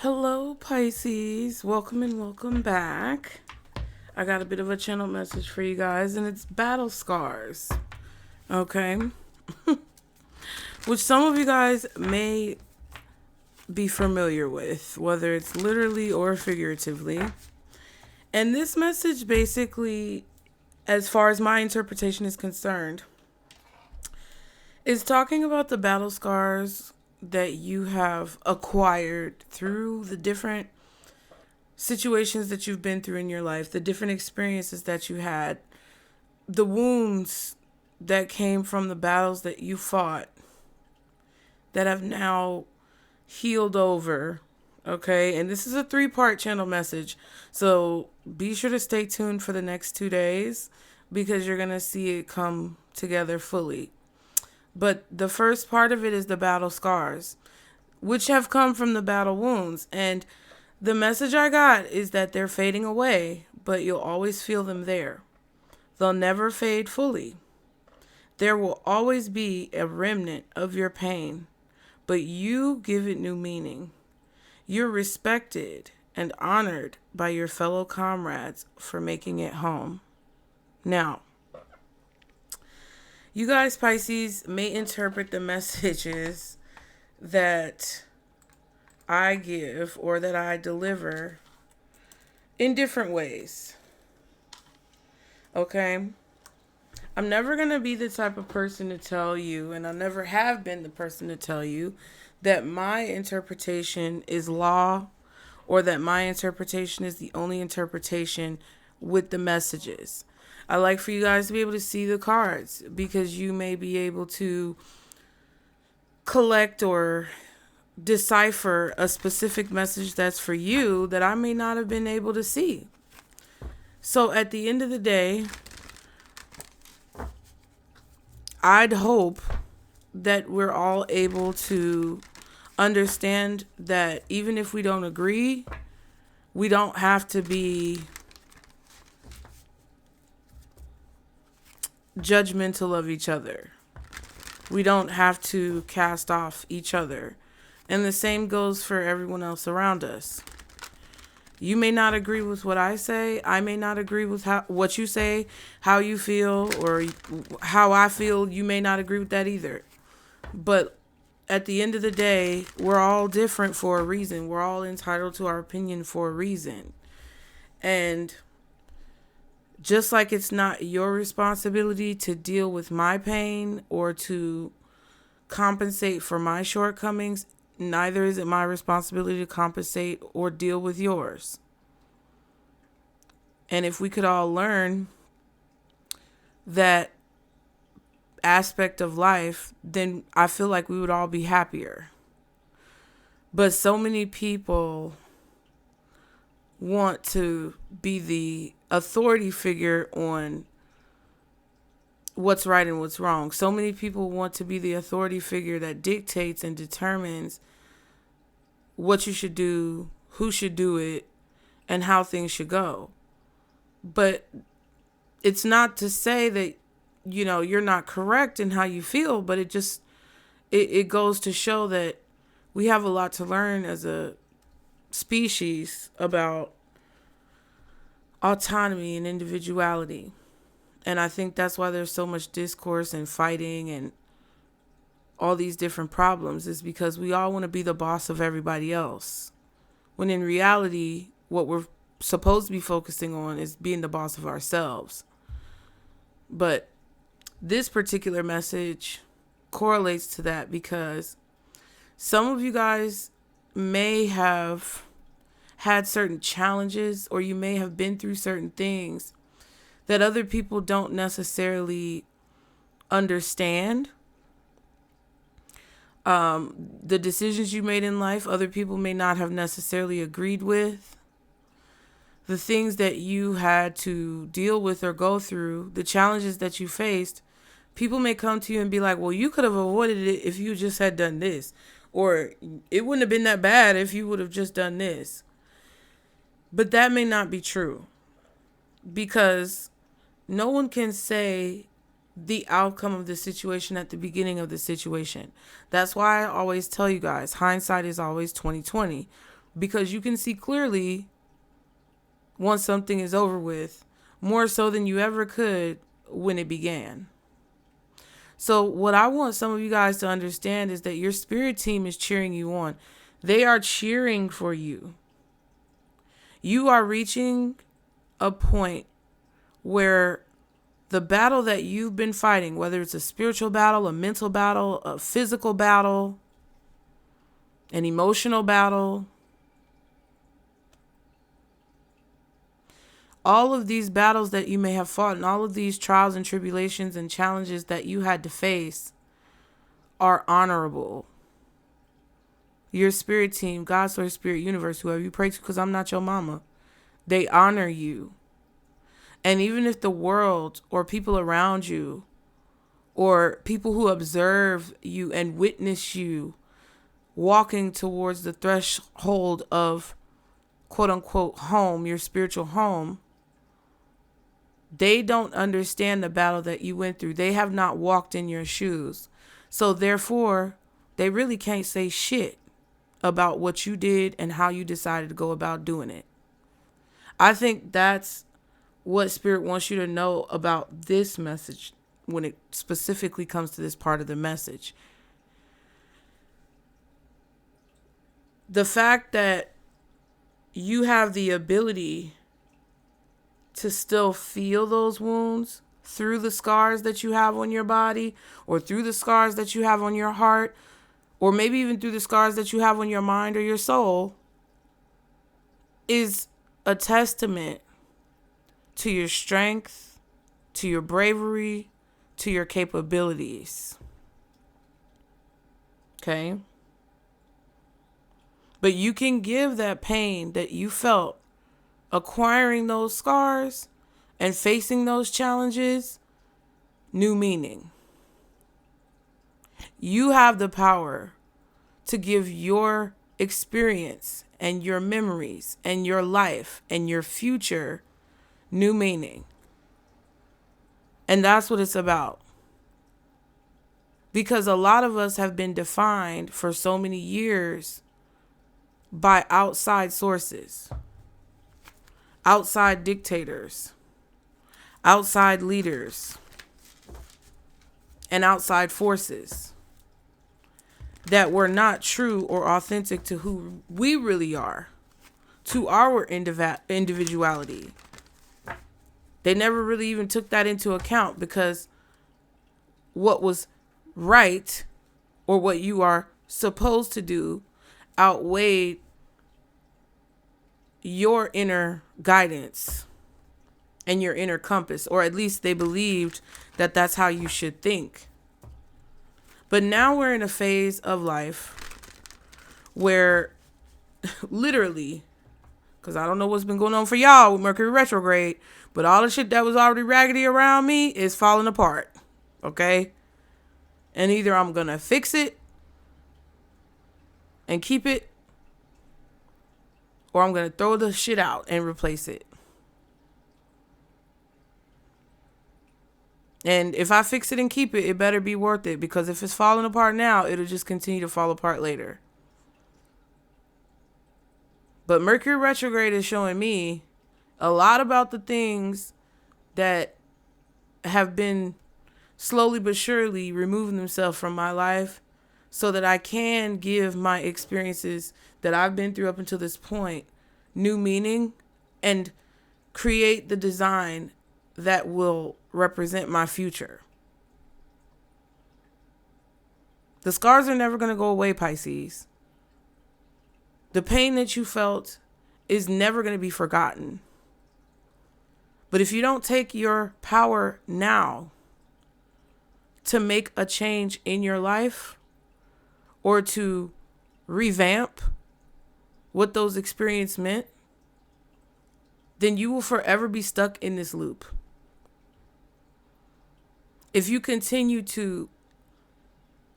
Hello, Pisces. Welcome and welcome back. I got a bit of a channel message for you guys, and it's battle scars. Okay? Which some of you guys may be familiar with, whether it's literally or figuratively. And this message basically, as far as my interpretation is concerned, is talking about the battle scars that you have acquired through the different situations that you've been through in your life, the different experiences that you had, the wounds that came from the battles that you fought that have now healed over. Okay, and this is a 3-part channel message, so be sure to stay tuned for the next 2 days because you're going to see it come together fully. But the first part of it is the battle scars, which have come from the battle wounds. And the message I got is that they're fading away, but you'll always feel them there. They'll never fade fully. There will always be a remnant of your pain, but you give it new meaning. You're respected and honored by your fellow comrades for making it home. Now, you guys, Pisces, may interpret the messages that I give or that I deliver in different ways. Okay? I'm never going to be the type of person to tell you, and I never have been the person to tell you, that my interpretation is law or that my interpretation is the only interpretation with the messages. I like for you guys to be able to see the cards because you may be able to collect or decipher a specific message that's for you that I may not have been able to see. So at the end of the day, I'd hope that we're all able to understand that even if we don't agree, we don't have to be judgmental of each other. We don't have to cast off each other. And the same goes for everyone else around us. You may not agree with what I say. I may not agree with what you say, how you feel, or how I feel. You may not agree with that either. But at the end of the day, we're all different for a reason. We're all entitled to our opinion for a reason. And just like it's not your responsibility to deal with my pain or to compensate for my shortcomings, neither is it my responsibility to compensate or deal with yours. And if we could all learn that aspect of life, then I feel like we would all be happier. But so many people want to be the authority figure on what's right and what's wrong. So many people want to be the authority figure that dictates and determines what you should do, who should do it, and how things should go. But it's not to say that, you're not correct in how you feel, but it goes to show that we have a lot to learn as a species about autonomy and individuality. And I think that's why there's so much discourse and fighting and all these different problems, is because we all want to be the boss of everybody else. When in reality, what we're supposed to be focusing on is being the boss of ourselves. But this particular message correlates to that because some of you guys may have had certain challenges, or you may have been through certain things that other people don't necessarily understand. The decisions you made in life, other people may not have necessarily agreed with. The things that you had to deal with or go through, the challenges that you faced, people may come to you and be like, well, you could have avoided it if you just had done this. Or it wouldn't have been that bad if you would have just done this. But that may not be true, because no one can say the outcome of the situation at the beginning of the situation. That's why I always tell you guys, hindsight is always 20/20. because you can see clearly once something is over with, more so than you ever could when it began. So what I want some of you guys to understand is that your spirit team is cheering you on. They are cheering for you. You are reaching a point where the battle that you've been fighting, whether it's a spiritual battle, a mental battle, a physical battle, an emotional battle, all of these battles that you may have fought and all of these trials and tribulations and challenges that you had to face are honorable. Your spirit team, God, Source, Spirit, Universe, whoever you pray to, because I'm not your mama, they honor you. And even if the world or people around you or people who observe you and witness you walking towards the threshold of quote unquote home, your spiritual home, they don't understand the battle that you went through. They have not walked in your shoes. So therefore, they really can't say shit about what you did and how you decided to go about doing it. I think that's what Spirit wants you to know about this message when it specifically comes to this part of the message. The fact that you have the ability to still feel those wounds through the scars that you have on your body, or through the scars that you have on your heart, or maybe even through the scars that you have on your mind or your soul, is a testament to your strength, to your bravery, to your capabilities. Okay? But you can give that pain that you felt acquiring those scars and facing those challenges new meaning. You have the power to give your experience and your memories and your life and your future new meaning. And that's what it's about. Because a lot of us have been defined for so many years by outside sources, outside dictators, outside leaders, and outside forces that were not true or authentic to who we really are, to our individuality. They never really even took that into account, because what was right or what you are supposed to do outweighed your inner guidance and your inner compass, or at least they believed that that's how you should think. But now we're in a phase of life where literally, because I don't know what's been going on for y'all with Mercury retrograde, but all the shit that was already raggedy around me is falling apart. Okay? And either I'm going to fix it and keep it, or I'm going to throw the shit out and replace it. And if I fix it and keep it, it better be worth it, because if it's falling apart now, it'll just continue to fall apart later. But Mercury retrograde is showing me a lot about the things that have been slowly but surely removing themselves from my life, so that I can give my experiences that I've been through up until this point new meaning and create the design that will represent my future. The scars are never going to go away, Pisces. The pain that you felt is never going to be forgotten. But if you don't take your power now to make a change in your life, or to revamp what those experiences meant, then you will forever be stuck in this loop. If you continue to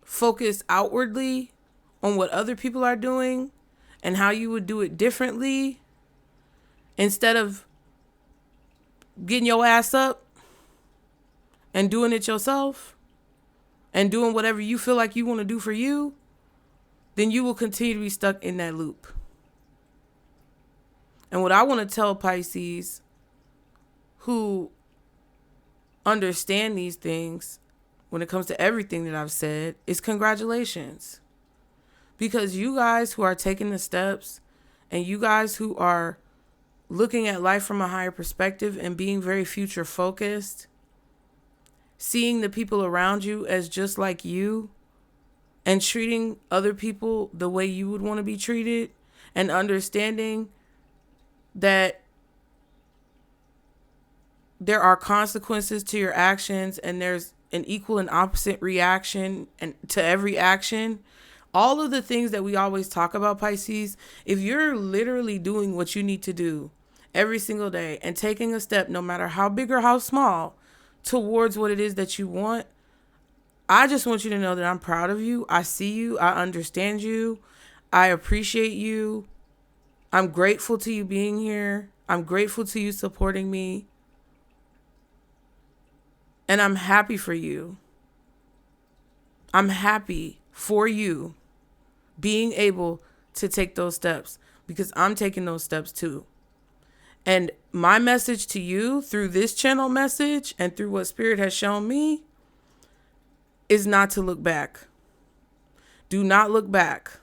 focus outwardly on what other people are doing and how you would do it differently, instead of getting your ass up and doing it yourself and doing whatever you feel like you want to do for you, then you will continue to be stuck in that loop. And what I want to tell Pisces who understand these things when it comes to everything that I've said is congratulations. Because you guys who are taking the steps and you guys who are looking at life from a higher perspective and being very future focused, seeing the people around you as just like you and treating other people the way you would want to be treated, and understanding that there are consequences to your actions and there's an equal and opposite reaction and to every action. All of the things that we always talk about, Pisces, if you're literally doing what you need to do every single day and taking a step, no matter how big or how small, towards what it is that you want, I just want you to know that I'm proud of you. I see you. I understand you. I appreciate you. I'm grateful to you being here. I'm grateful to you supporting me. And I'm happy for you. I'm happy for you being able to take those steps, because I'm taking those steps too. And my message to you through this channel message and through what Spirit has shown me is not to look back. Do not look back.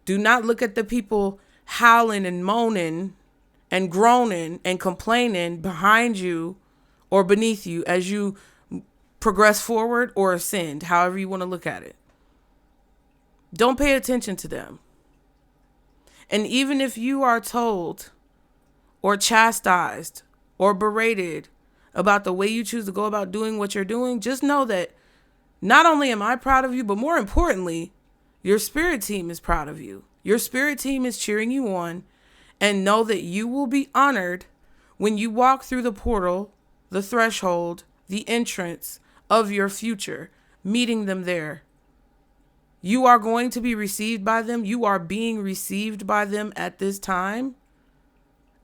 Do not look at the people howling and moaning and groaning and complaining behind you or beneath you as you progress forward or ascend, however you want to look at it. Don't pay attention to them. And even if you are told or chastised or berated about the way you choose to go about doing what you're doing, just know that not only am I proud of you, but more importantly, your spirit team is proud of you. Your spirit team is cheering you on, and know that you will be honored when you walk through the portal, the threshold, the entrance of your future, meeting them there. You are going to be received by them. You are being received by them at this time.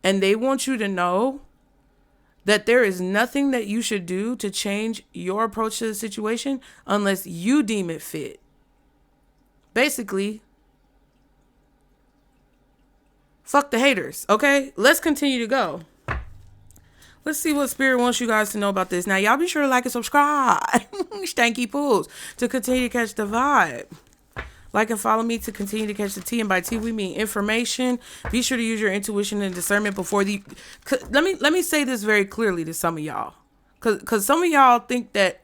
And they want you to know that there is nothing that you should do to change your approach to the situation unless you deem it fit. Basically, fuck the haters, okay? Let's continue to go. Let's see what Spirit wants you guys to know about this. Now, y'all be sure to like and subscribe. Stanky pools. To continue to catch the vibe. Like and follow me to continue to catch the tea. And by tea, we mean information. Be sure to use your intuition and discernment before the... Let me say this very clearly to some of y'all. Because some of y'all think that,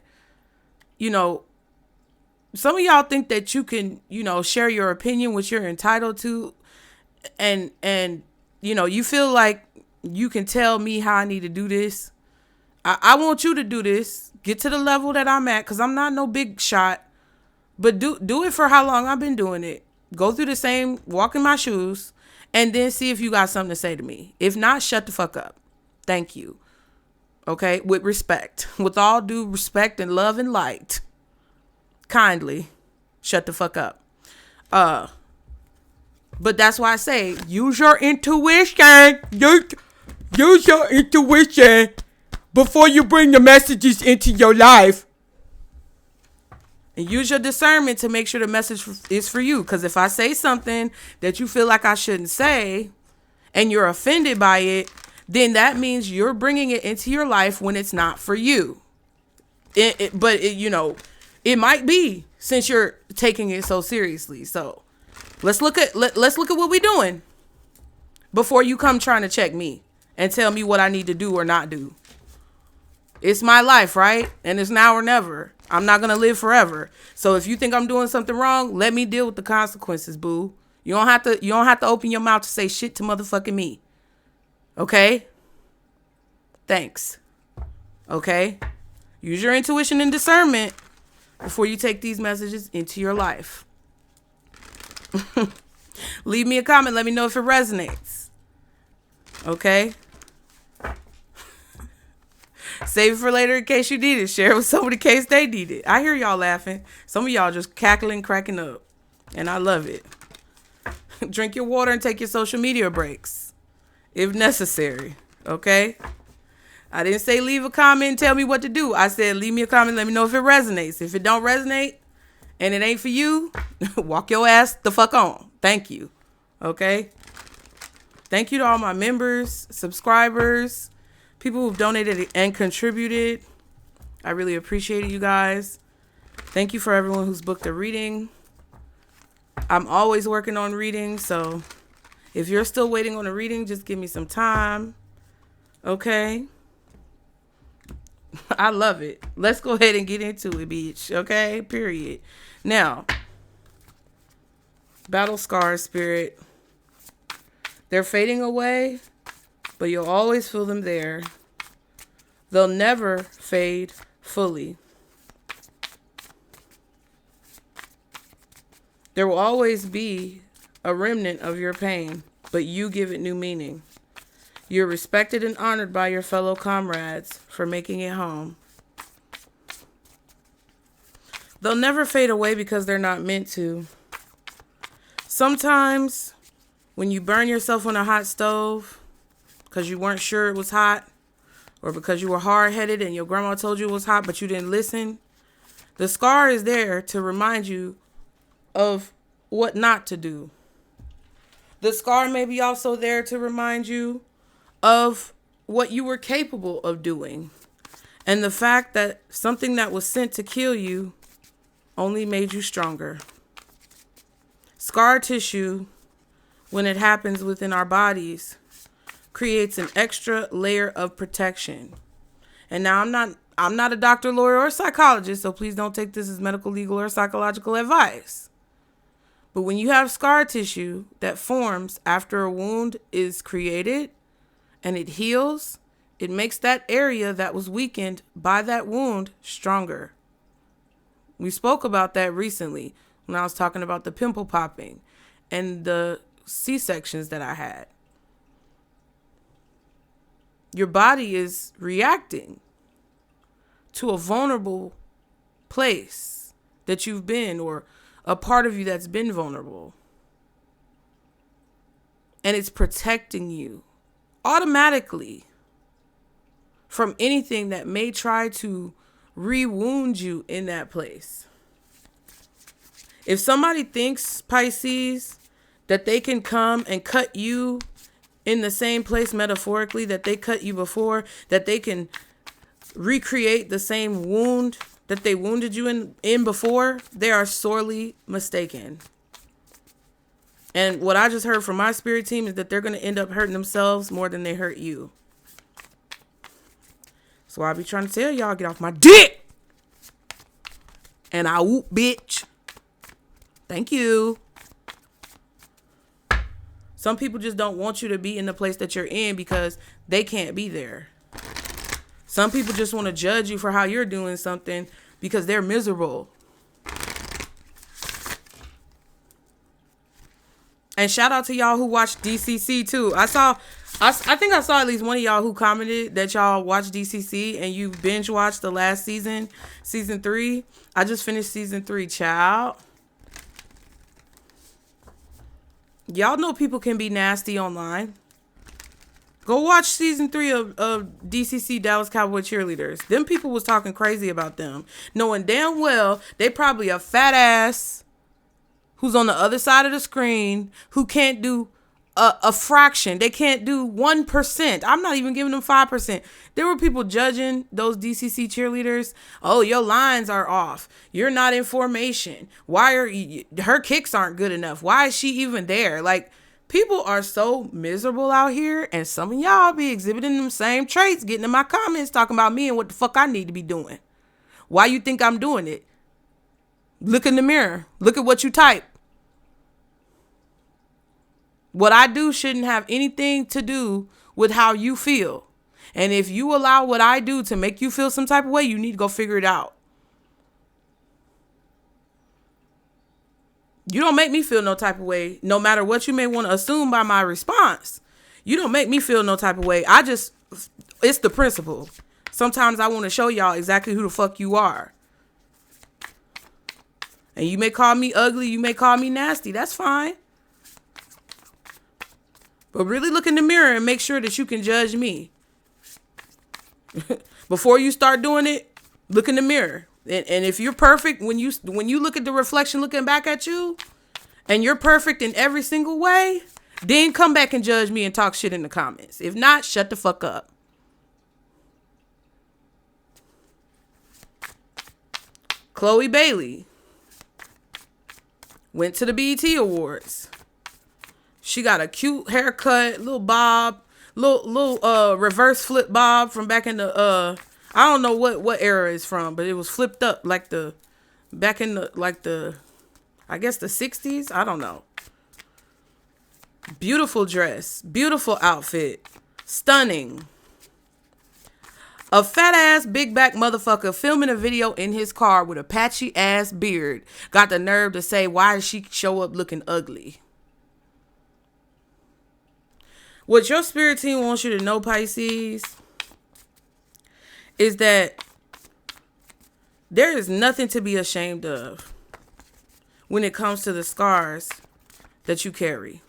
some of y'all think that you can, share your opinion, which you're entitled to. And you feel like you can tell me how I need to do this. I want you to do this. Get to the level that I'm at, because I'm not no big shot. But do it for how long I've been doing it. Go through the same, walk in my shoes, and then see if you got something to say to me. If not, shut the fuck up. Thank you. Okay? With respect. With all due respect and love and light. Kindly, shut the fuck up. But that's why I say, use your intuition. Use your intuition before you bring the messages into your life. And use your discernment to make sure the message is for you. Because if I say something that you feel like I shouldn't say and you're offended by it, then that means you're bringing it into your life when it's not for you. But it might be, since you're taking it so seriously. So let's look at what we're doing before you come trying to check me and tell me what I need to do or not do. It's my life, right? And it's now or never. I'm not going to live forever. So if you think I'm doing something wrong, let me deal with the consequences, boo. You don't have to open your mouth to say shit to motherfucking me. Okay? Thanks. Okay? Use your intuition and discernment before you take these messages into your life. Leave me a comment. Let me know if it resonates. Okay? Save it for later in case you need it. Share it with somebody in case they need it. I hear y'all laughing. Some of y'all just cackling, cracking up. And I love it. Drink your water and take your social media breaks if necessary. Okay? I didn't say leave a comment and tell me what to do. I said leave me a comment. Let me know if it resonates. If it don't resonate and it ain't for you, walk your ass the fuck on. Thank you. Okay? Thank you to all my members, subscribers, people who've donated and contributed. I really appreciate it, you guys. Thank you for everyone who's booked a reading. I'm always working on readings, so if you're still waiting on a reading, just give me some time. Okay? I love it. Let's go ahead and get into it, bitch. Okay? Period. Now, battle scars, Spirit. They're fading away, but you'll always feel them there. They'll never fade fully. There will always be a remnant of your pain, but you give it new meaning. You're respected and honored by your fellow comrades for making it home. They'll never fade away because they're not meant to. Sometimes when you burn yourself on a hot stove because you weren't sure it was hot, or because you were hard-headed and your grandma told you it was hot but you didn't listen, the scar is there to remind you of what not to do. The scar may be also there to remind you of what you were capable of doing. And the fact that something that was sent to kill you only made you stronger. Scar tissue, when it happens within our bodies, creates an extra layer of protection. And now I'm not a doctor, lawyer, or psychologist, so please don't take this as medical, legal, or psychological advice. But when you have scar tissue that forms after a wound is created and it heals, it makes that area that was weakened by that wound stronger. We spoke about that recently when I was talking about the pimple popping and the C-sections that I had. Your body is reacting to a vulnerable place that you've been, or a part of you that's been vulnerable. And it's protecting you automatically from anything that may try to re-wound you in that place. If somebody thinks, Pisces, that they can come and cut you in the same place metaphorically that they cut you before, that they can recreate the same wound that they wounded you in before, they are sorely mistaken. And what I just heard from my spirit team is that they're going to end up hurting themselves more than they hurt you. So I be trying to tell y'all, get off my dick. And I whoop, bitch. Thank you. Some people just don't want you to be in the place that you're in because they can't be there. Some people just want to judge you for how you're doing something because they're miserable. And shout out to y'all who watched DCC too. I think I saw at least one of y'all who commented that y'all watched DCC and you binge watched the last season, season 3. I just finished season 3, child. Y'all know people can be nasty online. Go watch season 3 of DCC, Dallas Cowboy Cheerleaders. Them people was talking crazy about them, knowing damn well they probably a fat ass who's on the other side of the screen who can't do a fraction. They can't do 1%. I'm not even giving them 5%. There were people judging those DCC cheerleaders. Oh, your lines are off. You're not in formation. Why are her kicks aren't good enough? Why is she even there? Like, people are so miserable out here, and some of y'all be exhibiting them same traits, getting in my comments talking about me and what the fuck I need to be doing. Why you think I'm doing it? Look in the mirror. Look at what you type. What I do shouldn't have anything to do with how you feel. And if you allow what I do to make you feel some type of way, you need to go figure it out. You don't make me feel no type of way, no matter what you may want to assume by my response. You don't make me feel no type of way. It's the principle. Sometimes I want to show y'all exactly who the fuck you are. And you may call me ugly, you may call me nasty. That's fine. But really look in the mirror and make sure that you can judge me. Before you start doing it, look in the mirror. And if you're perfect, when you look at the reflection looking back at you, and you're perfect in every single way, Then come back and judge me and talk shit in the comments. If not, shut the fuck up. Chloe Bailey went to the BET Awards. She got a cute haircut, little bob, little reverse flip bob from back in the I don't know what era it's from, but it was flipped up like back in the I guess the 60s. I don't know. Beautiful dress, beautiful outfit, stunning. A fat ass big back motherfucker filming a video in his car with a patchy ass beard got the nerve to say, why does she show up looking ugly? What your spirit team wants you to know, Pisces, is that there is nothing to be ashamed of when it comes to the scars that you carry.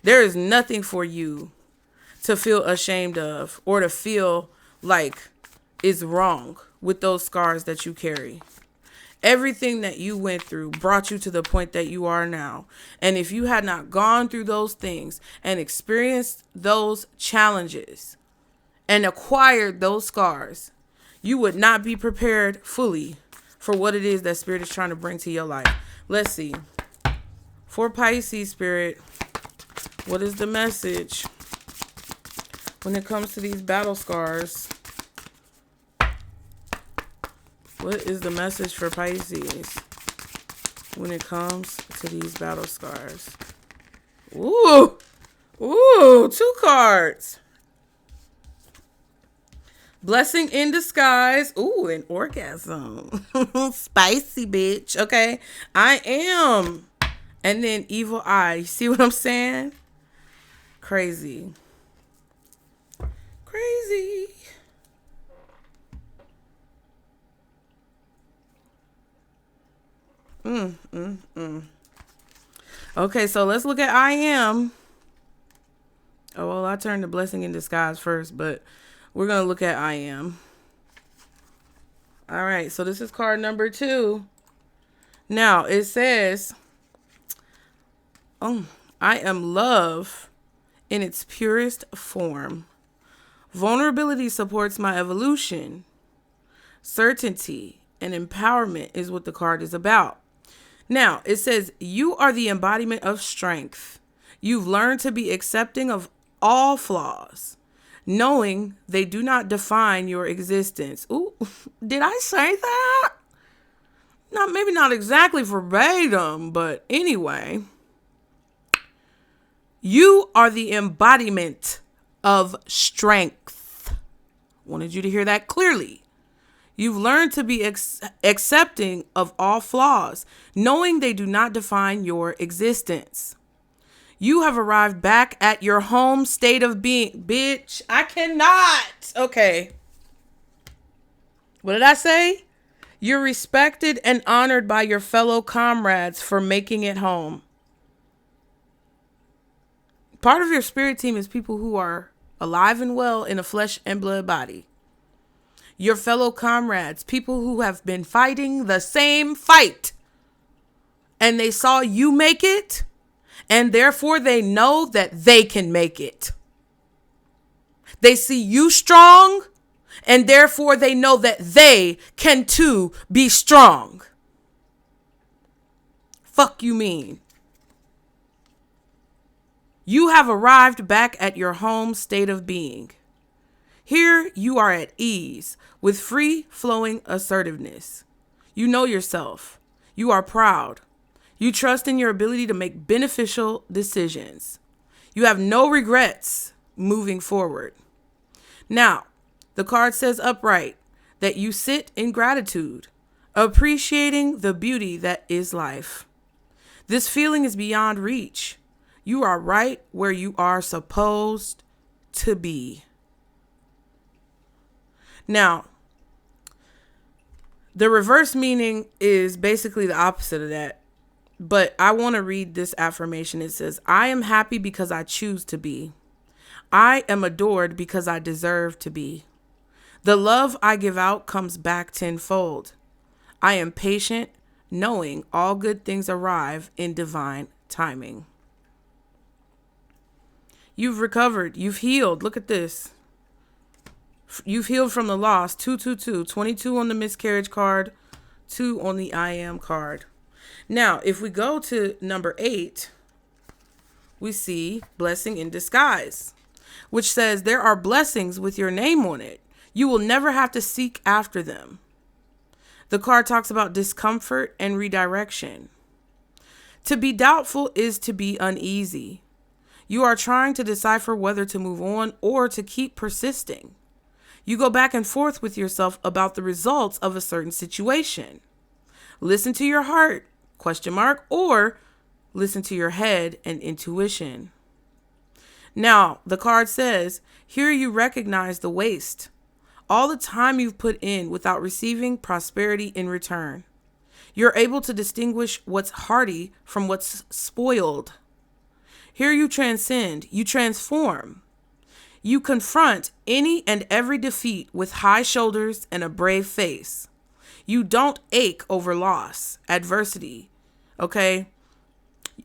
There is nothing for you to feel ashamed of or to feel like is wrong with those scars that you carry. Everything that you went through brought you to the point that you are now. And if you had not gone through those things and experienced those challenges and acquired those scars, you would not be prepared fully for what it is that Spirit is trying to bring to your life. Let's see. For Pisces Spirit, what is the message when it comes to these battle scars? What is the message for Pisces when it comes to these battle scars? Ooh, 2 cards. Blessing in disguise. Ooh, an orgasm. Spicy bitch. Okay. I am. And then evil eye. You see what I'm saying? Crazy. Crazy. Okay, so let's look at I am. Oh, well, I turned to blessing in disguise first, but we're going to look at I am. All right, so this is card number 2. Now, it says, I am love in its purest form. Vulnerability supports my evolution. Certainty and empowerment is what the card is about. Now, it says, you are the embodiment of strength. You've learned to be accepting of all flaws, knowing they do not define your existence. Ooh, did I say that? Maybe not exactly verbatim, but anyway. You are the embodiment of strength. Wanted you to hear that clearly. You've learned to be accepting of all flaws, knowing they do not define your existence. You have arrived back at your home state of being. Bitch, I cannot. Okay. What did I say? You're respected and honored by your fellow comrades for making it home. Part of your spirit team is people who are alive and well in a flesh and blood body. Your fellow comrades, people who have been fighting the same fight, and they saw you make it, and therefore they know that they can make it. They see you strong, and therefore they know that they can too be strong. Fuck you mean? You have arrived back at your home state of being. Here you are at ease with free-flowing assertiveness. You know yourself. You are proud. You trust in your ability to make beneficial decisions. You have no regrets moving forward. Now, the card says upright that you sit in gratitude, appreciating the beauty that is life. This feeling is beyond reach. You are right where you are supposed to be. Now, the reverse meaning is basically the opposite of that. But I want to read this affirmation. It says, I am happy because I choose to be. I am adored because I deserve to be. The love I give out comes back tenfold. I am patient, knowing all good things arrive in divine timing. You've recovered. You've healed. Look at this. You've healed from the loss. 222. 22 on the miscarriage card. 2 on the I am card. Now, if we go to number 8, we see blessing in disguise, which says there are blessings with your name on it. You will never have to seek after them. The card talks about discomfort and redirection. To be doubtful is to be uneasy. You are trying to decipher whether to move on or to keep persisting. You go back and forth with yourself about the results of a certain situation. Listen to your heart, ? Or listen to your head and intuition. Now, the card says, here you recognize the waste. All the time you've put in without receiving prosperity in return. You're able to distinguish what's hearty from what's spoiled. Here you transcend, you transform. You confront any and every defeat with high shoulders and a brave face. You don't ache over loss, adversity, okay?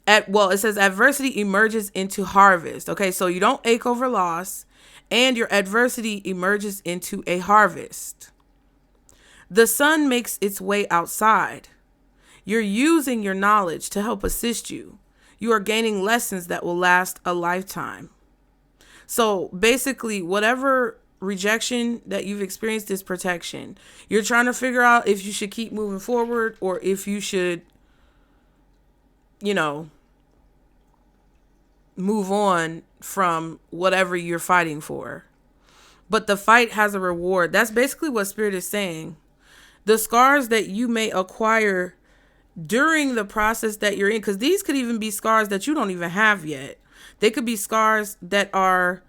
It says adversity emerges into harvest, okay? So you don't ache over loss, and your adversity emerges into a harvest. The sun makes its way outside. You're using your knowledge to help assist you. You are gaining lessons that will last a lifetime. So basically, whatever rejection that you've experienced is protection. You're trying to figure out if you should keep moving forward or if you should, move on from whatever you're fighting for. But the fight has a reward. That's basically what Spirit is saying. The scars that you may acquire during the process that you're in, because these could even be scars that you don't even have yet. They could be scars that are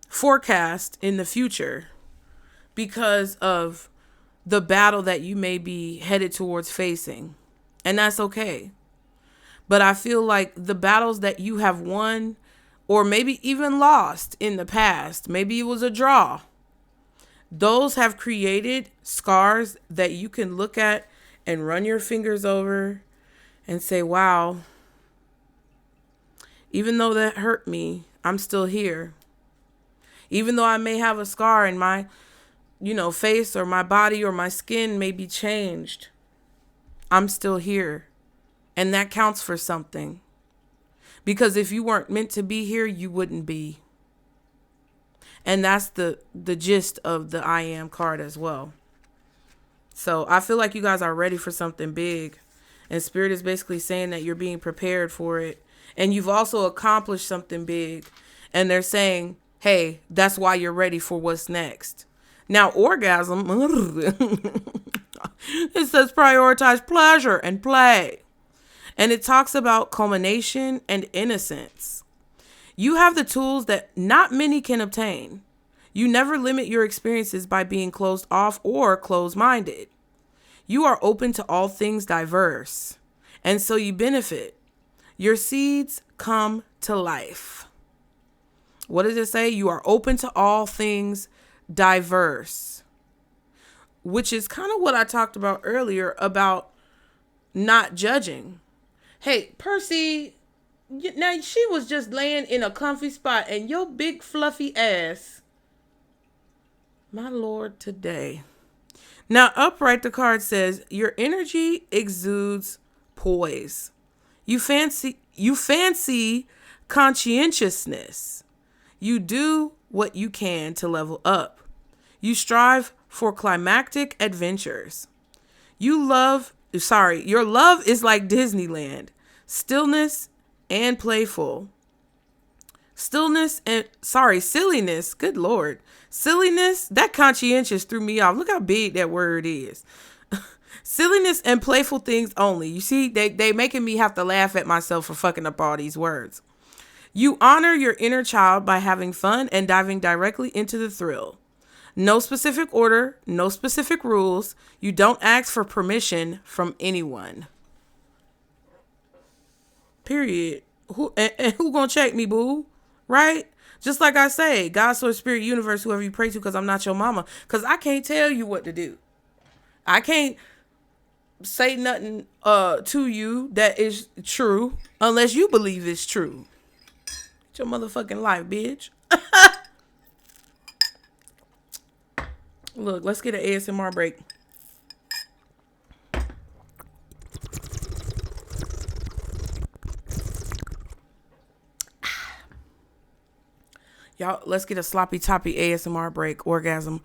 forecast in the future because of the battle that you may be headed towards facing. And that's okay. But I feel like the battles that you have won or maybe even lost in the past, maybe it was a draw, those have created scars that you can look at and run your fingers over and say, wow, even though that hurt me, I'm still here. Even though I may have a scar in my, face or my body or my skin may be changed, I'm still here. And that counts for something. Because if you weren't meant to be here, you wouldn't be. And that's the gist of the I am card as well. So I feel like you guys are ready for something big. And Spirit is basically saying that you're being prepared for it. And you've also accomplished something big. And they're saying, hey, that's why you're ready for what's next. Now, orgasm, it says prioritize pleasure and play. And it talks about culmination and innocence. You have the tools that not many can obtain. You never limit your experiences by being closed off or closed-minded. You are open to all things diverse. And so you benefit. Your seeds come to life. What does it say? You are open to all things diverse. Which is kind of what I talked about earlier about not judging. Hey, Percy, now she was just laying in a comfy spot and your big fluffy ass. My Lord, today. Now, upright, the card says, your energy exudes poise. You fancy conscientiousness. You do what you can to level up. You strive for climactic adventures. Your love is like Disneyland. Stillness and playful. Silliness. Good Lord. Silliness, that conscientious threw me off. Look how big that word is. Silliness and playful things only. You see, they making me have to laugh at myself for fucking up all these words. You honor your inner child by having fun and diving directly into the thrill. No specific order, no specific rules. You don't ask for permission from anyone. Period. Who gonna check me, boo? Right? Just like I say, God, source, spirit, universe, whoever you pray to, because I'm not your mama. Because I can't tell you what to do. I can't say nothing to you that is true unless you believe it's true. It's your motherfucking life, bitch. Look, let's get an ASMR break. Y'all, let's get a sloppy toppy ASMR break. Orgasm.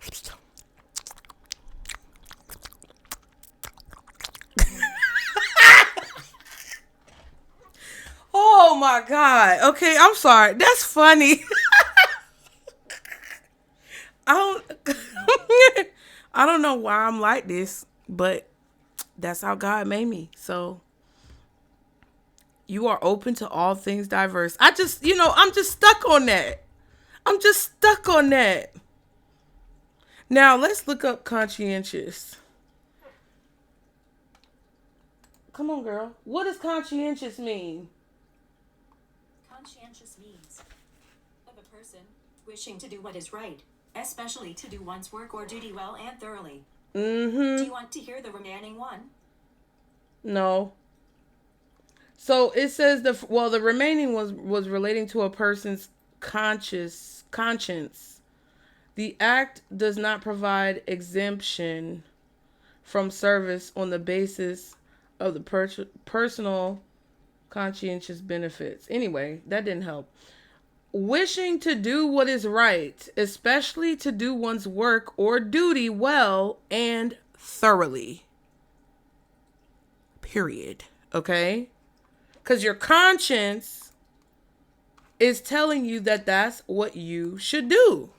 Oh my God. Okay, I'm sorry. That's funny. I don't I don't know why I'm like this, but that's how God made me. So you are open to all things diverse. I'm just stuck on that. I'm just stuck on that. Now let's look up conscientious. Come on, girl. What does conscientious mean? Conscientious means of a person wishing to do what is right, especially to do one's work or duty well and thoroughly. Mm-hmm. Do you want to hear the remaining one? No. So it says the remaining was relating to a person's conscience. The act does not provide exemption from service on the basis of the personal conscientious benefits. Anyway, that didn't help. Wishing to do what is right, especially to do one's work or duty well and thoroughly. Period. Okay? Because your conscience is telling you that that's what you should do.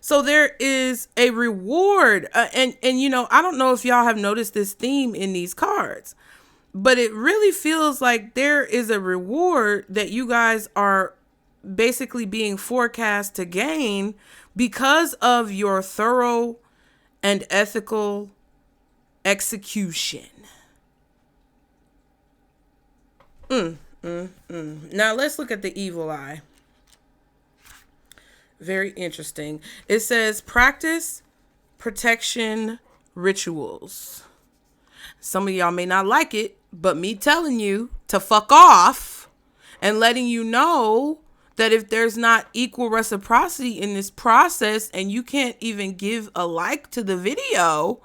So there is a reward. And I don't know if y'all have noticed this theme in these cards, but it really feels like there is a reward that you guys are basically being forecast to gain because of your thorough and ethical execution. Now let's look at the evil eye. Very interesting. It says practice protection rituals. Some of y'all may not like it, but me telling you to fuck off and letting you know that if there's not equal reciprocity in this process and you can't even give a like to the video,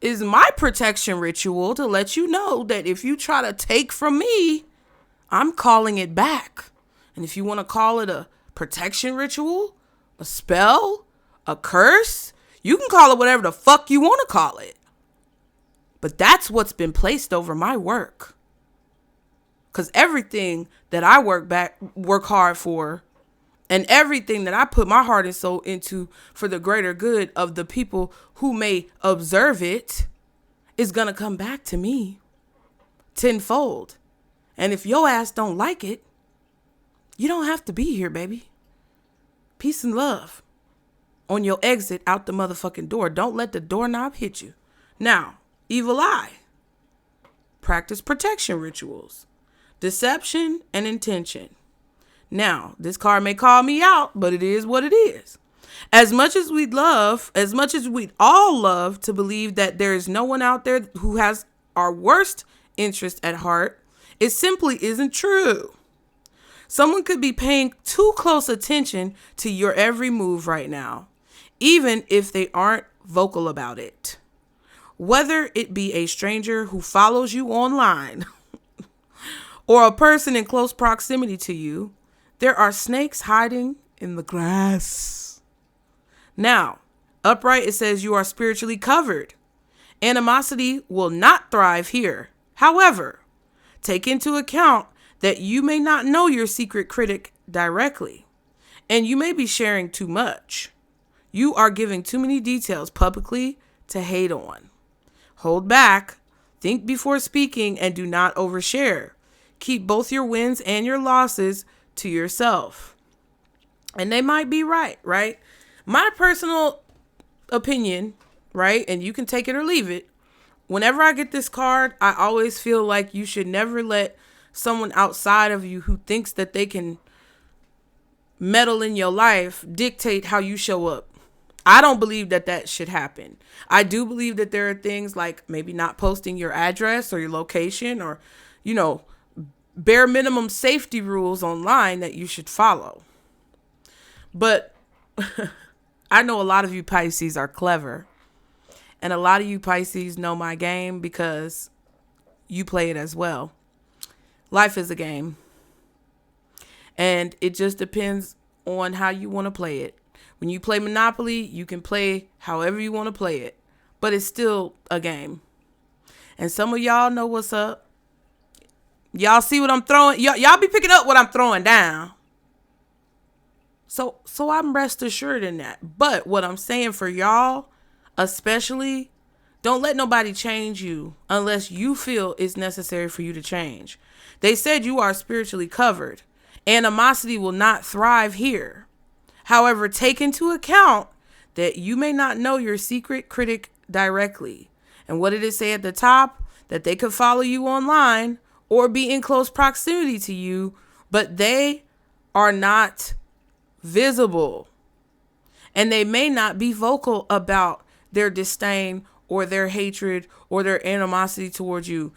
is my protection ritual to let you know that if you try to take from me, I'm calling it back. And if you want to call it a protection ritual, a spell, a curse, you can call it whatever the fuck you want to call it. But that's what's been placed over my work. Because everything that I work hard for, and everything that I put my heart and soul into for the greater good of the people who may observe it, is going to come back to me tenfold. And if your ass don't like it, you don't have to be here, baby. Peace and love on your exit out the motherfucking door. Don't let the doorknob hit you. Now, evil eye. Practice protection rituals. Deception and intention. Now, this card may call me out, but it is what it is. As much as we'd all love to believe that there is no one out there who has our worst interest at heart, it simply isn't true. Someone could be paying too close attention to your every move right now, even if they aren't vocal about it. Whether it be a stranger who follows you online or a person in close proximity to you, there are snakes hiding in the grass. Now, upright, it says you are spiritually covered. Animosity will not thrive here. However, take into account that you may not know your secret critic directly, and you may be sharing too much. You are giving too many details publicly to hate on. Hold back, think before speaking, and do not overshare. Keep both your wins and your losses to yourself. And they might be right? My personal opinion, right? And you can take it or leave it. Whenever I get this card, I always feel like you should never let someone outside of you who thinks that they can meddle in your life dictate how you show up. I don't believe that that should happen. I do believe that there are things like maybe not posting your address or your location or, you know, bare minimum safety rules online that you should follow. But I know a lot of you Pisces are clever. And a lot of you Pisces know my game because you play it as well. Life is a game. And it just depends on how you want to play it. When you play Monopoly, you can play however you want to play it. But it's still a game. And some of y'all know what's up. Y'all see what I'm throwing? Y'all be picking up what I'm throwing down. So I'm rest assured in that. But what I'm saying for y'all, especially, don't let nobody change you unless you feel it's necessary for you to change. They said you are spiritually covered. Animosity will not thrive here. However, take into account that you may not know your secret critic directly. And what did it say at the top? That they could follow you online or be in close proximity to you, but they are not visible. And they may not be vocal about their disdain or their hatred or their animosity towards you.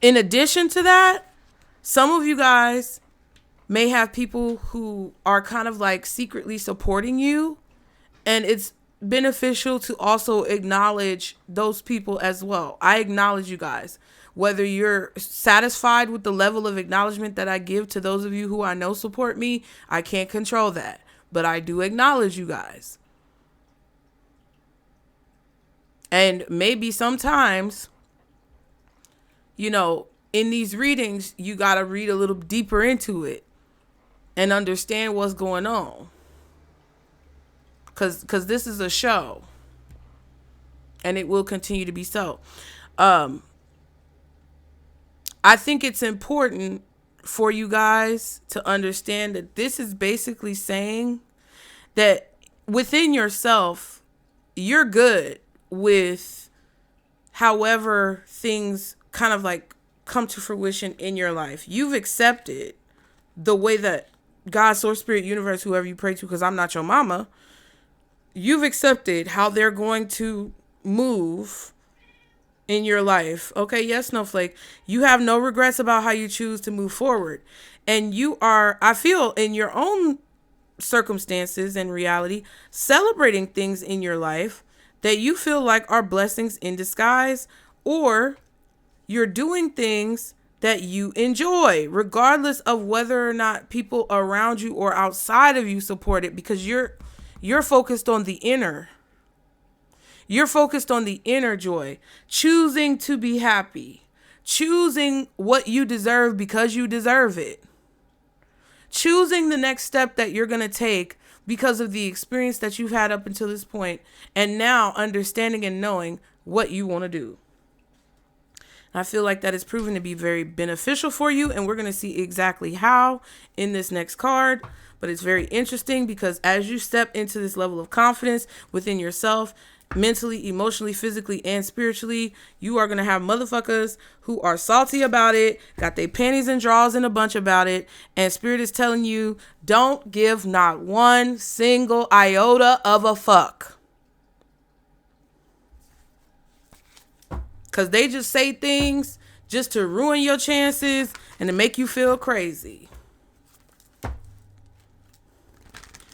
In addition to that, some of you guys may have people who are kind of like secretly supporting you, and it's beneficial to also acknowledge those people as well. I acknowledge you guys. Whether you're satisfied with the level of acknowledgement that I give to those of you who I know support me, I can't control that. But I do acknowledge you guys. And maybe sometimes, you know, in these readings, you got to read a little deeper into it and understand what's going on. Because this is a show. And it will continue to be so. I think it's important for you guys to understand that this is basically saying that within yourself, you're good with however things kind of like come to fruition in your life. You've accepted the way that God, source, spirit, universe, whoever you pray to, because I'm not your mama, you've accepted how they're going to move in your life. Okay, yes, Snowflake. You have no regrets about how you choose to move forward. And you are, I feel, in your own circumstances and reality, celebrating things in your life that you feel like are blessings in disguise, or you're doing things that you enjoy, regardless of whether or not people around you or outside of you support it, because you're focused on the inner. You're focused on the inner joy, choosing to be happy, choosing what you deserve because you deserve it, choosing the next step that you're going to take because of the experience that you've had up until this point, and now understanding and knowing what you want to do. I feel like that is proven to be very beneficial for you, and we're going to see exactly how in this next card. But it's very interesting because as you step into this level of confidence within yourself, mentally, emotionally, physically, and spiritually, you are going to have motherfuckers who are salty about it, got their panties and drawers in a bunch about it, and spirit is telling you, don't give not one single iota of a fuck. Because they just say things just to ruin your chances and to make you feel crazy.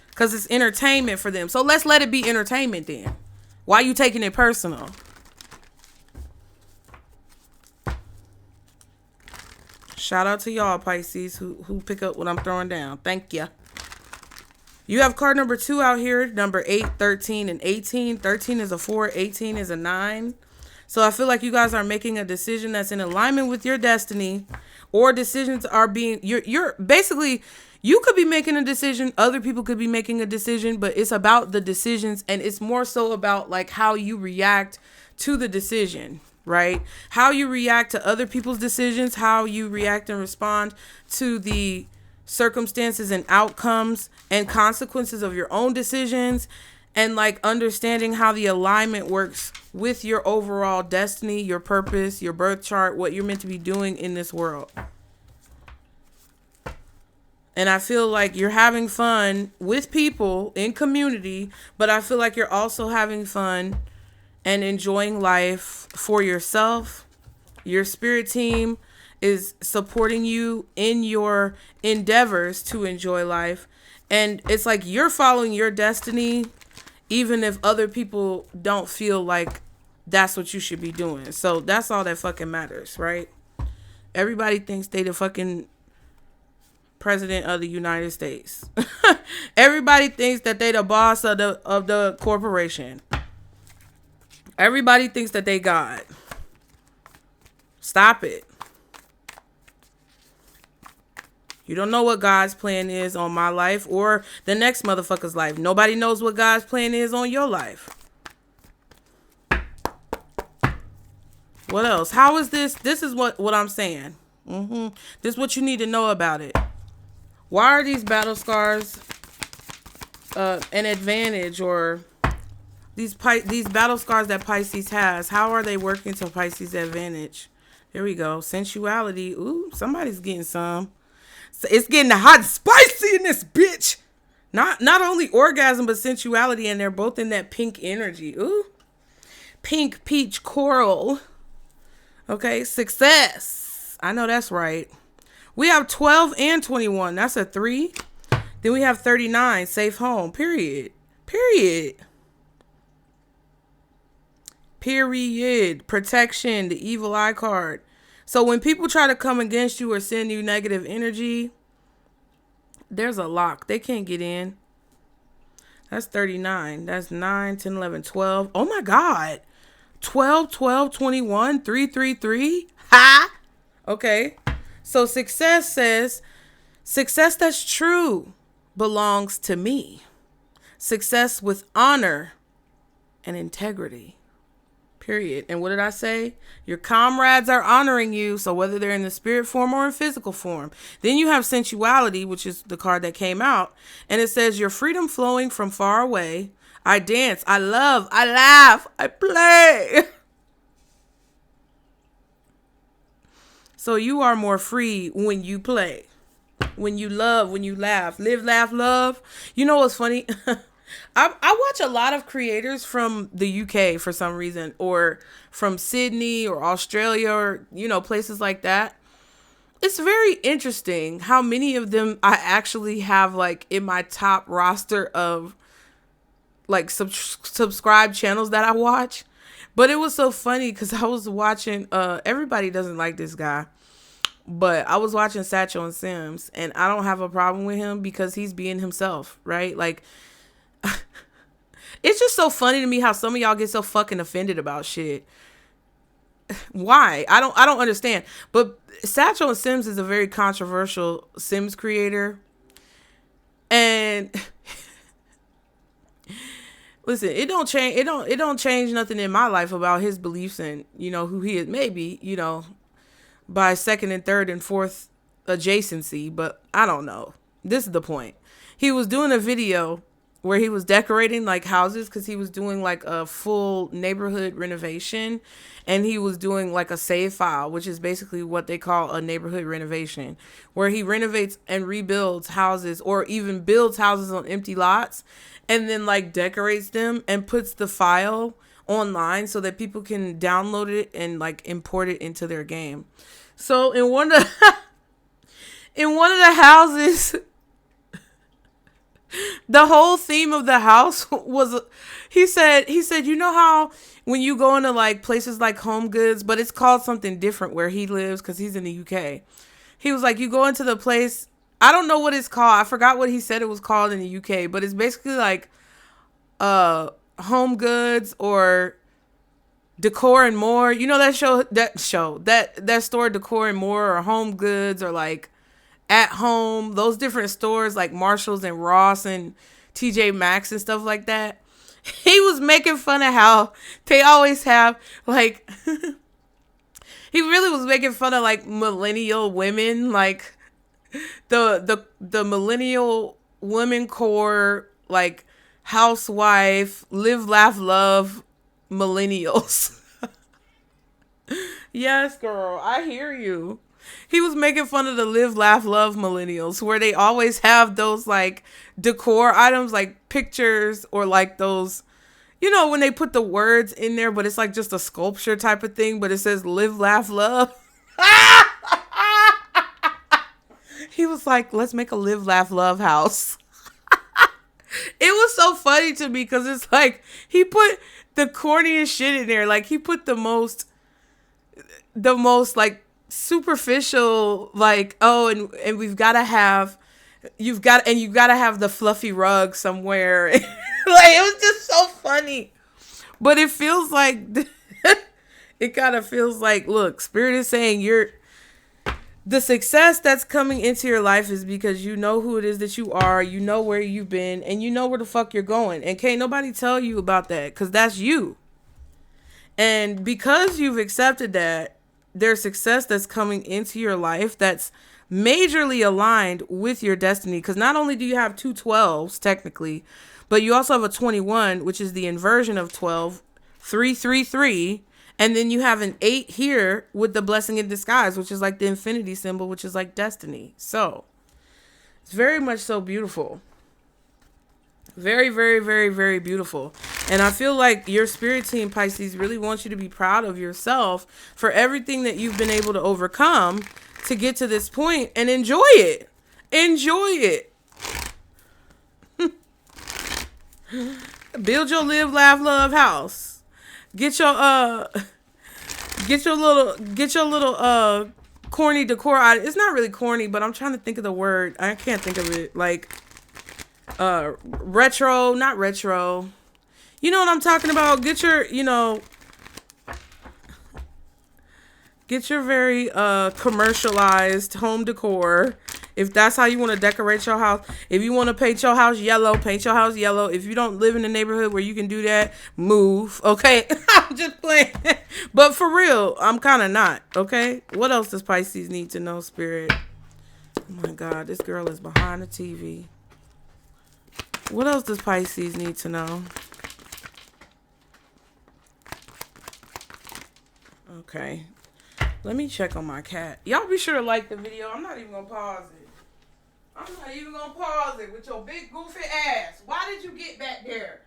Because it's entertainment for them. So let's let it be entertainment then. Why are you taking it personal? Shout out to y'all, Pisces, who pick up what I'm throwing down. Thank you. You have card number 2 out here, number 8, 13, and 18. 13 is a 4, 18 is a 9. So I feel like you guys are making a decision that's in alignment with your destiny, or decisions are being, you're basically, you could be making a decision, other people could be making a decision, but it's about the decisions, and it's more so about like how you react to the decision, right? How you react to other people's decisions, how you react and respond to the circumstances and outcomes and consequences of your own decisions, and like understanding how the alignment works with your overall destiny, your purpose, your birth chart, what you're meant to be doing in this world. And I feel like you're having fun with people in community, but I feel like you're also having fun and enjoying life for yourself. Your spirit team is supporting you in your endeavors to enjoy life. And it's like you're following your destiny, even if other people don't feel like that's what you should be doing. So that's all that fucking matters, right? Everybody thinks they the fucking president of the United States. Everybody thinks that they the boss of the corporation. Everybody thinks that they God. Stop it. You don't know what God's plan is on my life or the next motherfucker's life. Nobody knows what God's plan is on your life. What else? How is this? This is what I'm saying. This is what you need to know about it. Why are these battle scars an advantage, or these battle scars that Pisces has? How are they working to Pisces' advantage? Here we go. Sensuality. Ooh, somebody's getting some. So it's getting hot and spicy in this bitch. Not only orgasm, but sensuality, and they're both in that pink energy. Ooh. Pink, peach, coral. Okay, success. I know that's right. We have 12 and 21. That's a 3. Then we have 39. Safe home. Period. Protection. The evil eye card. So when people try to come against you or send you negative energy, there's a lock. They can't get in. That's 39. That's 9, 10, 11, 12. Oh my God. 12, 12, 21, 3, 3, 3. Ha! Okay. So success says, success that's true belongs to me. Success with honor and integrity. Period. And what did I say? Your comrades are honoring you. So whether they're in the spirit form or in physical form. Then you have sensuality, which is the card that came out. And it says your freedom flowing from far away. I dance. I love. I laugh. I play. So you are more free when you play, when you love, when you laugh, live, laugh, love. You know what's funny? I watch a lot of creators from the UK for some reason, or from Sydney or Australia, or, you know, places like that. It's very interesting how many of them I actually have like in my top roster of like subscribe channels that I watch. But it was so funny because I was watching, everybody doesn't like this guy, but I was watching Satchel and Sims, and I don't have a problem with him because he's being himself, right? Like, it's just so funny to me how some of y'all get so fucking offended about shit. Why? I don't understand. But Satchel and Sims is a very controversial Sims creator. And listen, it don't change nothing in my life about his beliefs and, you know, who he is. Maybe, you know, by second and third and fourth adjacency, but I don't know. This is the point. He was doing a video where he was decorating like houses because he was doing like a full neighborhood renovation, and he was doing like a save file, which is basically what they call a neighborhood renovation, where he renovates and rebuilds houses, or even builds houses on empty lots, and then like decorates them and puts the file online so that people can download it and like import it into their game. So in one of the houses, the whole theme of the house was, he said, you know how when you go into like places like Home Goods, but it's called something different where he lives because he's in the UK. He was like, you go into the place, I don't know what it's called. I forgot what he said it was called in the UK, but it's basically like Home Goods or Decor and More. You know that store Decor and More, or Home Goods, or like At Home, those different stores like Marshalls and Ross and TJ Maxx and stuff like that. He was making fun of how they always have like he really was making fun of like millennial women, like the millennial women core, like housewife, live, laugh, love millennials. Yes, girl, I hear you. He was making fun of the live, laugh, love millennials, where they always have those like decor items, like pictures, or like those, you know, when they put the words in there, but it's like just a sculpture type of thing, but it says live, laugh, love. He was like, let's make a live, laugh, love house. It was so funny to me because it's like he put the corniest shit in there. Like he put the most like superficial, like, oh, and we've got to have, you got to have the fluffy rug somewhere. Like, it was just so funny. But it feels like, it kind of feels like, look, Spirit is saying the success that's coming into your life is because you know who it is that you are, you know where you've been, and you know where the fuck you're going. And can't nobody tell you about that, because that's you. And because you've accepted that, there's success that's coming into your life that's majorly aligned with your destiny. Because not only do you have two 12s, technically, but you also have a 21, which is the inversion of 12, 333. And then you have an 8 here with the blessing in disguise, which is like the infinity symbol, which is like destiny. So it's very much so beautiful. Very, very, very, very beautiful. And I feel like your spirit team, Pisces, really wants you to be proud of yourself for everything that you've been able to overcome to get to this point, and enjoy it. Enjoy it. Build your live, laugh, love house. Get your little corny decor item. It's not really corny, but I'm trying to think of the word. I can't think of it. Like retro, not retro. You know what I'm talking about? Get your, get your very commercialized home decor. If that's how you want to decorate your house. If you want to paint your house yellow, paint your house yellow. If you don't live in a neighborhood where you can do that, move. Okay? I'm just playing. But for real, I'm kind of not. Okay? What else does Pisces need to know, Spirit? Oh my God, this girl is behind the TV. What else does Pisces need to know? Okay. Let me check on my cat. Y'all be sure to like the video. I'm not even going to pause it. I'm not even going to pause it with your big goofy ass. Why did you get back there?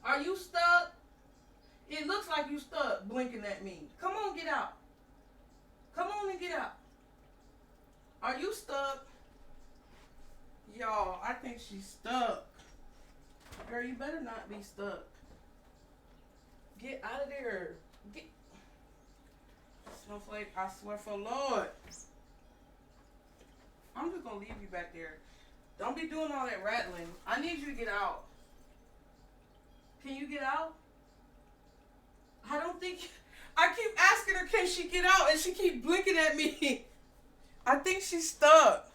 Are you stuck? It looks like you stuck blinking at me. Come on, get out. Come on and get out. Are you stuck? Y'all, I think she's stuck. Girl, you better not be stuck. Get out of there. Get. Snowflake, I swear for Lord. I'm just going to leave you back there. Don't be doing all that rattling. I need you to get out. Can you get out? I don't think... I keep asking her, can she get out? And she keep blinking at me. I think she's stuck.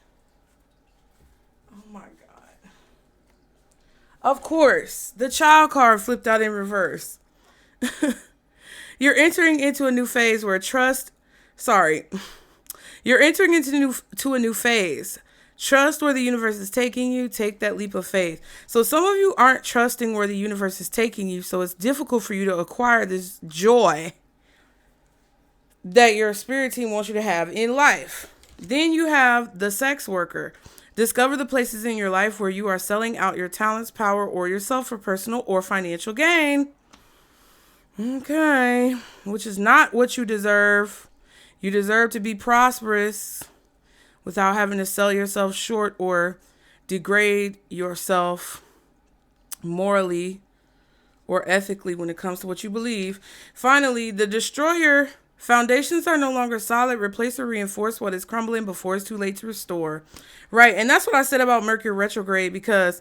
Oh my God. Of course. The child card flipped out in reverse. You're entering into a new phase where You're entering into a new phase. Trust where the universe is taking you. Take that leap of faith. So some of you aren't trusting where the universe is taking you. So it's difficult for you to acquire this joy that your spirit team wants you to have in life. Then you have the sex worker. Discover the places in your life where you are selling out your talents, power, or yourself for personal or financial gain. Okay. Which is not what you deserve. You deserve to be prosperous without having to sell yourself short or degrade yourself morally or ethically when it comes to what you believe. Finally, the destroyer. Foundations are no longer solid. Replace or reinforce what is crumbling before it's too late to restore. Right. And that's what I said about Mercury retrograde, because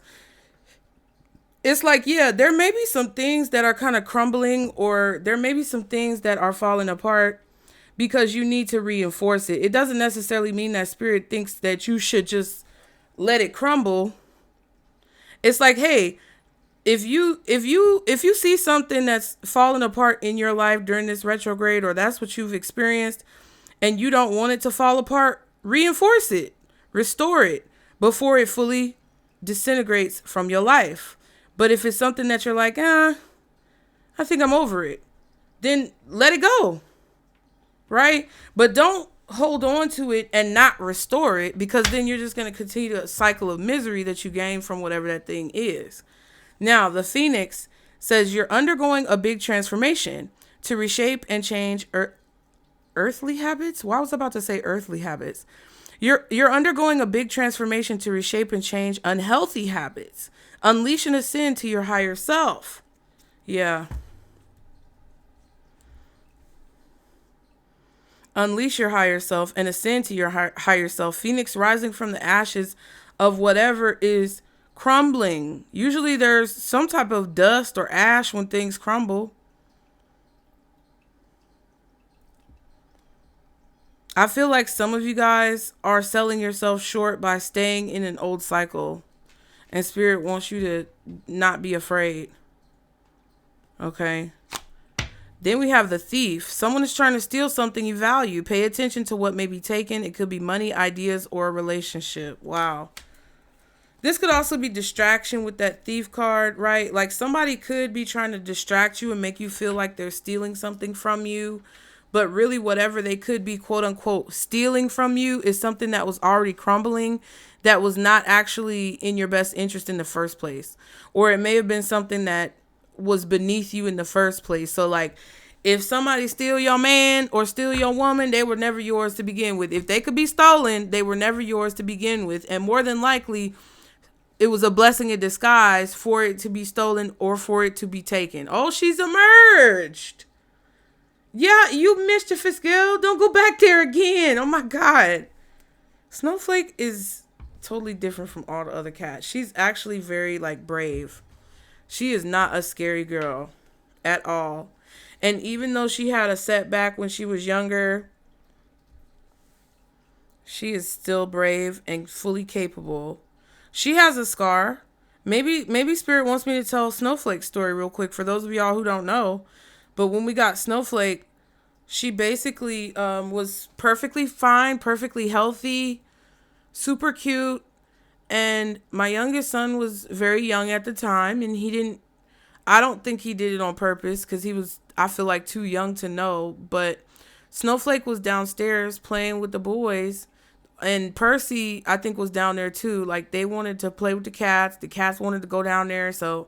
it's like, yeah, there may be some things that are kind of crumbling, or there may be some things that are falling apart because you need to reinforce it. It doesn't necessarily mean that spirit thinks that you should just let it crumble. It's like, hey, if you see something that's falling apart in your life during this retrograde, or that's what you've experienced, and you don't want it to fall apart, reinforce it, restore it before it fully disintegrates from your life. But if it's something that you're like, I think I'm over it, then let it go. Right? But don't hold on to it and not restore it, because then you're just going to continue the cycle of misery that you gain from whatever that thing is. Now, the Phoenix says you're undergoing a big transformation to reshape and change earthly habits. Well, I was about to say earthly habits. You're undergoing a big transformation to reshape and change unhealthy habits. Unleash and ascend to your higher self. Yeah. Unleash your higher self and ascend to your higher self. Phoenix rising from the ashes of whatever is crumbling. Usually there's some type of dust or ash when things crumble. I feel like some of you guys are selling yourself short by staying in an old cycle. And Spirit wants you to not be afraid. Okay. Then we have the Thief. Someone is trying to steal something you value. Pay attention to what may be taken. It could be money, ideas, or a relationship. Wow. This could also be distraction with that Thief card, right? Like somebody could be trying to distract you and make you feel like they're stealing something from you. But really whatever they could be, quote unquote, stealing from you is something that was already crumbling, that was not actually in your best interest in the first place. Or it may have been something that was beneath you in the first place. So like if somebody steal your man or steal your woman, they were never yours to begin with. If they could be stolen, they were never yours to begin with. And more than likely, it was a blessing in disguise for it to be stolen or for it to be taken. Oh, she's emerged. Yeah, you mischievous girl. Don't go back there again. Oh my God. Snowflake is totally different from all the other cats. She's actually very like brave. She is not a scary girl at all. And even though she had a setback when she was younger, she is still brave and fully capable. She has a scar. Maybe Spirit wants me to tell Snowflake's story real quick for those of y'all who don't know. But when we got Snowflake, she basically was perfectly fine, perfectly healthy, super cute. And my youngest son was very young at the time, and I don't think he did it on purpose because he was, I feel like, too young to know. But Snowflake was downstairs playing with the boys, and Percy, I think, was down there too. Like they wanted to play with the cats. The cats wanted to go down there. So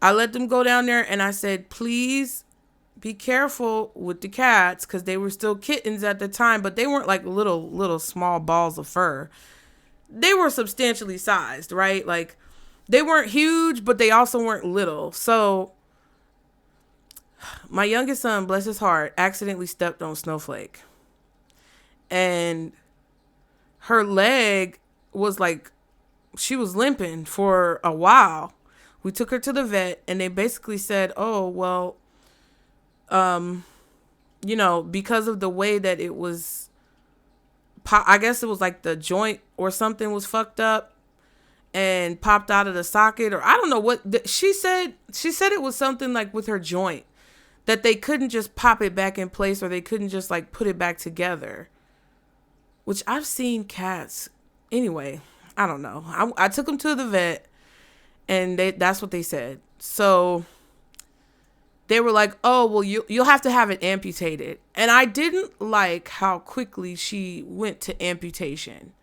I let them go down there, and I said, please be careful with the cats, because they were still kittens at the time, but they weren't like little small balls of fur. They were substantially sized, right? Like they weren't huge, but they also weren't little. So my youngest son, bless his heart, accidentally stepped on Snowflake, and her leg was like, she was limping for a while. We took her to the vet, and they basically said, oh, well, because of the way that it was, I guess it was like the joint or something was fucked up and popped out of the socket, or I don't know what she said. She said it was something like with her joint that they couldn't just pop it back in place, or they couldn't just like put it back together, which I've seen cats. Anyway, I don't know. I took them to the vet, and that's what they said. So they were like, oh, well, you'll have to have it amputated. And I didn't like how quickly she went to amputation,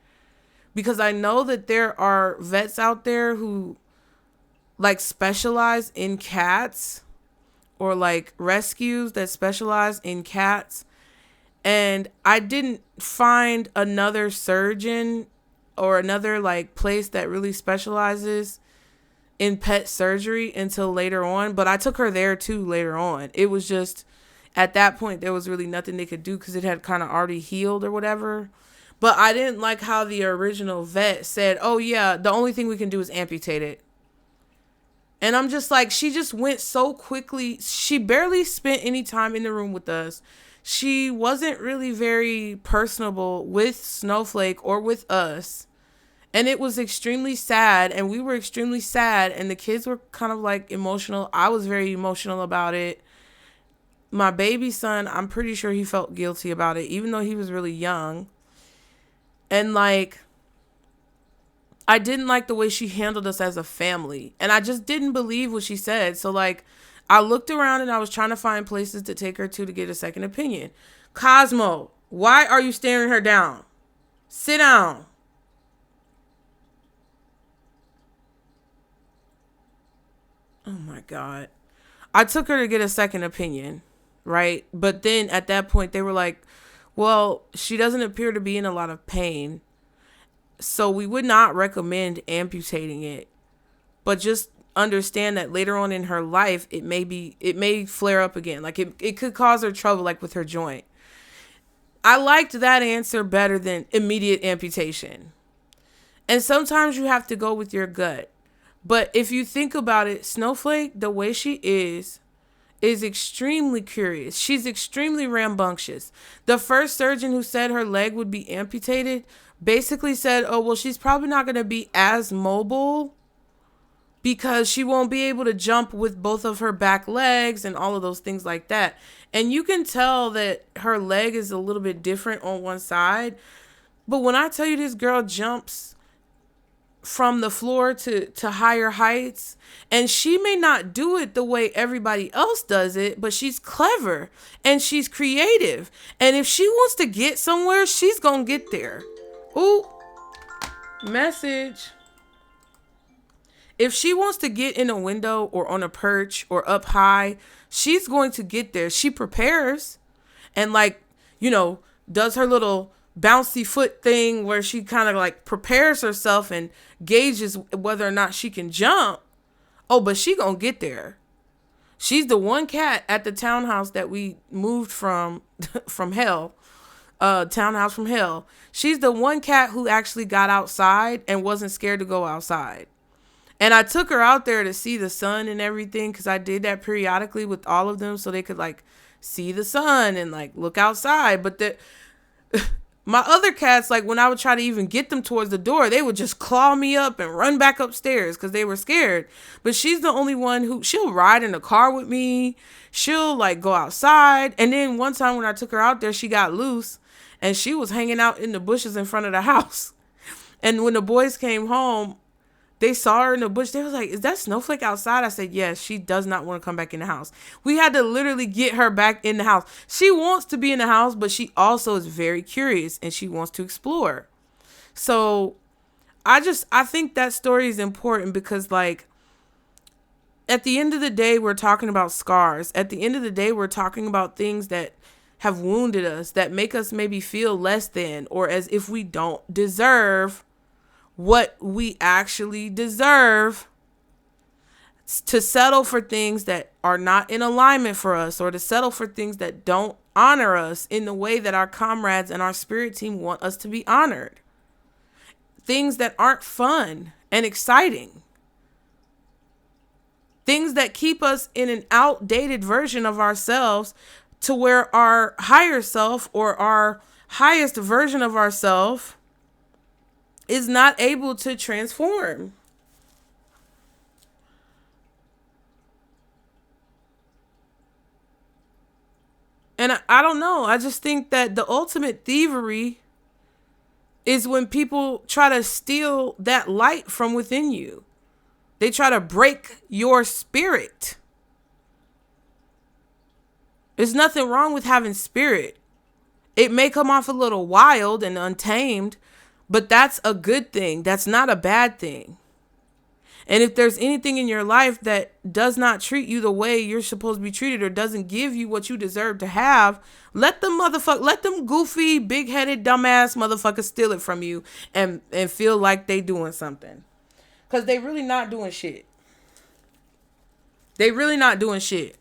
because I know that there are vets out there who like specialize in cats, or like rescues that specialize in cats. And I didn't find another surgeon or another like place that really specializes in pet surgery until later on. But I took her there too later on. It was just at that point there was really nothing they could do because it had kind of already healed or whatever. But I didn't like how the original vet said, oh yeah, the only thing we can do is amputate it. And I'm just like, she just went so quickly. She barely spent any time in the room with us. She wasn't really very personable with Snowflake or with us. And it was extremely sad, and we were extremely sad, and the kids were kind of like emotional. I was very emotional about it. My baby son, I'm pretty sure he felt guilty about it, even though he was really young. And like, I didn't like the way she handled us as a family, and I just didn't believe what she said. So like, I looked around and I was trying to find places to take her to get a second opinion. Cosmo, Why are you staring her down? Sit down. Oh my God. I took her to get a second opinion, right? But then at that point, they were like, well, she doesn't appear to be in a lot of pain, so we would not recommend amputating it. But just understand that later on in her life, it may flare up again. Like it could cause her trouble, like with her joint. I liked that answer better than immediate amputation. And sometimes you have to go with your gut. But if you think about it, Snowflake, the way she is extremely curious. She's extremely rambunctious. The first surgeon who said her leg would be amputated basically said, oh, well, she's probably not going to be as mobile because she won't be able to jump with both of her back legs and all of those things like that. And you can tell that her leg is a little bit different on one side. But when I tell you this girl jumps from the floor to higher heights, and she may not do it the way everybody else does it, but she's clever and she's creative. And if she wants to get somewhere, she's gonna get there. Ooh, message. If she wants to get in a window or on a perch or up high, she's going to get there. She prepares and does her little bouncy foot thing where she kind of like prepares herself and gauges whether or not she can jump. Oh, but she gonna get there. She's the one cat at the townhouse that we moved from hell. Townhouse from hell. She's the one cat who actually got outside and wasn't scared to go outside. And I took her out there to see the sun and everything, because I did that periodically with all of them so they could like see the sun and like look outside. But my other cats, like when I would try to even get them towards the door, they would just claw me up and run back upstairs because they were scared. But she's the only one who, she'll ride in the car with me. She'll like go outside. And then one time when I took her out there, she got loose and she was hanging out in the bushes in front of the house. And when the boys came home, they saw her in the bush. They was like, is that Snowflake outside? I said, yes, she does not want to come back in the house. We had to literally get her back in the house. She wants to be in the house, but she also is very curious and she wants to explore. So I think that story is important because like at the end of the day, we're talking about scars. At the end of the day, we're talking about things that have wounded us, that make us maybe feel less than, or as if we don't deserve what we actually deserve, to settle for things that are not in alignment for us, or to settle for things that don't honor us in the way that our comrades and our spirit team want us to be honored. Things that aren't fun and exciting. Things that keep us in an outdated version of ourselves, to where our higher self or our highest version of ourselves is not able to transform. And I don't know. I just think that the ultimate thievery is when people try to steal that light from within you. They try to break your spirit. There's nothing wrong with having spirit. It may come off a little wild and untamed, but that's a good thing. That's not a bad thing. And if there's anything in your life that does not treat you the way you're supposed to be treated, or doesn't give you what you deserve to have, let them goofy, big-headed, dumbass motherfuckers steal it from you and feel like they doing something. Because they really not doing shit. They really not doing shit.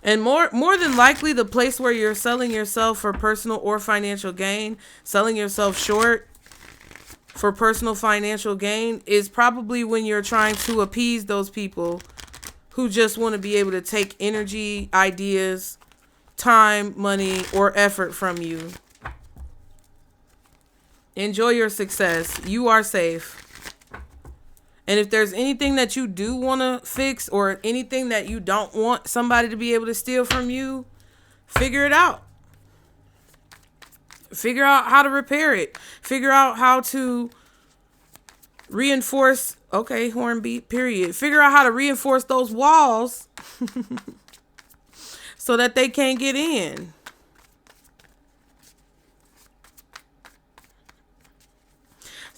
And more than likely, the place where you're selling yourself for personal or financial gain, selling yourself short for personal financial gain, is probably when you're trying to appease those people who just want to be able to take energy, ideas, time, money, or effort from you. Enjoy your success. You are safe. And if there's anything that you do want to fix, or anything that you don't want somebody to be able to steal from you, figure it out. Figure out how to repair it. Figure out how to reinforce Okay, hornbeat, period. Figure out how to reinforce those walls so that they can't get in.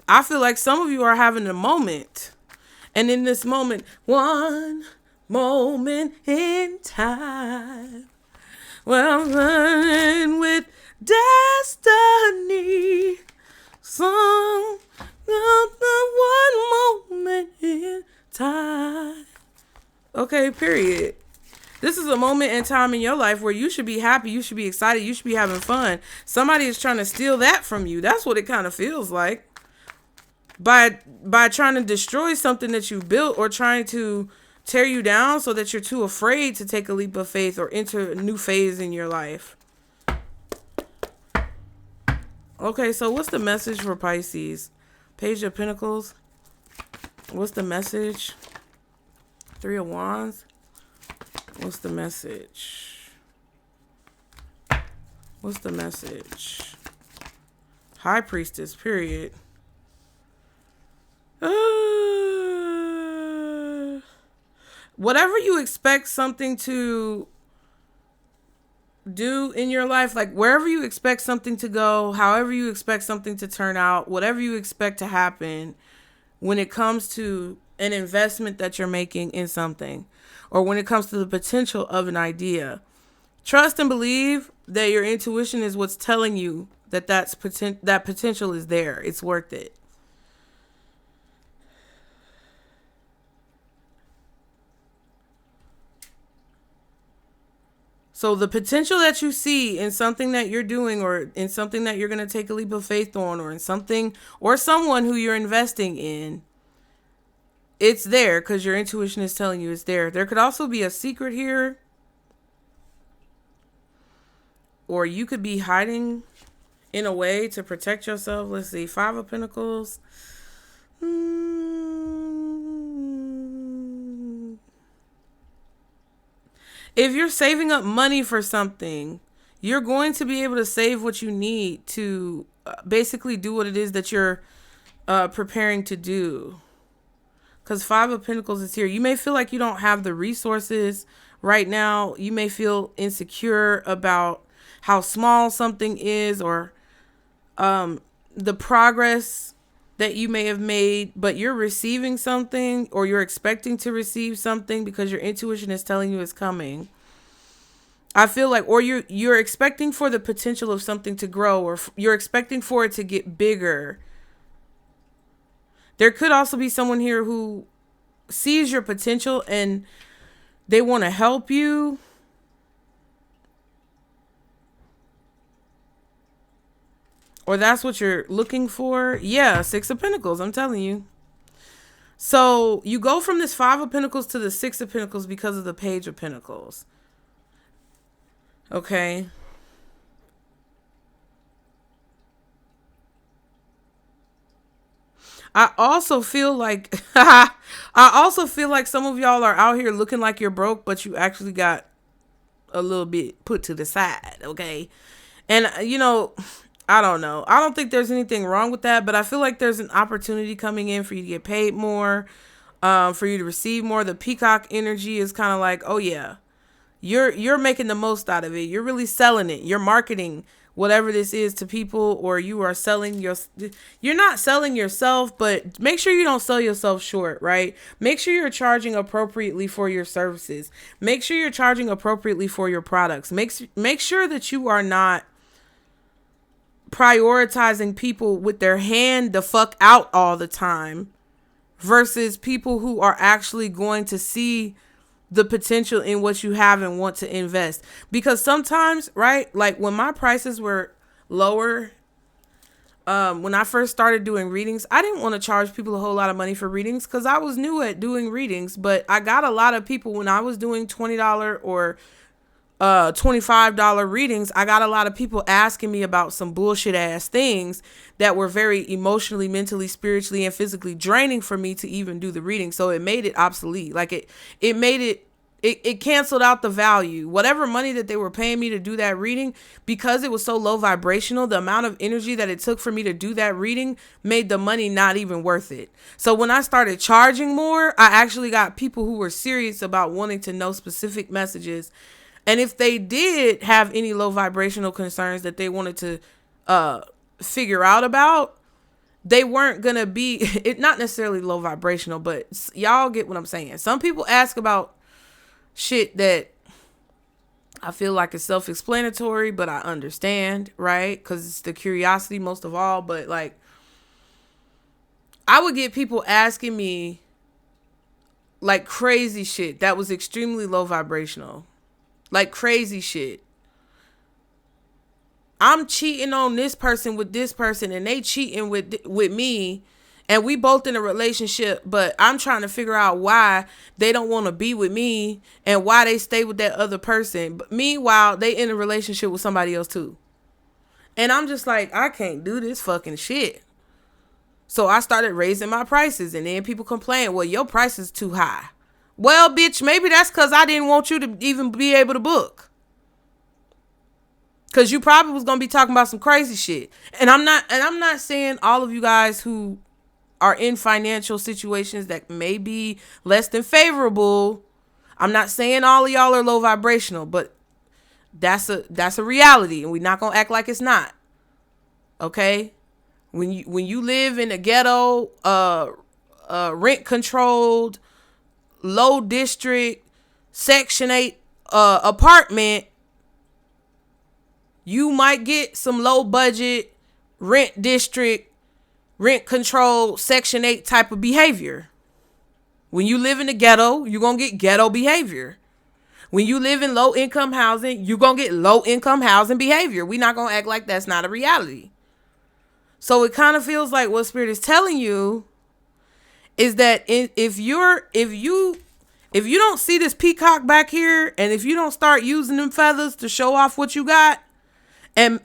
I feel like some of you are having a moment. And in this moment, one moment in time, well, I'm running with destiny. Some one moment in time. Okay, period. This is a moment in time in your life where you should be happy, you should be excited, you should be having fun. Somebody is trying to steal that from you. That's what it kind of feels like. By trying to destroy something that you built or trying to tear you down so that you're too afraid to take a leap of faith or enter a new phase in your life. Okay, so what's the message for Pisces? Page of Pentacles. What's the message? Three of Wands. What's the message? What's the message? High Priestess, period. Whatever you expect something to do in your life, like wherever you expect something to go, however you expect something to turn out, whatever you expect to happen when it comes to an investment that you're making in something, or when it comes to the potential of an idea, trust and believe that your intuition is what's telling you that that potential is there. It's worth it. So the potential that you see in something that you're doing, or in something that you're going to take a leap of faith on, or in something or someone who you're investing in, it's there because your intuition is telling you it's there. There could also be a secret here, or you could be hiding in a way to protect yourself. Let's see. Five of Pentacles. If you're saving up money for something, you're going to be able to save what you need to basically do what it is that you're preparing to do. Because Five of Pentacles is here. You may feel like you don't have the resources right now. You may feel insecure about how small something is, or the progress that you may have made, but you're receiving something, or you're expecting to receive something because your intuition is telling you it's coming. I feel like, or you're expecting for the potential of something to grow, or you're expecting for it to get bigger. There could also be someone here who sees your potential and they want to help you. Or that's what you're looking for. Yeah, Six of Pentacles, I'm telling you. So you go from this Five of Pentacles to the Six of Pentacles because of the Page of Pentacles. Okay. I also feel like some of y'all are out here looking like you're broke, but you actually got a little bit put to the side, okay? And I don't know. I don't think there's anything wrong with that, but I feel like there's an opportunity coming in for you to get paid more, for you to receive more. The peacock energy is kind of like, oh yeah, you're making the most out of it. You're really selling it. You're marketing whatever this is to people, or you are you're not selling yourself, but make sure you don't sell yourself short, right? Make sure you're charging appropriately for your services. Make sure you're charging appropriately for your products. Make sure that you are not prioritizing people with their hand the fuck out all the time versus people who are actually going to see the potential in what you have and want to invest. Because sometimes, right, like when my prices were lower, when I first started doing readings, I didn't want to charge people a whole lot of money for readings because I was new at doing readings. But I got a lot of people when I was doing $20 or $25 readings. I got a lot of people asking me about some bullshit ass things that were very emotionally, mentally, spiritually, and physically draining for me to even do the reading. So it made it obsolete. Like it made it it canceled out the value. Whatever money that they were paying me to do that reading, because it was so low vibrational, the amount of energy that it took for me to do that reading made the money not even worth it. So when I started charging more, I actually got people who were serious about wanting to know specific messages. And if they did have any low vibrational concerns that they wanted to figure out about, they weren't going to be, it not necessarily low vibrational, but y'all get what I'm saying. Some people ask about shit that I feel like is self-explanatory, but I understand, right? Because it's the curiosity most of all. But like, I would get people asking me like crazy shit that was extremely low vibrational, like crazy shit. I'm cheating on this person with this person, and they cheating with me, and we both in a relationship, but I'm trying to figure out why they don't want to be with me and why they stay with that other person. But meanwhile, they in a relationship with somebody else too. And I'm just like, I can't do this fucking shit. So I started raising my prices, and then people complain, well, your price is too high. Well, bitch, maybe that's because I didn't want you to even be able to book. Because you probably was going to be talking about some crazy shit. And I'm not saying all of you guys who are in financial situations that may be less than favorable. I'm not saying all of y'all are low vibrational, but that's a reality, and we're not gonna act like it's not. Okay, when you live in a ghetto, rent controlled, low district, Section 8 apartment, you might get some low budget rent district, rent control, Section 8 type of behavior. When you live in the ghetto, you're going to get ghetto behavior. When you live in low income housing, you're going to get low income housing behavior. We're not going to act like that's not a reality. So it kind of feels like what Spirit is telling you is that if you don't see this peacock back here, and if you don't start using them feathers to show off what you got and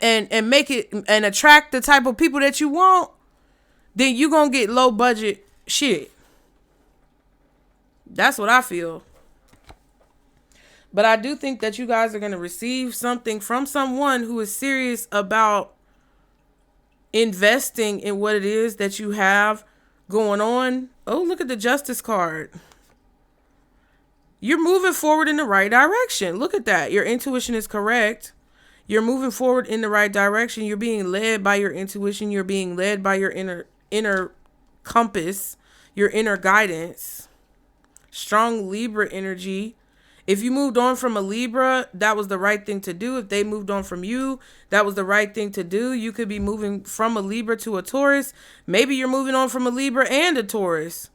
make it and attract the type of people that you want, then you're going to get low budget shit. That's what I feel. But I do think that you guys are going to receive something from someone who is serious about investing in what it is that you have going on. Oh, look at the Justice card. You're moving forward in the right direction. Look at that. Your intuition is correct. You're moving forward in the right direction. You're being led by your intuition. You're being led by your inner compass, your inner guidance. Strong Libra energy. If you moved on from a Libra, that was the right thing to do. If they moved on from you, that was the right thing to do. You could be moving from a Libra to a Taurus. Maybe you're moving on from a Libra and a Taurus.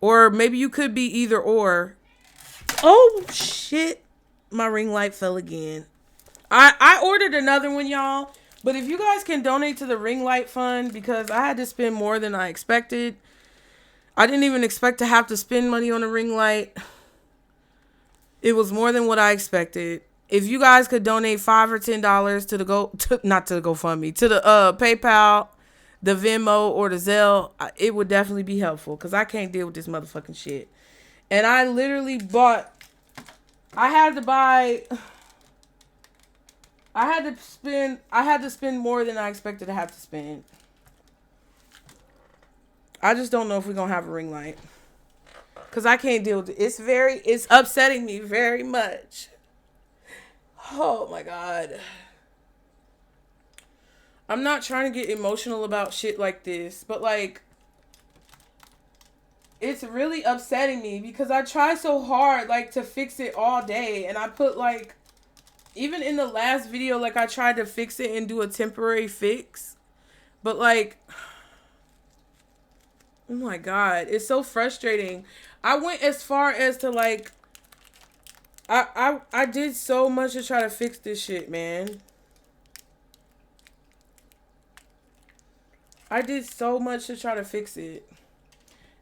Or maybe you could be either or. Oh, shit. My ring light fell again. I ordered another one, y'all. But if you guys can donate to the ring light fund, because I had to spend more than I expected. I didn't even expect to have to spend money on a ring light. It was more than what I expected. If you guys could donate $5 or $10 to the not to the GoFundMe, to the PayPal, the Venmo, or the Zelle, it would definitely be helpful, because I can't deal with this motherfucking shit. And I literally I had to spend more than I expected to have to spend. I just don't know if we're going to have a ring light. Because I can't deal with it. It's upsetting me very much. Oh my God. I'm not trying to get emotional about shit like this, but like, it's really upsetting me because I try so hard like to fix it all day. And I put like, even in the last video, like I tried to fix it and do a temporary fix. But like, oh my God, it's so frustrating. I went as far as to like, I did so much to try to fix this shit, man. I did so much to try to fix it.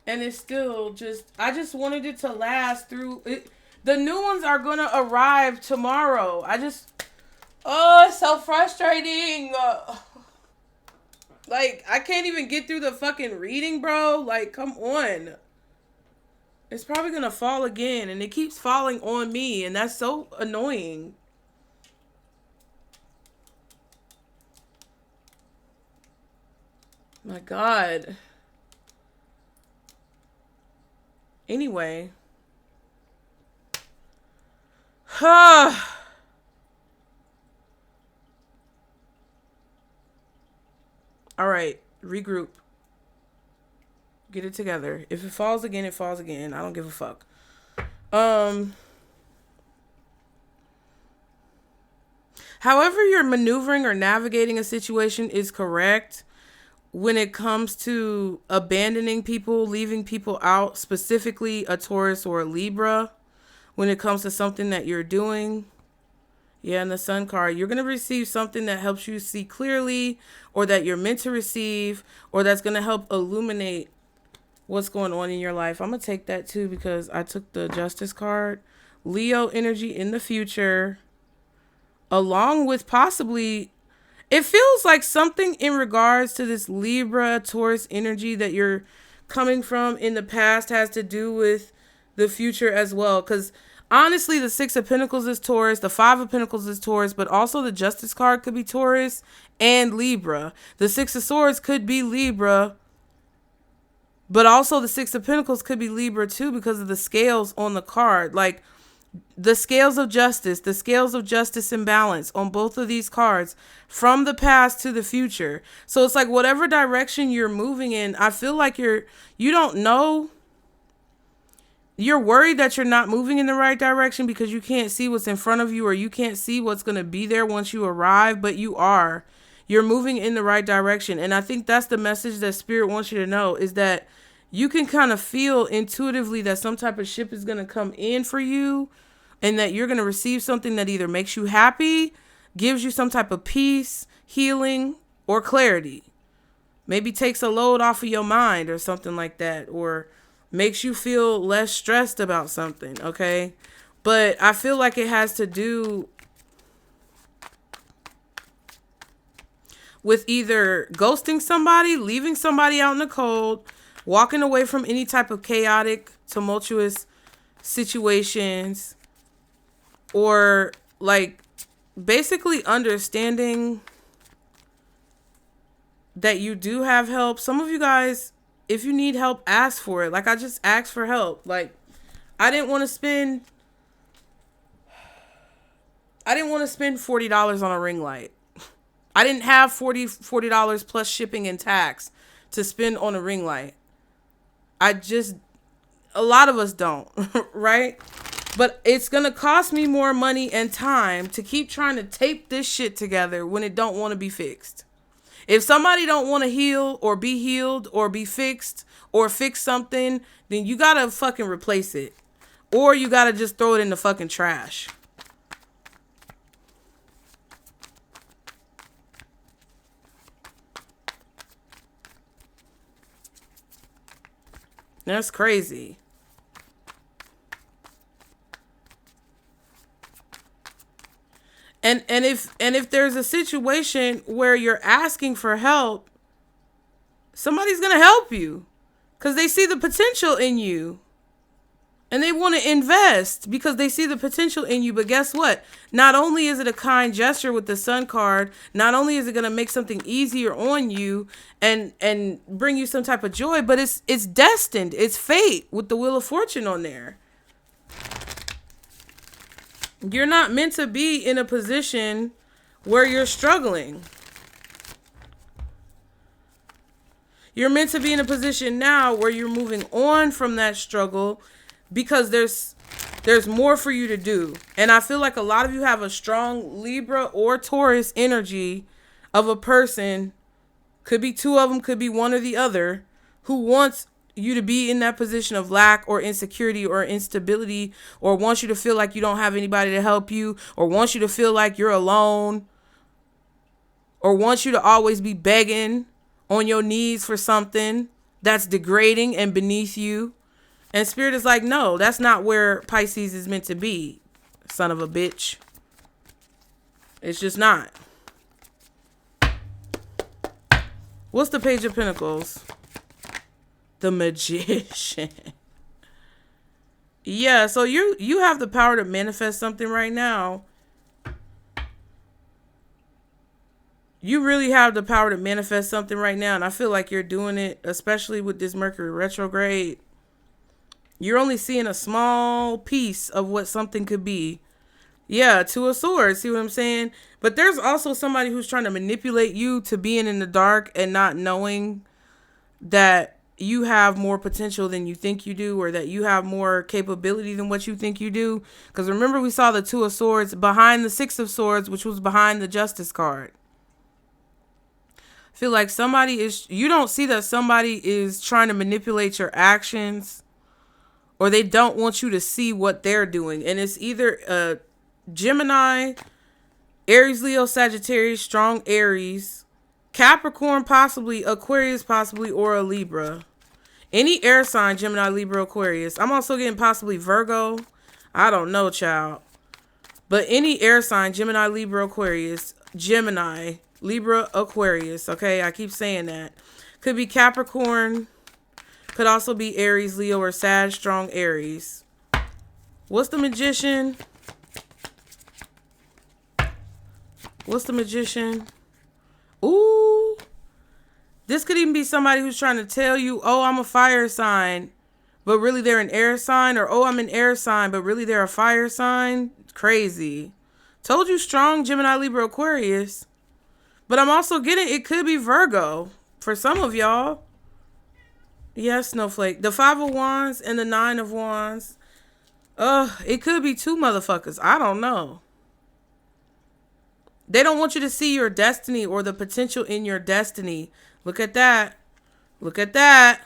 And it's still just, I just wanted it to last through it. The new ones are going to arrive tomorrow. It's so frustrating. Like, I can't even get through the fucking reading, bro. Like, come on. It's probably going to fall again, and it keeps falling on me, and that's so annoying. My God. Anyway. All right, regroup. Get it together. If it falls again, it falls again. I don't give a fuck. However you're maneuvering or navigating a situation is correct when it comes to abandoning people, leaving people out, specifically a Taurus or a Libra, when it comes to something that you're doing. Yeah, and the Sun card, you're going to receive something that helps you see clearly, or that you're meant to receive, or that's going to help illuminate what's going on in your life. I'm going to take that too because I took the Justice card. Leo energy in the future, along with possibly, it feels like something in regards to this Libra, Taurus energy that you're coming from in the past has to do with the future as well. Because honestly, the Six of Pentacles is Taurus, the Five of Pentacles is Taurus, but also the Justice card could be Taurus and Libra. The Six of Swords could be Libra, but also the Six of Pentacles could be Libra too because of the scales on the card. Like the scales of justice and balance on both of these cards from the past to the future. So it's like whatever direction you're moving in, I feel like you don't know. You're worried that you're not moving in the right direction because you can't see what's in front of you, or you can't see what's going to be there once you arrive, but you are. You're moving in the right direction. And I think that's the message that Spirit wants you to know, is that you can kind of feel intuitively that some type of ship is going to come in for you, and that you're going to receive something that either makes you happy, gives you some type of peace, healing, or clarity. Maybe takes a load off of your mind or something like that, or makes you feel less stressed about something, okay? But I feel like it has to do with either ghosting somebody, leaving somebody out in the cold, walking away from any type of chaotic, tumultuous situations, or like basically understanding that you do have help. Some of you guys, if you need help, ask for it. Like I just asked for help. Like I didn't want to spend $40 on a ring light. I didn't have $40 plus shipping and tax to spend on a ring light. A lot of us don't, right? But it's going to cost me more money and time to keep trying to tape this shit together when it don't want to be fixed. If somebody don't want to heal or be healed or be fixed or fix something, then you got to fucking replace it. Or you got to just throw it in the fucking trash. That's crazy. And if there's a situation where you're asking for help, somebody's going to help you because they see the potential in you. And they want to invest because they see the potential in you. But guess what? Not only is it a kind gesture with the Sun card, not only is it going to make something easier on you and bring you some type of joy, but it's destined. It's fate with the Wheel of Fortune on there. You're not meant to be in a position where you're struggling. You're meant to be in a position now where you're moving on from that struggle because there's more for you to do. And I feel like a lot of you have a strong Libra or Taurus energy of a person, could be two of them, could be one or the other, who wants you to be in that position of lack or insecurity or instability, or wants you to feel like you don't have anybody to help you, or wants you to feel like you're alone, or wants you to always be begging on your knees for something that's degrading and beneath you. And Spirit is like, no, that's not where Pisces is meant to be, son of a bitch. It's just not. What's the Page of Pentacles? The Magician. Yeah, so you have the power to manifest something right now. You really have the power to manifest something right now, and I feel like you're doing it, especially with this Mercury retrograde. You're only seeing a small piece of what something could be. Yeah, Two of Swords, see what I'm saying? But there's also somebody who's trying to manipulate you to being in the dark and not knowing that you have more potential than you think you do, or that you have more capability than what you think you do. Because remember, we saw the Two of Swords behind the Six of Swords, which was behind the Justice card. I feel like you don't see that somebody is trying to manipulate your actions, or they don't want you to see what they're doing. And it's either a Gemini, Aries, Leo, Sagittarius, strong Aries, Capricorn, possibly Aquarius, possibly, or a Libra. Any air sign, Gemini, Libra, Aquarius. I'm also getting possibly Virgo. I don't know, child. But any air sign, Gemini, Libra, Aquarius, Gemini, Libra, Aquarius. Okay, I keep saying that. Could be Capricorn. Could also be Aries, Leo, or Sag, strong Aries. What's the Magician? What's the Magician? Ooh. This could even be somebody who's trying to tell you, oh, I'm a fire sign, but really they're an air sign. Or, oh, I'm an air sign, but really they're a fire sign. Crazy. Told you, strong Gemini, Libra, Aquarius. But I'm also getting, it could be Virgo for some of y'all. Yes, Snowflake. The Five of Wands and the Nine of Wands. It could be two motherfuckers. I don't know. They don't want you to see your destiny or the potential in your destiny. Look at that. Look at that.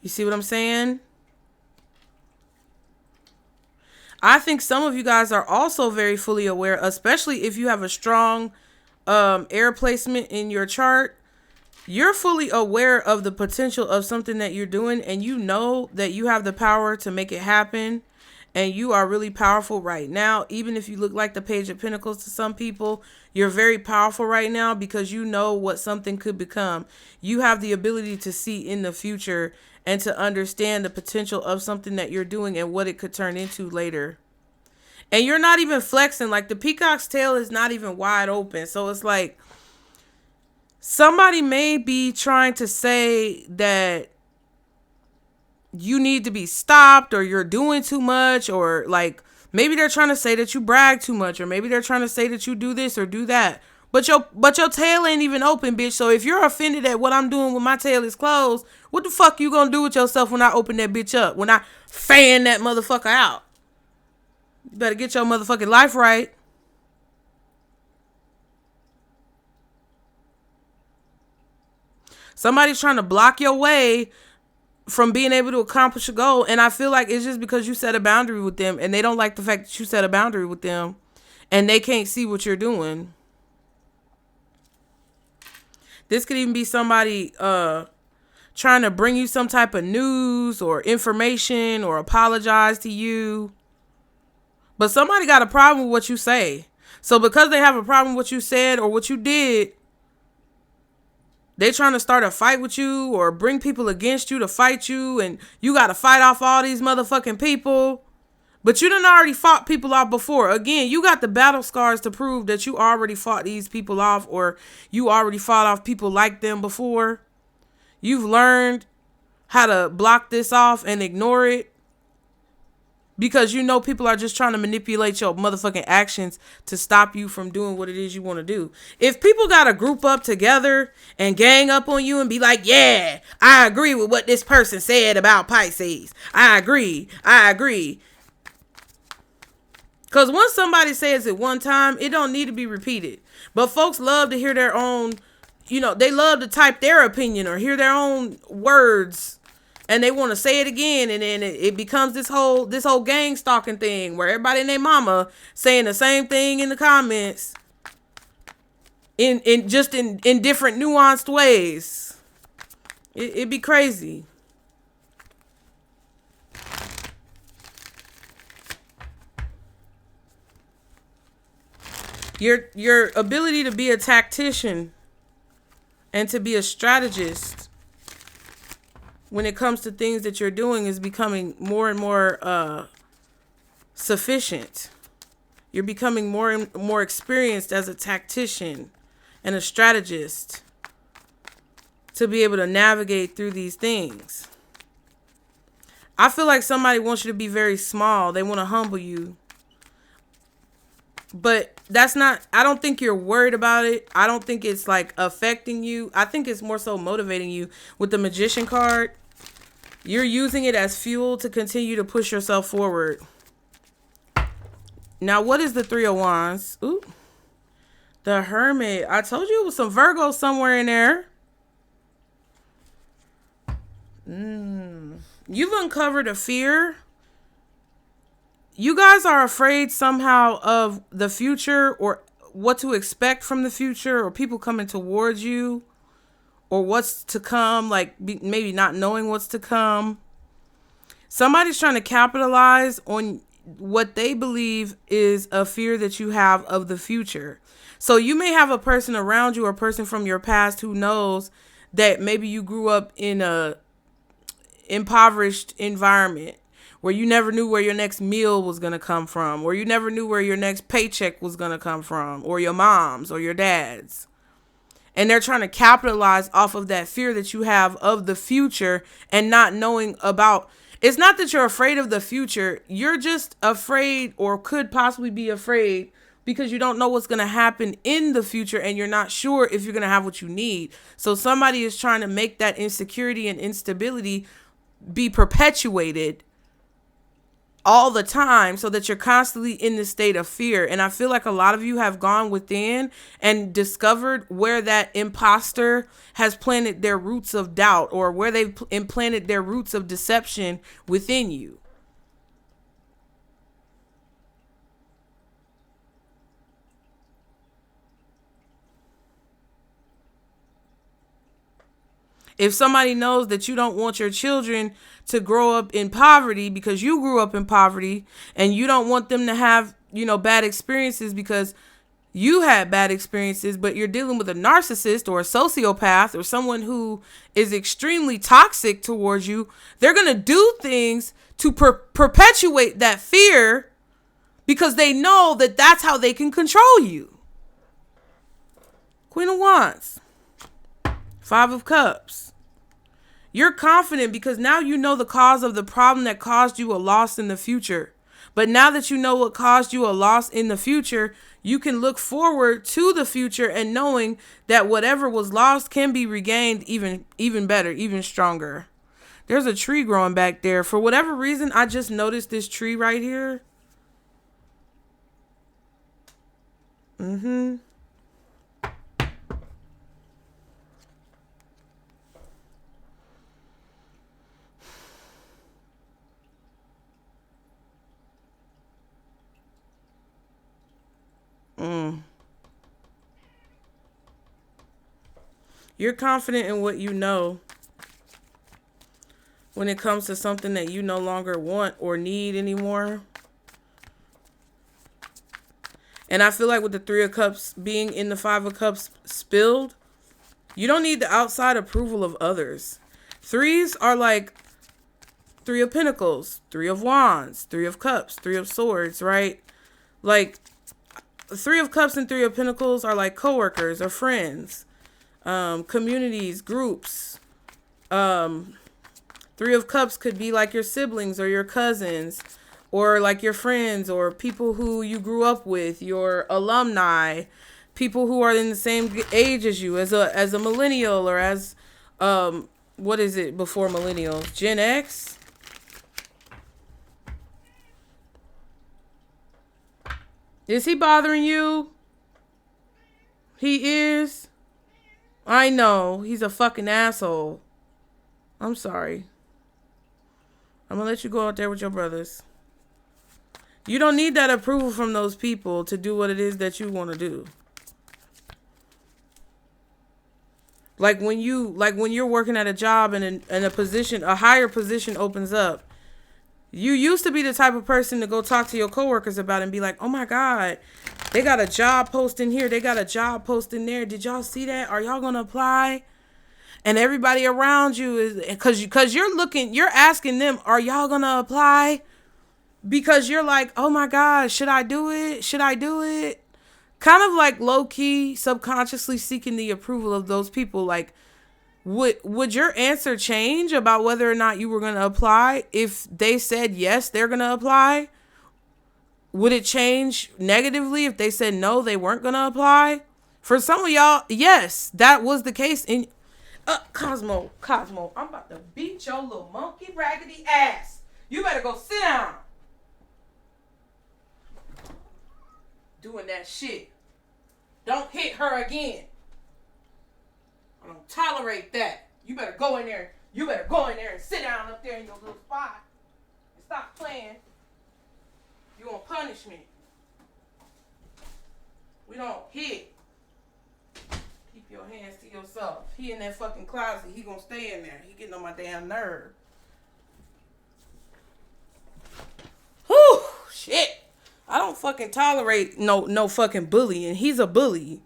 You see what I'm saying? I think some of you guys are also very fully aware, especially if you have a strong air placement in your chart. You're fully aware of the potential of something that you're doing, and you know that you have the power to make it happen. And you are really powerful right now. Even if you look like the Page of Pentacles to some people, you're very powerful right now because you know what something could become. You have the ability to see in the future and to understand the potential of something that you're doing and what it could turn into later. And you're not even flexing. Like, the peacock's tail is not even wide open. So it's like somebody may be trying to say that you need to be stopped, or you're doing too much, or like maybe they're trying to say that you brag too much, or maybe they're trying to say that you do this or do that. But your tail ain't even open, bitch. So if you're offended at what I'm doing when my tail is closed, what the fuck you gonna do with yourself when I open that bitch up? When I fan that motherfucker out? You better get your motherfucking life right. Somebody's trying to block your way from being able to accomplish a goal. And I feel like it's just because you set a boundary with them, and they don't like the fact that you set a boundary with them, and they can't see what you're doing. This could even be somebody trying to bring you some type of news or information or apologize to you. But somebody got a problem with what you say. So because they have a problem with what you said or what you did, they trying to start a fight with you or bring people against you to fight you, and you got to fight off all these motherfucking people. But you done already fought people off before. Again, you got the battle scars to prove that you already fought these people off, or you already fought off people like them before. You've learned how to block this off and ignore it, because you know people are just trying to manipulate your motherfucking actions to stop you from doing what it is you want to do. If people got to group up together and gang up on you and be like, yeah, I agree with what this person said about Pisces. I agree. Because once somebody says it one time, it don't need to be repeated. But folks love to hear their own, they love to type their opinion or hear their own words. And they want to say it again, and then it becomes this whole gang stalking thing where everybody and their mama saying the same thing in the comments in different nuanced ways. It'd be crazy. Your ability to be a tactician and to be a strategist when it comes to things that you're doing is becoming more and more sufficient. You're becoming more and more experienced as a tactician and a strategist to be able to navigate through these things. I feel like somebody wants you to be very small. They want to humble you. But that's not, I don't think you're worried about it. I don't think it's like affecting you. I think it's more so motivating you. With the Magician card, you're using it as fuel to continue to push yourself forward. Now, what is the Three of Wands? Ooh, the Hermit. I told you it was some Virgo somewhere in there. You've uncovered a fear. You guys are afraid somehow of the future, or what to expect from the future, or people coming towards you, or what's to come, like maybe not knowing what's to come. Somebody's trying to capitalize on what they believe is a fear that you have of the future. So you may have a person around you or a person from your past who knows that maybe you grew up in a impoverished environment where you never knew where your next meal was going to come from, or you never knew where your next paycheck was going to come from, or your mom's or your dad's. And they're trying to capitalize off of that fear that you have of the future and not knowing about. It's not that you're afraid of the future. You're just afraid, or could possibly be afraid, because you don't know what's going to happen in the future and you're not sure if you're going to have what you need. So somebody is trying to make that insecurity and instability be perpetuated all the time, so that you're constantly in this state of fear. And I feel like a lot of you have gone within and discovered where that imposter has planted their roots of doubt, or where they've implanted their roots of deception within you. If somebody knows that you don't want your children to grow up in poverty because you grew up in poverty, and you don't want them to have, bad experiences because you had bad experiences, but you're dealing with a narcissist or a sociopath or someone who is extremely toxic towards you, they're going to do things to perpetuate that fear because they know that that's how they can control you. Queen of Wands. Five of Cups. You're confident because now you know the cause of the problem that caused you a loss in the future. But now that you know what caused you a loss in the future, you can look forward to the future and knowing that whatever was lost can be regained even better, even stronger. There's a tree growing back there. For whatever reason, I just noticed this tree right here. You're confident in what you know when it comes to something that you no longer want or need anymore. And I feel like with the Three of Cups being in the Five of Cups spilled, you don't need the outside approval of others. Threes are like Three of Pentacles, Three of Wands, Three of Cups, Three of Swords, right? Like Three of Cups and Three of Pentacles are like coworkers or friends, communities, groups. Three of Cups could be like your siblings or your cousins, or like your friends or people who you grew up with, your alumni, people who are in the same age as you, as a millennial, or as what is it before millennials? Gen X? Is he bothering you? He is? I know. He's a fucking asshole. I'm sorry. I'm gonna let you go out there with your brothers. You don't need that approval from those people to do what it is that you want to do. Like when you're working at a job and a position, a higher position opens up. You used to be the type of person to go talk to your coworkers about it and be like, oh my God, they got a job post in here. They got a job post in there. Did y'all see that? Are y'all going to apply? and everybody around you is because you're asking them, are y'all gonna apply? Because you're like, oh my God, should I do it? Should I do it? Kind of like low key, subconsciously seeking the approval of those people. Like, would your answer change about whether or not you were going to apply if they said yes, they're going to apply? Would it change negatively if they said no, they weren't going to apply? For some of y'all, yes, that was the case. In Cosmo, I'm about to beat your little monkey raggedy ass. You better go sit down. Doing that shit. Don't hit her again. I don't tolerate that. You better go in there. You better go in there and sit down up there in your little spot. And stop playing. You gonna punish me. We don't hit. Keep your hands to yourself. He in that fucking closet. He gonna stay in there. He getting on my damn nerve. Whew. Shit. I don't fucking tolerate no fucking bullying. He's a bully.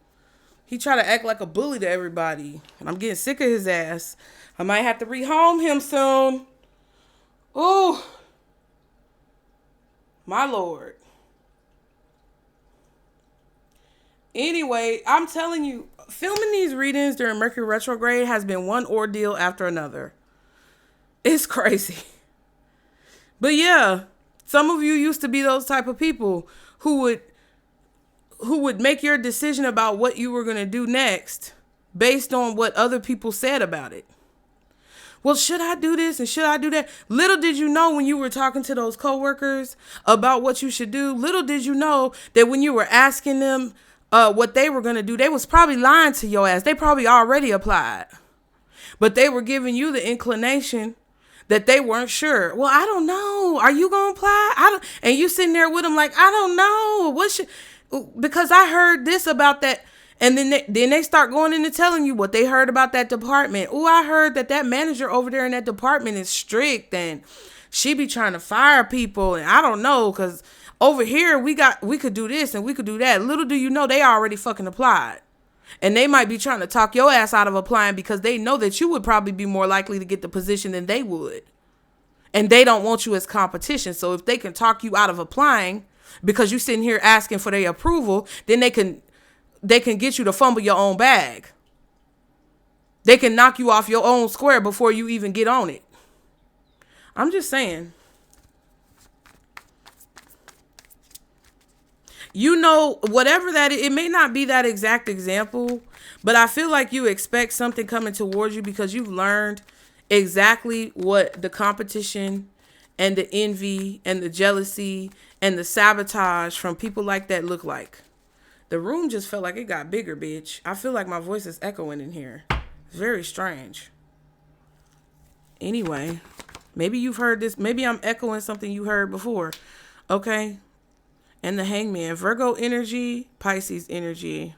He try to act like a bully to everybody. And I'm getting sick of his ass. I might have to rehome him soon. Ooh. My Lord. Anyway, I'm telling you, filming these readings during Mercury retrograde has been one ordeal after another. It's crazy. But yeah, some of you used to be those type of people who would make your decision about what you were going to do next based on what other people said about it. Well, should I do this and should I do that? Little did you know when you were talking to those coworkers about what you should do, little did you know that when you were asking them what they were going to do, they was probably lying to your ass. They probably already applied. But they were giving you the inclination that they weren't sure. Well, I don't know. Are you going to apply? And you sitting there with them like, I don't know. Because I heard this about that. And then they start going into telling you what they heard about that department. Oh, I heard that manager over there in that department is strict and she be trying to fire people. And I don't know, because over here we could do this and we could do that. Little do you know they already fucking applied. And they might be trying to talk your ass out of applying because they know that you would probably be more likely to get the position than they would. And they don't want you as competition. So if they can talk you out of applying because you sitting here asking for their approval, then they can get you to fumble your own bag. They can knock you off your own square before you even get on it. I'm just saying. You know, whatever that is, it may not be that exact example, but I feel like you expect something coming towards you because you've learned exactly what the competition and the envy and the jealousy and the sabotage from people like that look like. The room just felt like it got bigger, bitch. I feel like my voice is echoing in here. It's very strange. Anyway, maybe you've heard this. Maybe I'm echoing something you heard before. Okay. And the Hangman. Virgo energy, Pisces energy.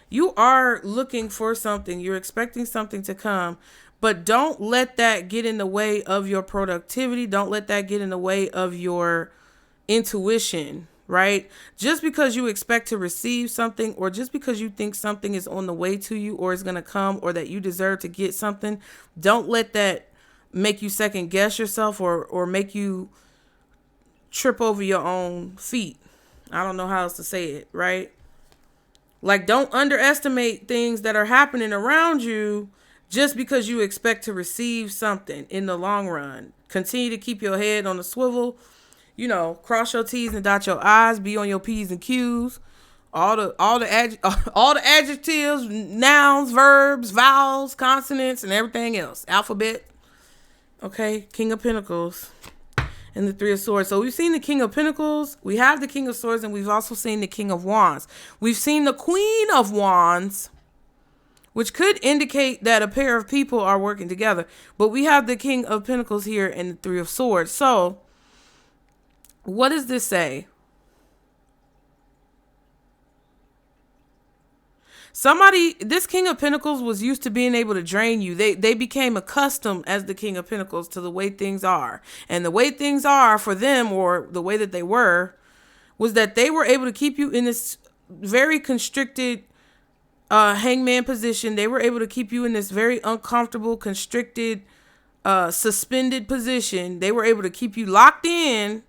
You are looking for something. You're expecting something to come. But don't let that get in the way of your productivity. Don't let that get in the way of your intuition, right? Just because you expect to receive something, or just because you think something is on the way to you or is going to come, or that you deserve to get something, don't let that make you second guess yourself or make you trip over your own feet. I don't know how else to say it, right? Like, don't underestimate things that are happening around you just because you expect to receive something in the long run. Continue to keep your head on the swivel. You know, cross your T's and dot your I's. Be on your P's and Q's. All the adjectives, nouns, verbs, vowels, consonants, and everything else. Alphabet. Okay, King of Pentacles and the Three of Swords. So we've seen the King of Pentacles. We have the King of Swords, and we've also seen the King of Wands. We've seen the Queen of Wands, which could indicate that a pair of people are working together. But we have the King of Pentacles here and the Three of Swords. So what does this say? This King of Pentacles was used to being able to drain you. They became accustomed as the King of Pentacles to the way things are. And the way things are for them, or the way that they were, was that they were able to keep you in this very constricted hangman position. They were able to keep you in this very uncomfortable, constricted, suspended position. They were able to keep you locked in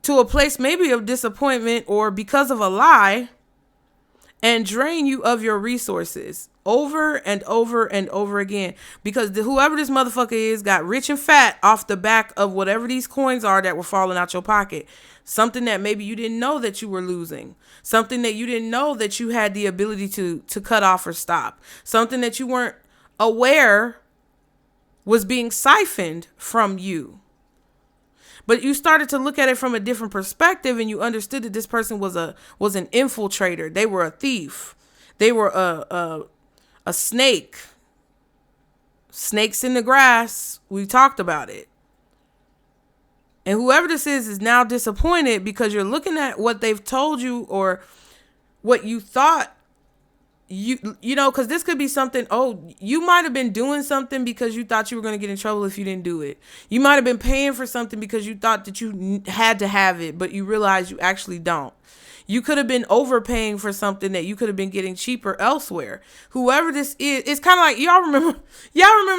to a place maybe of disappointment or because of a lie, and drain you of your resources over and over and over again. Because whoever this motherfucker is got rich and fat off the back of whatever these coins are that were falling out your pocket. Something that maybe you didn't know that you were losing. Something that you didn't know that you had the ability to cut off or stop. Something that you weren't aware was being siphoned from you. But you started to look at it from a different perspective, and you understood that this person was an infiltrator. They were a thief. They were a snake. Snakes in the grass. We talked about it. And whoever this is now disappointed because you're looking at what they've told you or what you thought you know, because this could be something. Oh, you might have been doing something because you thought you were going to get in trouble if you didn't do it. You might have been paying for something because you thought that you had to have it, but you realize you actually don't. You could have been overpaying for something that you could have been getting cheaper elsewhere. Whoever this is, it's kind of like y'all remember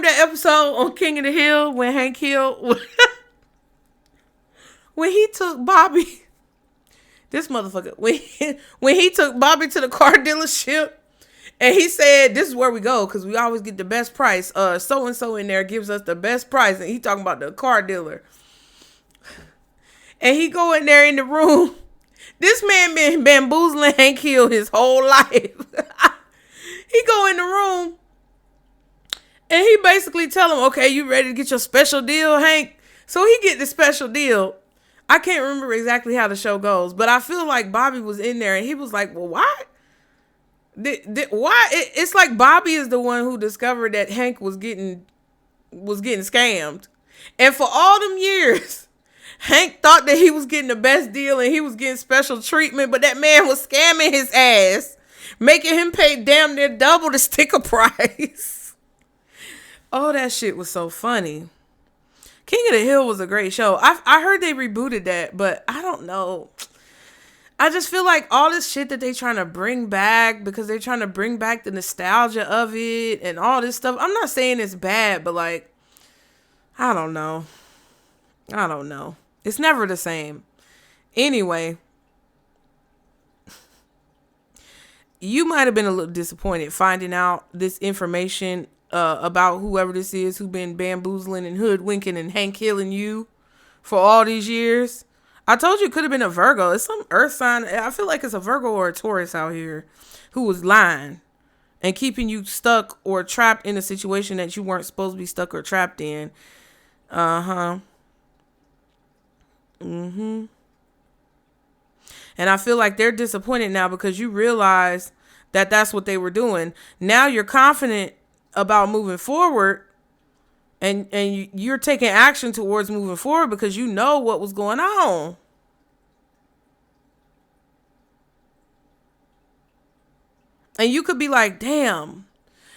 that episode on King of the Hill when Hank Hill when he took Bobby, this motherfucker, when he took Bobby to the car dealership. And he said, this is where we go because we always get the best price. So-and-so in there gives us the best price. And he talking about the car dealer. And he go in there in the room. This man been bamboozling Hank Hill his whole life. He go in the room. And he basically tell him, okay, you ready to get your special deal, Hank? So he get the special deal. I can't remember exactly how the show goes. But I feel like Bobby was in there. And he was like, well, why? Why it's like Bobby is the one who discovered that Hank was getting scammed, and for all them years Hank thought that he was getting the best deal and he was getting special treatment, but that man was scamming his ass, making him pay damn near double the sticker price. Oh, that shit was so funny. King of the Hill was a great show. I heard they rebooted that, but I don't know. I just feel like all this shit that they trying to bring back because they're trying to bring back the nostalgia of it and all this stuff. I'm not saying it's bad, but like, I don't know. It's never the same. Anyway, you might have been a little disappointed finding out this information about whoever this is who been bamboozling and hoodwinking and Hank killing you for all these years. I told you it could have been a Virgo. It's some earth sign. I feel like it's a Virgo or a Taurus out here who was lying and keeping you stuck or trapped in a situation that you weren't supposed to be stuck or trapped in. And I feel like they're disappointed now because you realize that that's what they were doing. Now you're confident about moving forward. And you're taking action towards moving forward because you know what was going on. And you could be like, damn.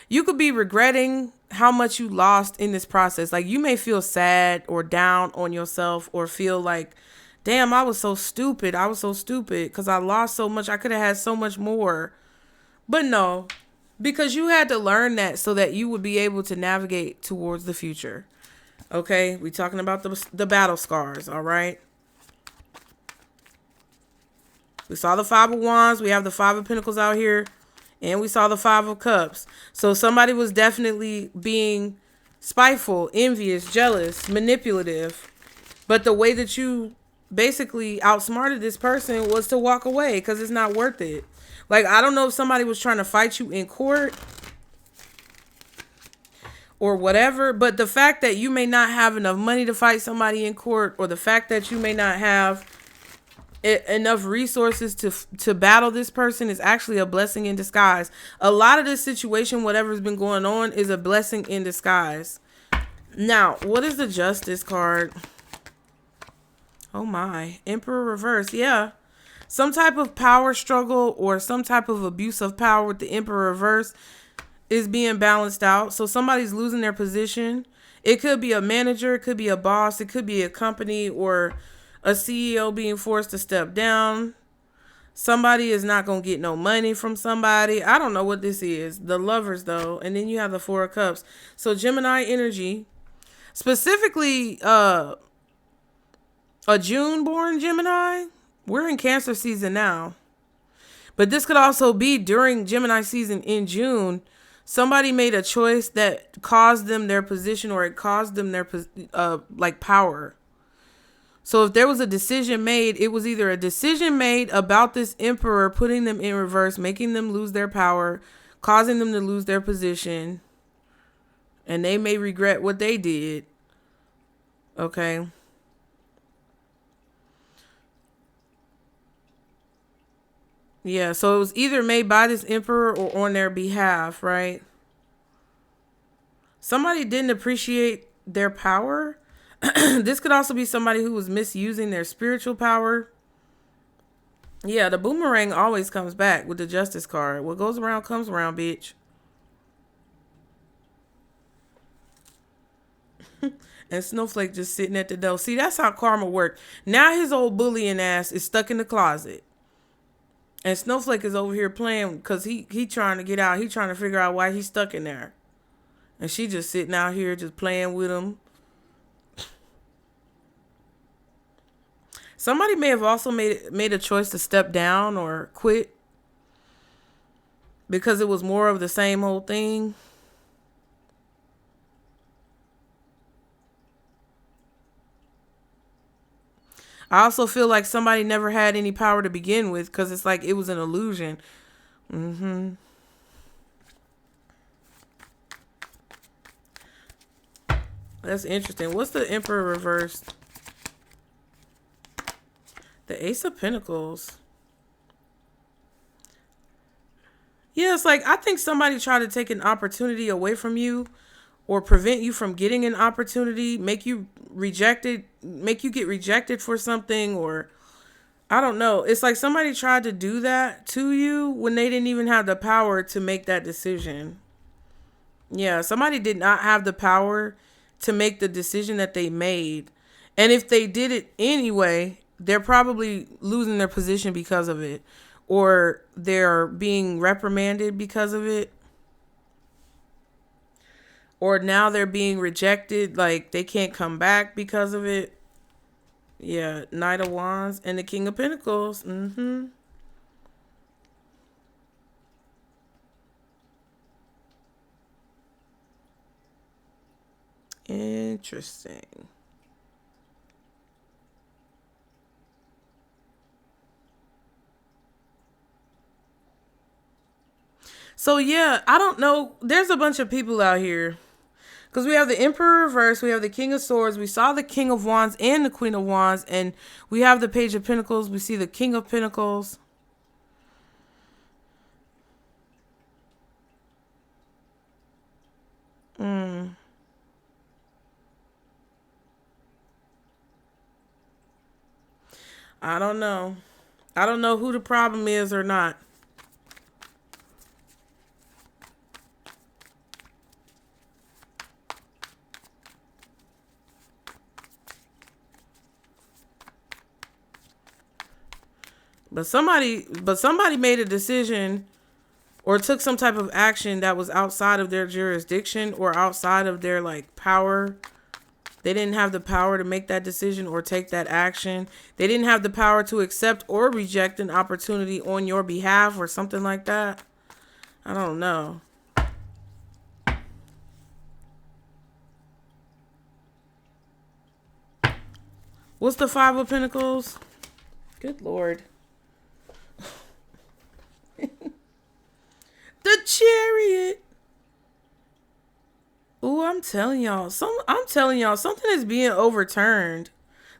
You could be regretting how much you lost in this process. Like you may feel sad or down on yourself or feel like, damn, I was so stupid. Because I lost so much. I could have had so much more. But no. Because you had to learn that so that you would be able to navigate towards the future. Okay? We're talking about the battle scars, all right? We saw the Five of Wands. We have the Five of Pentacles out here. And we saw the Five of Cups. So somebody was definitely being spiteful, envious, jealous, manipulative. But the way that you basically outsmarted this person was to walk away because it's not worth it. Like, I don't know if somebody was trying to fight you in court or whatever, but the fact that you may not have enough money to fight somebody in court, or the fact that you may not have enough resources to battle this person, is actually a blessing in disguise. A lot of this situation, whatever's been going on, is a blessing in disguise. Now, what is the Justice card? Oh my, Emperor reverse. Yeah. Some type of power struggle or some type of abuse of power with the Emperor reverse is being balanced out. So somebody's losing their position. It could be a manager. It could be a boss. It could be a company or a CEO being forced to step down. Somebody is not going to get no money from somebody. I don't know what this is. The Lovers, though. And then you have the Four of Cups. So Gemini energy. Specifically, a June born Gemini. We're in Cancer season now. But this could also be during Gemini season in June. Somebody made a choice that caused them their position, or it caused them their like power. So if there was a decision made, it was either a decision made about this emperor putting them in reverse, making them lose their power, causing them to lose their position, and they may regret what they did. Okay. Yeah, so it was either made by this emperor or on their behalf, right? Somebody didn't appreciate their power. This could also be somebody who was misusing their spiritual power. Yeah, the boomerang always comes back with the Justice card. What goes around comes around, bitch. And Snowflake just sitting at the door. See, that's how karma worked. Now his old bullying ass is stuck in the closet. And Snowflake is over here playing because he trying to get out. He trying to figure out why he's stuck in there. And she just sitting out here just playing with him. Somebody may have also made a choice to step down or quit because it was more of the same old thing. I also feel like somebody never had any power to begin with because it's like it was an illusion. That's interesting. What's the Emperor reversed? The Ace of Pentacles. Yeah, it's like I think somebody tried to take an opportunity away from you or prevent you from getting an opportunity, make you get rejected for something, or I don't know. It's like somebody tried to do that to you when they didn't even have the power to make that decision. Yeah, somebody did not have the power to make the decision that they made. And if they did it anyway, they're probably losing their position because of it, or they're being reprimanded because of it, or now they're being rejected, like they can't come back because of it. Yeah, Knight of Wands and the King of Pentacles. Interesting. So yeah, I don't know. There's a bunch of people out here. Because we have the Emperor reverse, we have the King of Swords, we saw the King of Wands and the Queen of Wands, and we have the Page of Pentacles, we see the King of Pentacles. I don't know. I don't know who the problem is or not. But somebody made a decision or took some type of action that was outside of their jurisdiction or outside of their like power. They didn't have the power to make that decision or take that action. They didn't have the power to accept or reject an opportunity on your behalf or something like that. I don't know. What's the Five of Pentacles? Good Lord. The Chariot. Ooh, I'm telling y'all, something is being overturned.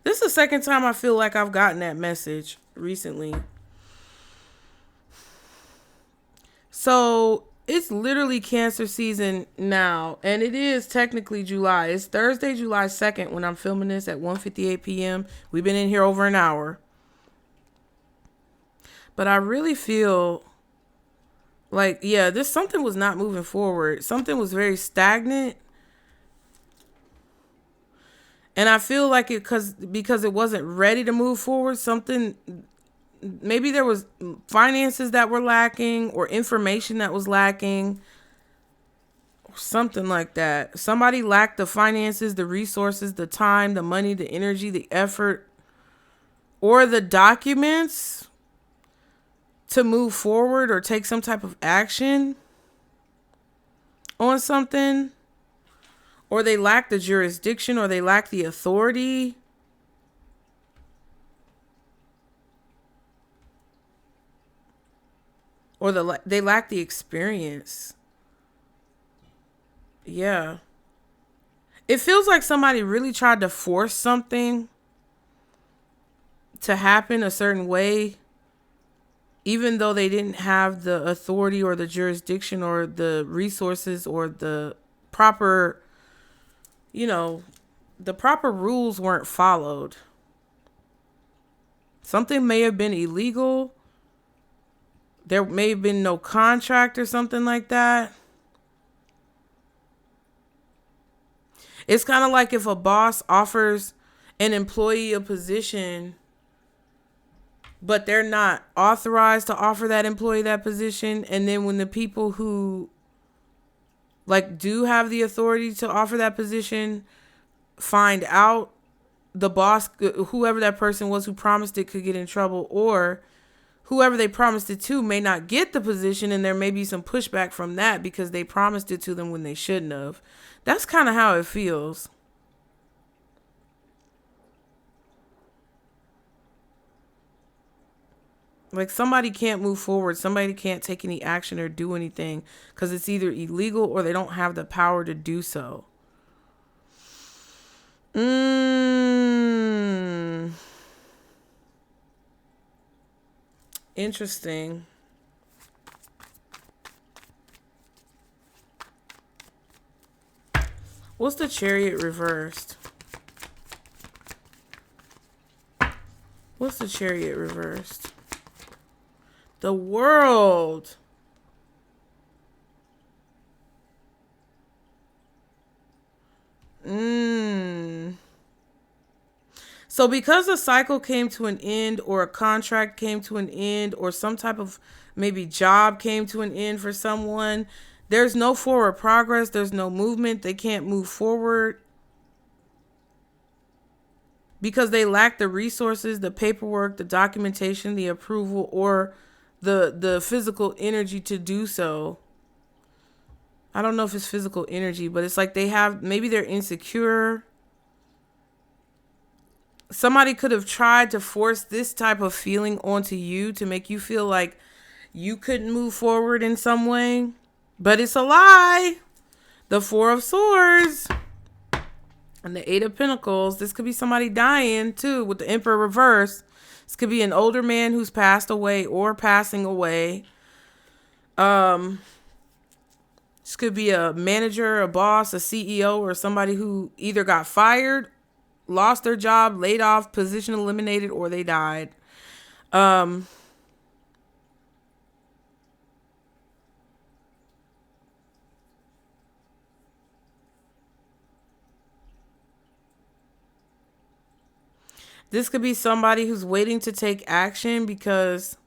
This is the second time I feel like I've gotten that message recently. So it's literally Cancer season now, and it is technically July. It's Thursday, July 2nd when I'm filming this at 1:58 p.m. We've been in here over an hour. But I really feel like, yeah, something was not moving forward. Something was very stagnant. And I feel like because it wasn't ready to move forward, something maybe there was finances that were lacking or information that was lacking or something like that. Somebody lacked the finances, the resources, the time, the money, the energy, the effort, or the documents to move forward or take some type of action on something, or they lack the jurisdiction, or they lack the authority. Or they lack the experience. Yeah. It feels like somebody really tried to force something to happen a certain way, even though they didn't have the authority or the jurisdiction or the resources or the proper, the proper rules weren't followed. Something may have been illegal. There may have been no contract or something like that. It's kind of like if a boss offers an employee a position, but they're not authorized to offer that employee that position. And then when the people who do have the authority to offer that position find out, the boss, whoever that person was who promised it, could get in trouble, or whoever they promised it to may not get the position, and there may be some pushback from that because they promised it to them when they shouldn't have. That's kind of how it feels. Like somebody can't move forward. Somebody can't take any action or do anything because it's either illegal or they don't have the power to do so. Interesting. What's the Chariot reversed? What's the Chariot reversed? The World. So because a cycle came to an end, or a contract came to an end, or some type of maybe job came to an end for someone, there's no forward progress. There's no movement. They can't move forward because they lack the resources, the paperwork, the documentation, the approval, or the physical energy to do so. I don't know if it's physical energy, but it's like maybe they're insecure. Somebody could have tried to force this type of feeling onto you to make you feel like you couldn't move forward in some way, but it's a lie. The Four of Swords and the Eight of Pentacles. This could be somebody dying too with the Emperor reverse. This could be an older man who's passed away or passing away. This could be a manager, a boss, a CEO, or somebody who either got fired, lost their job, laid off, position eliminated, or they died. This could be somebody who's waiting to take action because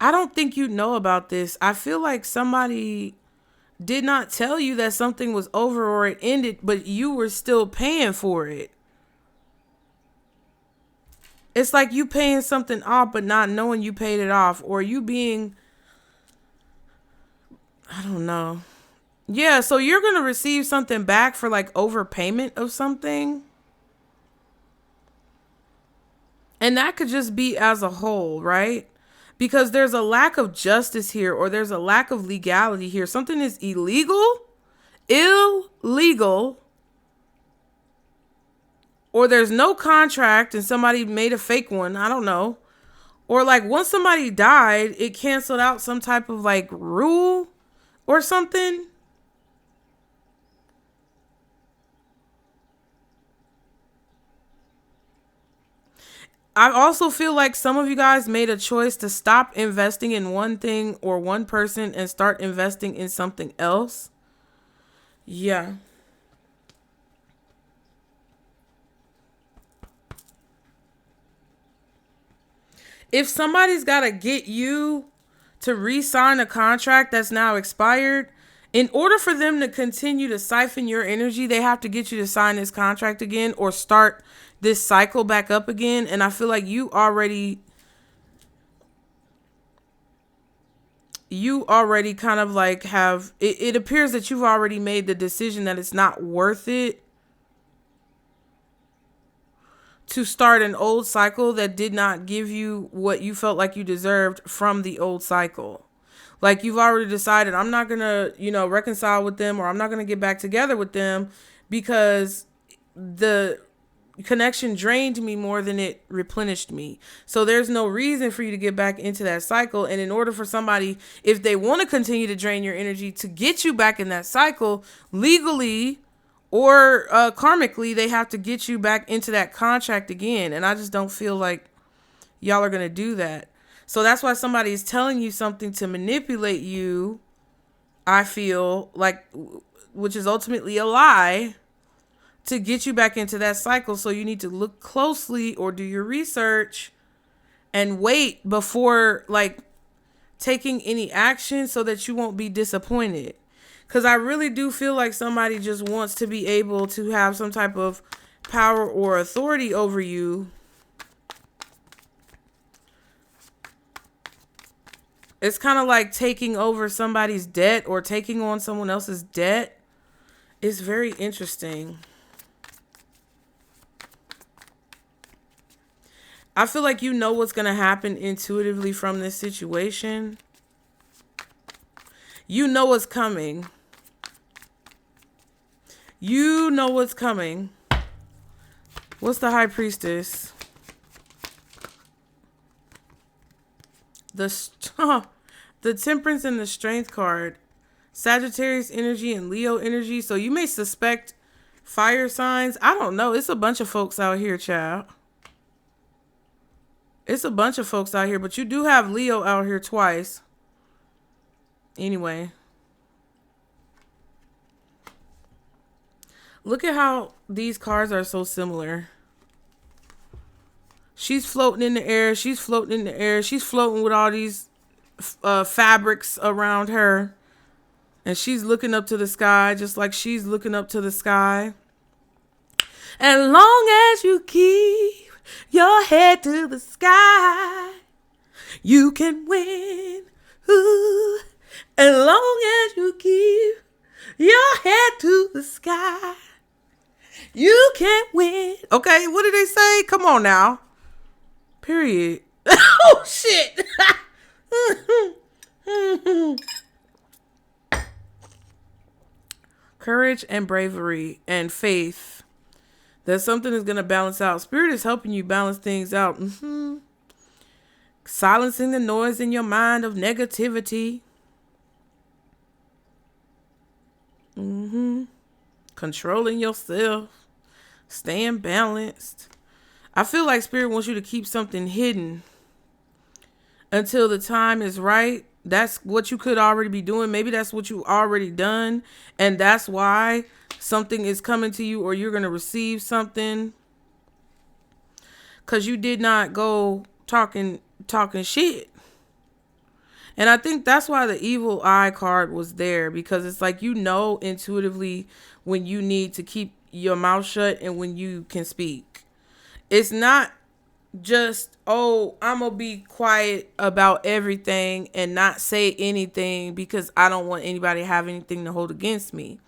I don't think you know about this. I feel like somebody did not tell you that something was over or it ended, but you were still paying for it. It's like you paying something off but not knowing you paid it off, or you being, I don't know. Yeah, so you're going to receive something back for overpayment of something. And that could just be as a whole, right? Because there's a lack of justice here, or there's a lack of legality here. Something is illegal, or there's no contract and somebody made a fake one. I don't know. Or once somebody died, it canceled out some type of rule or something. I also feel like some of you guys made a choice to stop investing in one thing or one person and start investing in something else. Yeah. If somebody's got to get you to re-sign a contract that's now expired, in order for them to continue to siphon your energy, they have to get you to sign this contract again or start this cycle back up again. And I feel like you already kind of like have, it appears that you've already made the decision that it's not worth it to start an old cycle that did not give you what you felt like you deserved from the old cycle. Like, you've already decided, I'm not going to, reconcile with them, or I'm not going to get back together with them because the connection drained me more than it replenished me. So there's no reason for you to get back into that cycle. And in order for somebody, if they want to continue to drain your energy, to get you back in that cycle legally or karmically, they have to get you back into that contract again. And I just don't feel like y'all are going to do that. So that's why somebody is telling you something to manipulate you, I feel like, which is ultimately a lie, to get you back into that cycle. So you need to look closely or do your research and wait before like taking any action so that you won't be disappointed. Because I really do feel like somebody just wants to be able to have some type of power or authority over you. It's kind of like taking over somebody's debt or taking on someone else's debt. It's very interesting. I feel like you know what's going to happen intuitively from this situation. You know what's coming. You know what's coming. What's the High Priestess? The Temperance and the Strength card. Sagittarius energy and Leo energy. So you may suspect fire signs. I don't know. It's a bunch of folks out here, child. It's a bunch of folks out here. But you do have Leo out here twice. Anyway. Look at how these cards are so similar. She's floating in the air. She's floating in the air. She's floating with all these fabrics around her. And she's looking up to the sky just like she's looking up to the sky. As long as you keep your head to the sky, you can win. Ooh. As long as you keep your head to the sky, you can win. Okay, what did they say? Come on now. Period. Oh, shit. Courage and bravery and faith that something is going to balance out. Spirit is helping you balance things out. Silencing the noise in your mind of negativity. Controlling yourself. Staying balanced. I feel like Spirit wants you to keep something hidden until the time is right. That's what you could already be doing. Maybe that's what you already done. And that's why something is coming to you or you're going to receive something. Because you did not go talking shit. And I think that's why the evil eye card was there. Because it's like, you know, intuitively when you need to keep your mouth shut and when you can speak. It's not just, oh, I'm going to be quiet about everything and not say anything because I don't want anybody to have anything to hold against me.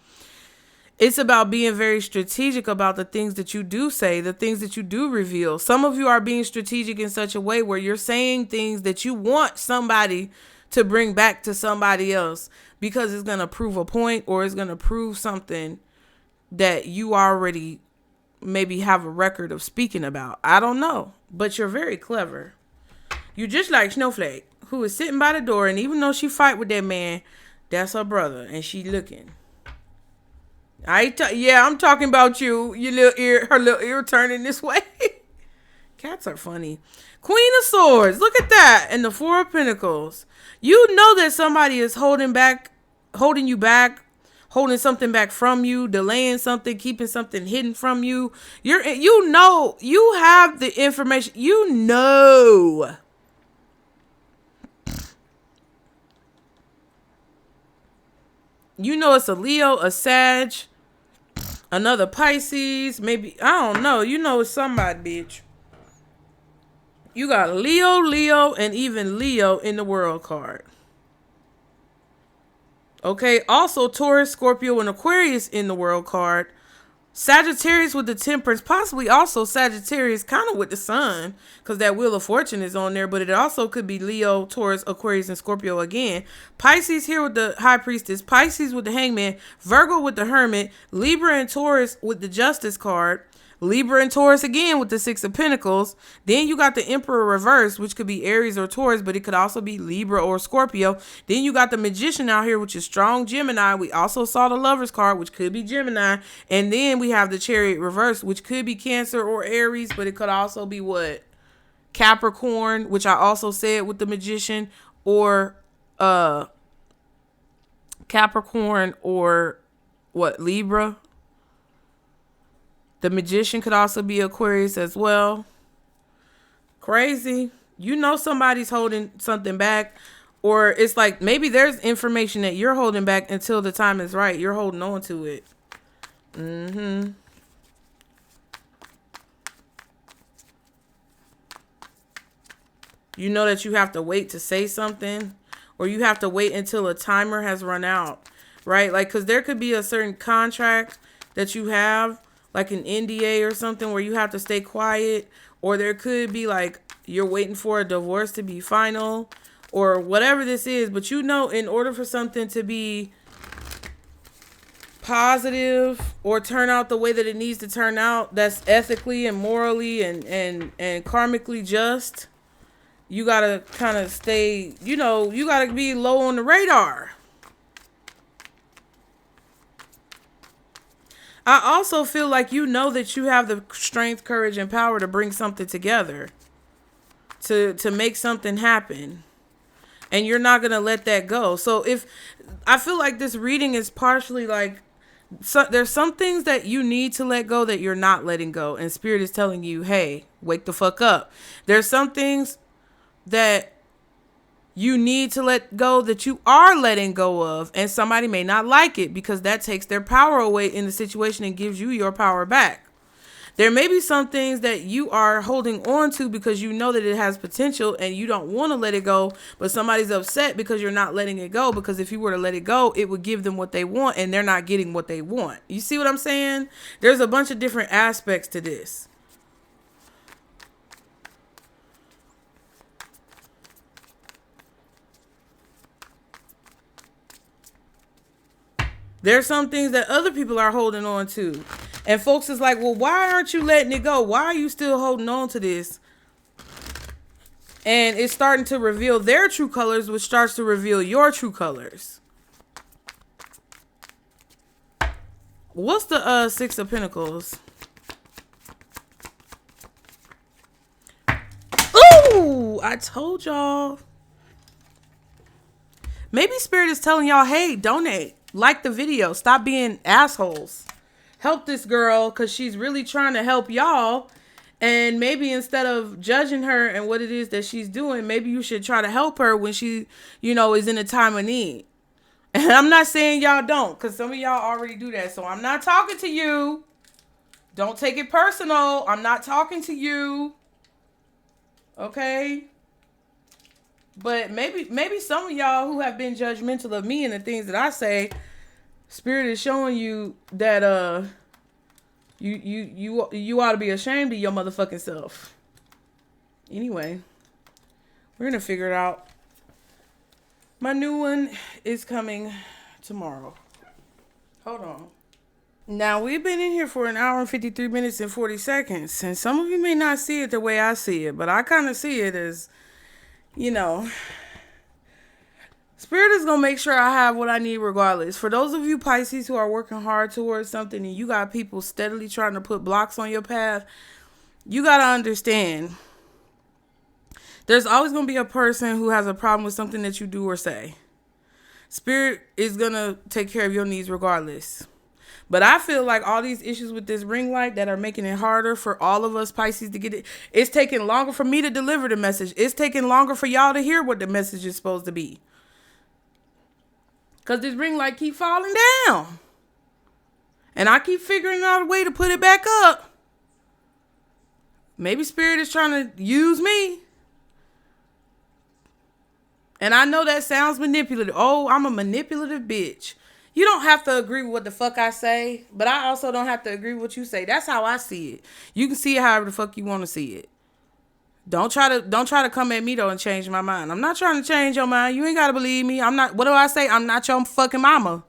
It's about being very strategic about the things that you do say, the things that you do reveal. Some of you are being strategic in such a way where you're saying things that you want somebody to bring back to somebody else because it's going to prove a point or it's going to prove something that you already maybe have a record of speaking about. I don't know, but you're very clever. You're just like Snowflake, who is sitting by the door, and even though she fight with that man, that's her brother, and she looking. I'm talking about you. Your little ear, her little ear turning this way. Cats are funny. Queen of Swords, look at that, and the Four of Pentacles. You know that somebody is holding you back. Holding something back from you, delaying something, keeping something hidden from you. You know, you have the information. You know You know it's a Leo, a Sag, another Pisces, maybe, I don't know. You know it's somebody, bitch. You got Leo, and even Leo in the World card. Okay, also Taurus, Scorpio, and Aquarius in the World card. Sagittarius with the Temperance, possibly also Sagittarius kind of with the Sun, because that Wheel of Fortune is on there, but it also could be Leo, Taurus, Aquarius, and Scorpio again. Pisces here with the High Priestess, Pisces with the Hangman, Virgo with the Hermit, Libra and Taurus with the Justice card, Libra and Taurus again with the Six of Pentacles. Then you got the Emperor reverse, which could be Aries or Taurus, but it could also be Libra or Scorpio. Then you got the Magician out here, which is strong Gemini. We also saw the Lovers card, which could be Gemini. And then we have the Chariot reverse, which could be Cancer or Aries, but it could also be what? Capricorn, which I also said with the Magician, or Capricorn or what? Libra. The Magician could also be Aquarius as well. Crazy. You know somebody's holding something back. Or it's like maybe there's information that you're holding back until the time is right. You're holding on to it. You know that you have to wait to say something. Or you have to wait until a timer has run out. Right? Like, because there could be a certain contract that you have, like an NDA or something where you have to stay quiet, or there could be like you're waiting for a divorce to be final or whatever this is. But you know, in order for something to be positive or turn out the way that it needs to turn out, that's ethically and morally and karmically just, you gotta kind of stay, you know, you gotta be low on the radar. I also feel like you know that you have the strength, courage, and power to bring something together, to make something happen, and you're not going to let that go. So if I feel like this reading is partially like, so there's some things that you need to let go that you're not letting go, and Spirit is telling you, hey, wake the fuck up. There's some things that you need to let go that you are letting go of, and somebody may not like it because that takes their power away in the situation and gives you your power back. There may be some things that you are holding on to because you know that it has potential and you don't want to let it go, but somebody's upset because you're not letting it go, because if you were to let it go, it would give them what they want, and they're not getting what they want. You see what I'm saying? There's a bunch of different aspects to this. There's some things that other people are holding on to. And folks is like, well, why aren't you letting it go? Why are you still holding on to this? And it's starting to reveal their true colors, which starts to reveal your true colors. What's the Six of Pentacles? Ooh, I told y'all. Maybe Spirit is telling y'all, hey, donate. Like the video. Stop being assholes. Help this girl because she's really trying to help y'all. And maybe instead of judging her and what it is that she's doing, maybe you should try to help her when she, you know, is in a time of need. And I'm not saying y'all don't, because some of y'all already do that. So I'm not talking to you. Don't take it personal. I'm not talking to you. Okay? But maybe some of y'all who have been judgmental of me and the things that I say, Spirit is showing you that you ought to be ashamed of your motherfucking self. Anyway, we're gonna figure it out. My new one is coming tomorrow. Hold on. Now, we've been in here for an hour and 53 minutes and 40 seconds. And some of you may not see it the way I see it, but I kind of see it as, you know, Spirit is going to make sure I have what I need regardless. For those of you Pisces who are working hard towards something and you got people steadily trying to put blocks on your path, you got to understand there's always going to be a person who has a problem with something that you do or say. Spirit is going to take care of your needs regardless. But I feel like all these issues with this ring light that are making it harder for all of us Pisces to get it. It's taking longer for me to deliver the message. It's taking longer for y'all to hear what the message is supposed to be. Because this ring light keep falling down. And I keep figuring out a way to put it back up. Maybe Spirit is trying to use me. And I know that sounds manipulative. Oh, I'm a manipulative bitch. You don't have to agree with what the fuck I say, but I also don't have to agree with what you say. That's how I see it. You can see it however the fuck you want to see it. Don't try to come at me though and change my mind. I'm not trying to change your mind. You ain't gotta believe me. I'm not. What do I say? I'm not your fucking mama.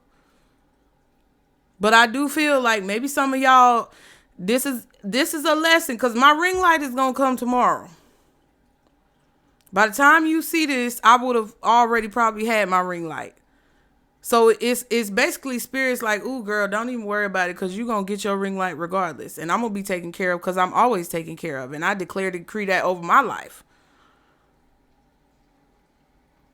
But I do feel like maybe some of y'all, this is a lesson, because my ring light is gonna come tomorrow. By the time you see this, I would have already probably had my ring light. So it's basically Spirit's like, ooh, girl, don't even worry about it, because you're going to get your ring light regardless. And I'm going to be taken care of, because I'm always taken care of. And I decree that over my life.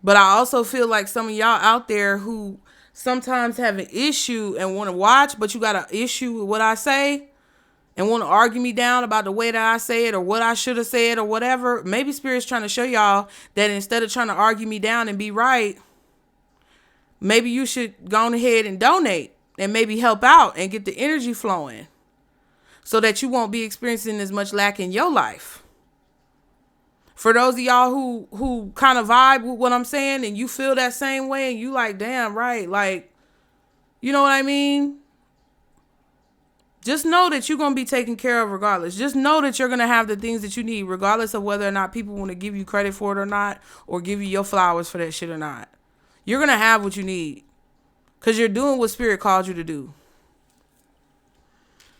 But I also feel like some of y'all out there who sometimes have an issue and want to watch, but you got an issue with what I say and want to argue me down about the way that I say it or what I should have said or whatever. Maybe Spirit's trying to show y'all that instead of trying to argue me down and be right, maybe you should go ahead and donate and maybe help out and get the energy flowing so that you won't be experiencing as much lack in your life. For those of y'all who kind of vibe with what I'm saying and you feel that same way and you like, damn, right, like, you know what I mean? Just know that you're going to be taken care of regardless. Just know that you're going to have the things that you need regardless of whether or not people want to give you credit for it or not, or give you your flowers for that shit or not. You're going to have what you need because you're doing what Spirit called you to do.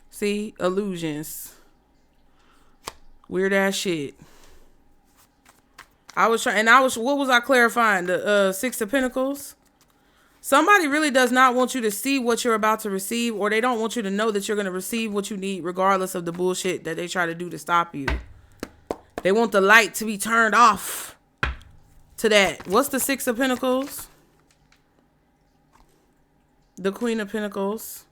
See? Illusions. Weird ass shit. What was I clarifying? The Six of Pentacles? Somebody really does not want you to see what you're about to receive, or they don't want you to know that you're going to receive what you need regardless of the bullshit that they try to do to stop you. They want the light to be turned off to that. What's the Six of Pentacles? The Queen of Pentacles.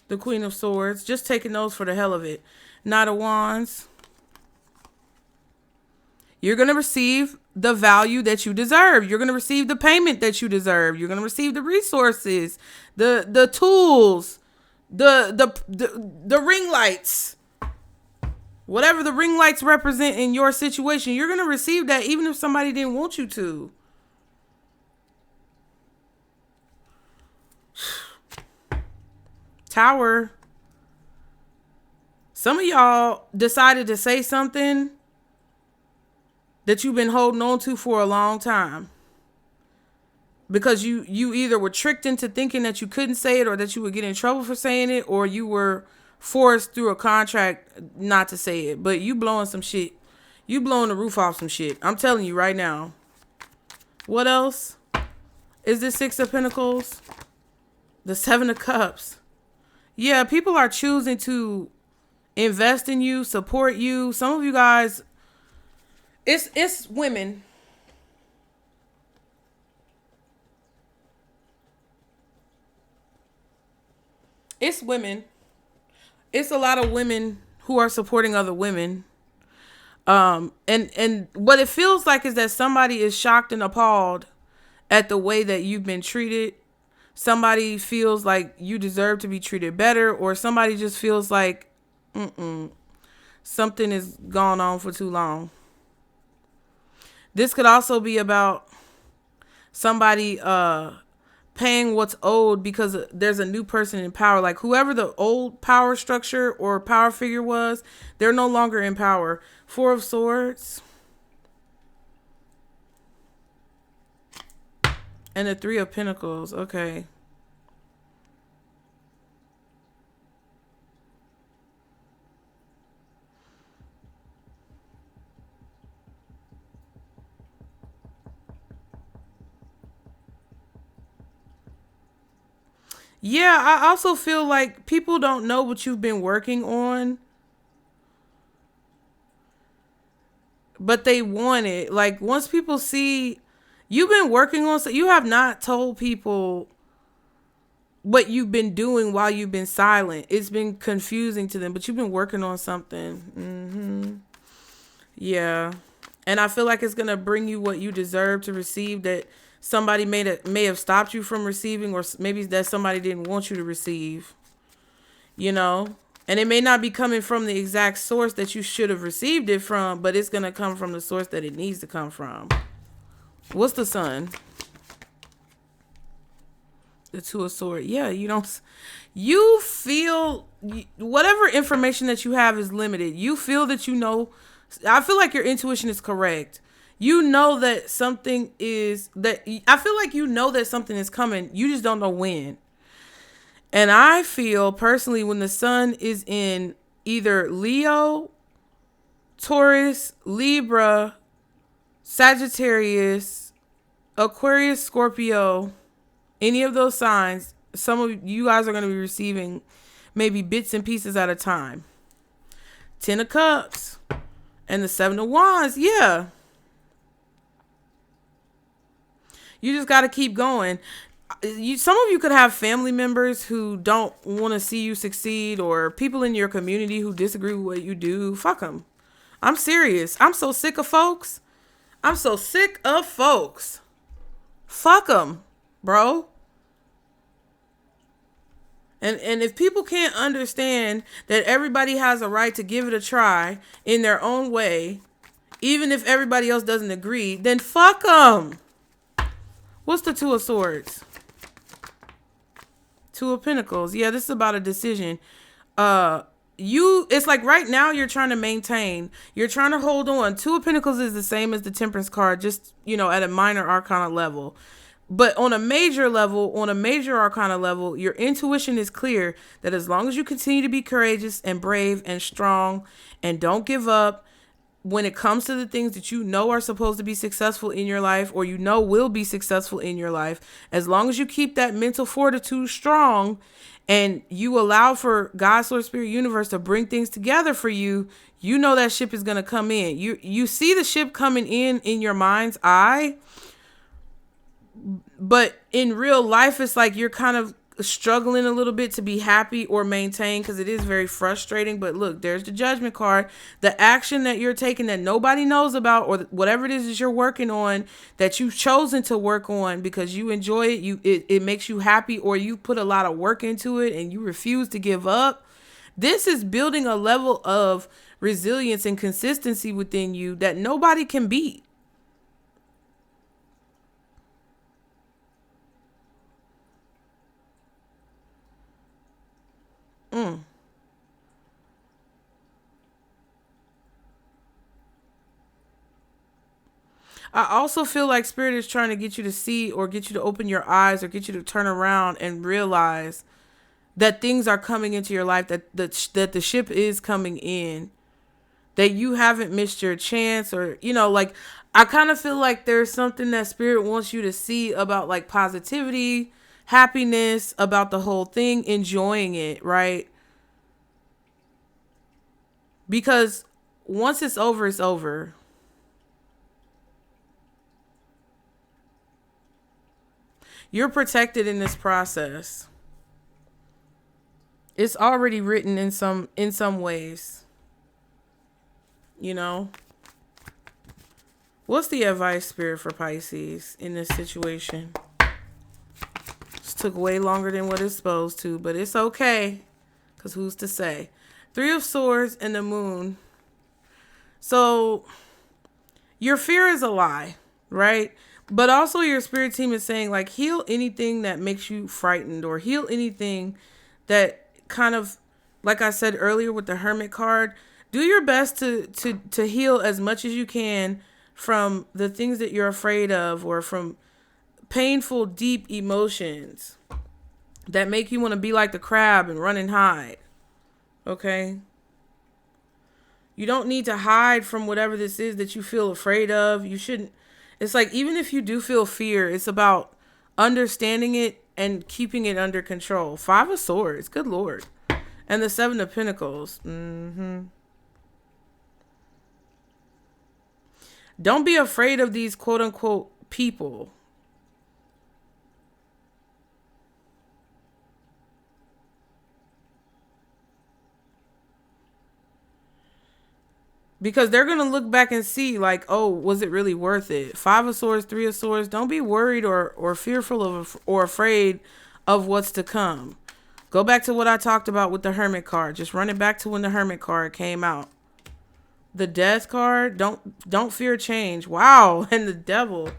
The Queen of Swords. Just taking those for the hell of it. Knight of Wands. You're going to receive the value that you deserve. You're going to receive the payment that you deserve. You're going to receive the resources, the tools, the ring lights. Whatever the ring lights represent in your situation, you're going to receive that even if somebody didn't want you to. Tower. Some of y'all decided to say something that you've been holding on to for a long time. Because you either were tricked into thinking that you couldn't say it, or that you would get in trouble for saying it, or you were forced through a contract not to say it. But you blowing some shit. You blowing the roof off some shit. I'm telling you right now. What else? Is this Six of Pentacles? The Seven of Cups. Yeah, people are choosing to invest in you, support you. Some of you guys, it's women. It's women. It's a lot of women who are supporting other women. And what it feels like is that somebody is shocked and appalled at the way that you've been treated. Somebody feels like you deserve to be treated better, or somebody just feels like something has gone on for too long. This could also be about somebody paying what's owed because there's a new person in power. Like whoever the old power structure or power figure was, they're no longer in power. Four of Swords. And the Three of Pentacles. Okay. Yeah, I also feel like people don't know what you've been working on, but they want it. Like once people see you've been working on, so you have not told people what you've been doing while you've been silent. It's been confusing to them, but you've been working on something. Yeah. And I feel like it's going to bring you what you deserve to receive, that somebody may have stopped you from receiving, or maybe that somebody didn't want you to receive, you know, and it may not be coming from the exact source that you should have received it from, but it's going to come from the source that it needs to come from. What's the Sun? The Two of Swords. Yeah, you feel whatever information that you have is limited. You feel that you know. I feel like your intuition is correct. You know that something is I feel like you know that something is coming. You just don't know when. And I feel personally when the Sun is in either Leo, Taurus, Libra, Sagittarius, Aquarius, Scorpio, any of those signs, some of you guys are going to be receiving maybe bits and pieces at a time. 10 of Cups and the 7 of Wands. Yeah. You just got to keep going. Some of you could have family members who don't want to see you succeed, or people in your community who disagree with what you do. Fuck them. I'm serious. I'm so sick of folks. Fuck them, bro. And if people can't understand that everybody has a right to give it a try in their own way, even if everybody else doesn't agree, then fuck them. What's the Two of Swords? Two of Pentacles. Yeah, this is about a decision. It's like right now you're trying to maintain. You're trying to hold on. Two of Pentacles is the same as the Temperance card, just, at a minor arcana level. But on a major level, on a major arcana level, your intuition is clear that as long as you continue to be courageous and brave and strong and don't give up when it comes to the things that you know are supposed to be successful in your life, or will be successful in your life, as long as you keep that mental fortitude strong and you allow for God, Source, Spirit, Universe to bring things together for you, you know that ship is going to come in. You see the ship coming in your mind's eye. But in real life, it's like you're kind of struggling a little bit to be happy or maintain, because it is very frustrating. But look, there's the Judgment card. The action that you're taking that nobody knows about, or whatever it is that you're working on, that you've chosen to work on because you enjoy it, it makes you happy, or you put a lot of work into it and you refuse to give up. This is building a level of resilience and consistency within you that nobody can beat. I also feel like Spirit is trying to get you to see, or get you to open your eyes, or get you to turn around and realize that things are coming into your life, that the ship is coming in, that you haven't missed your chance, or, like, I kind of feel like there's something that Spirit wants you to see about, like, positivity, happiness, about the whole thing, enjoying it, right? Because once it's over, it's over. You're protected in this process. It's already written in some ways. What's the advice, Spirit, for Pisces in this situation? This took way longer than what it's supposed to, but it's okay, because who's to say? 3 of Swords and the Moon. So your fear is a lie, right? But also your spirit team is saying, like, heal anything that makes you frightened, or heal anything that kind of, like I said earlier with the Hermit card, do your best to heal as much as you can from the things that you're afraid of, or from painful, deep emotions that make you want to be like the crab and run and hide. Okay? You don't need to hide from whatever this is that you feel afraid of. You shouldn't. It's like, even if you do feel fear, it's about understanding it and keeping it under control. 5 of Swords. Good Lord. And the 7 of Pentacles. Don't be afraid of these quote unquote people. Because they're going to look back and see like, oh, was it really worth it? 5 of Swords, 3 of Swords. Don't be worried or fearful of or afraid of what's to come. Go back to what I talked about with the Hermit card. Just run it back to when the Hermit card came out. The Death card, don't fear change. Wow, and the Devil.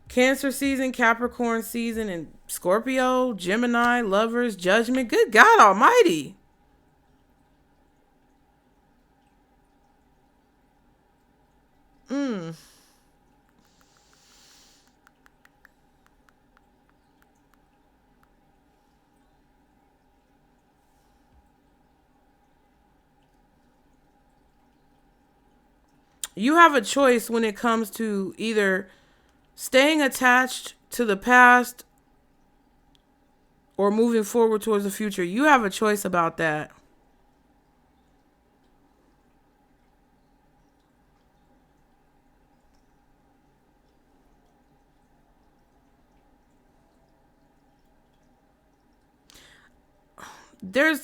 Cancer season, Capricorn season, and Scorpio, Gemini, Lovers, Judgment. Good God Almighty. You have a choice when it comes to either staying attached to the past or moving forward towards the future. You have a choice about that. There's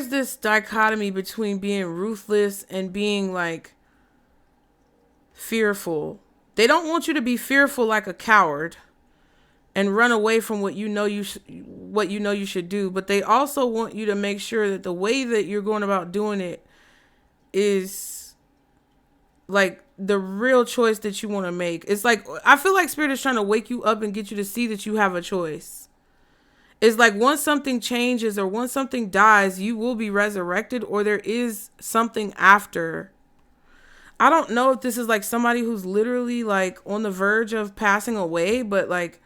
this dichotomy between being ruthless and being like fearful. They don't want you to be fearful like a coward and run away from what you know you should do, but they also want you to make sure that the way that you're going about doing it is like the real choice that you want to make. It's like, I feel like Spirit is trying to wake you up and get you to see that you have a choice. It's like once something changes or once something dies, you will be resurrected, or there is something after. I don't know if this is like somebody who's literally like on the verge of passing away, but like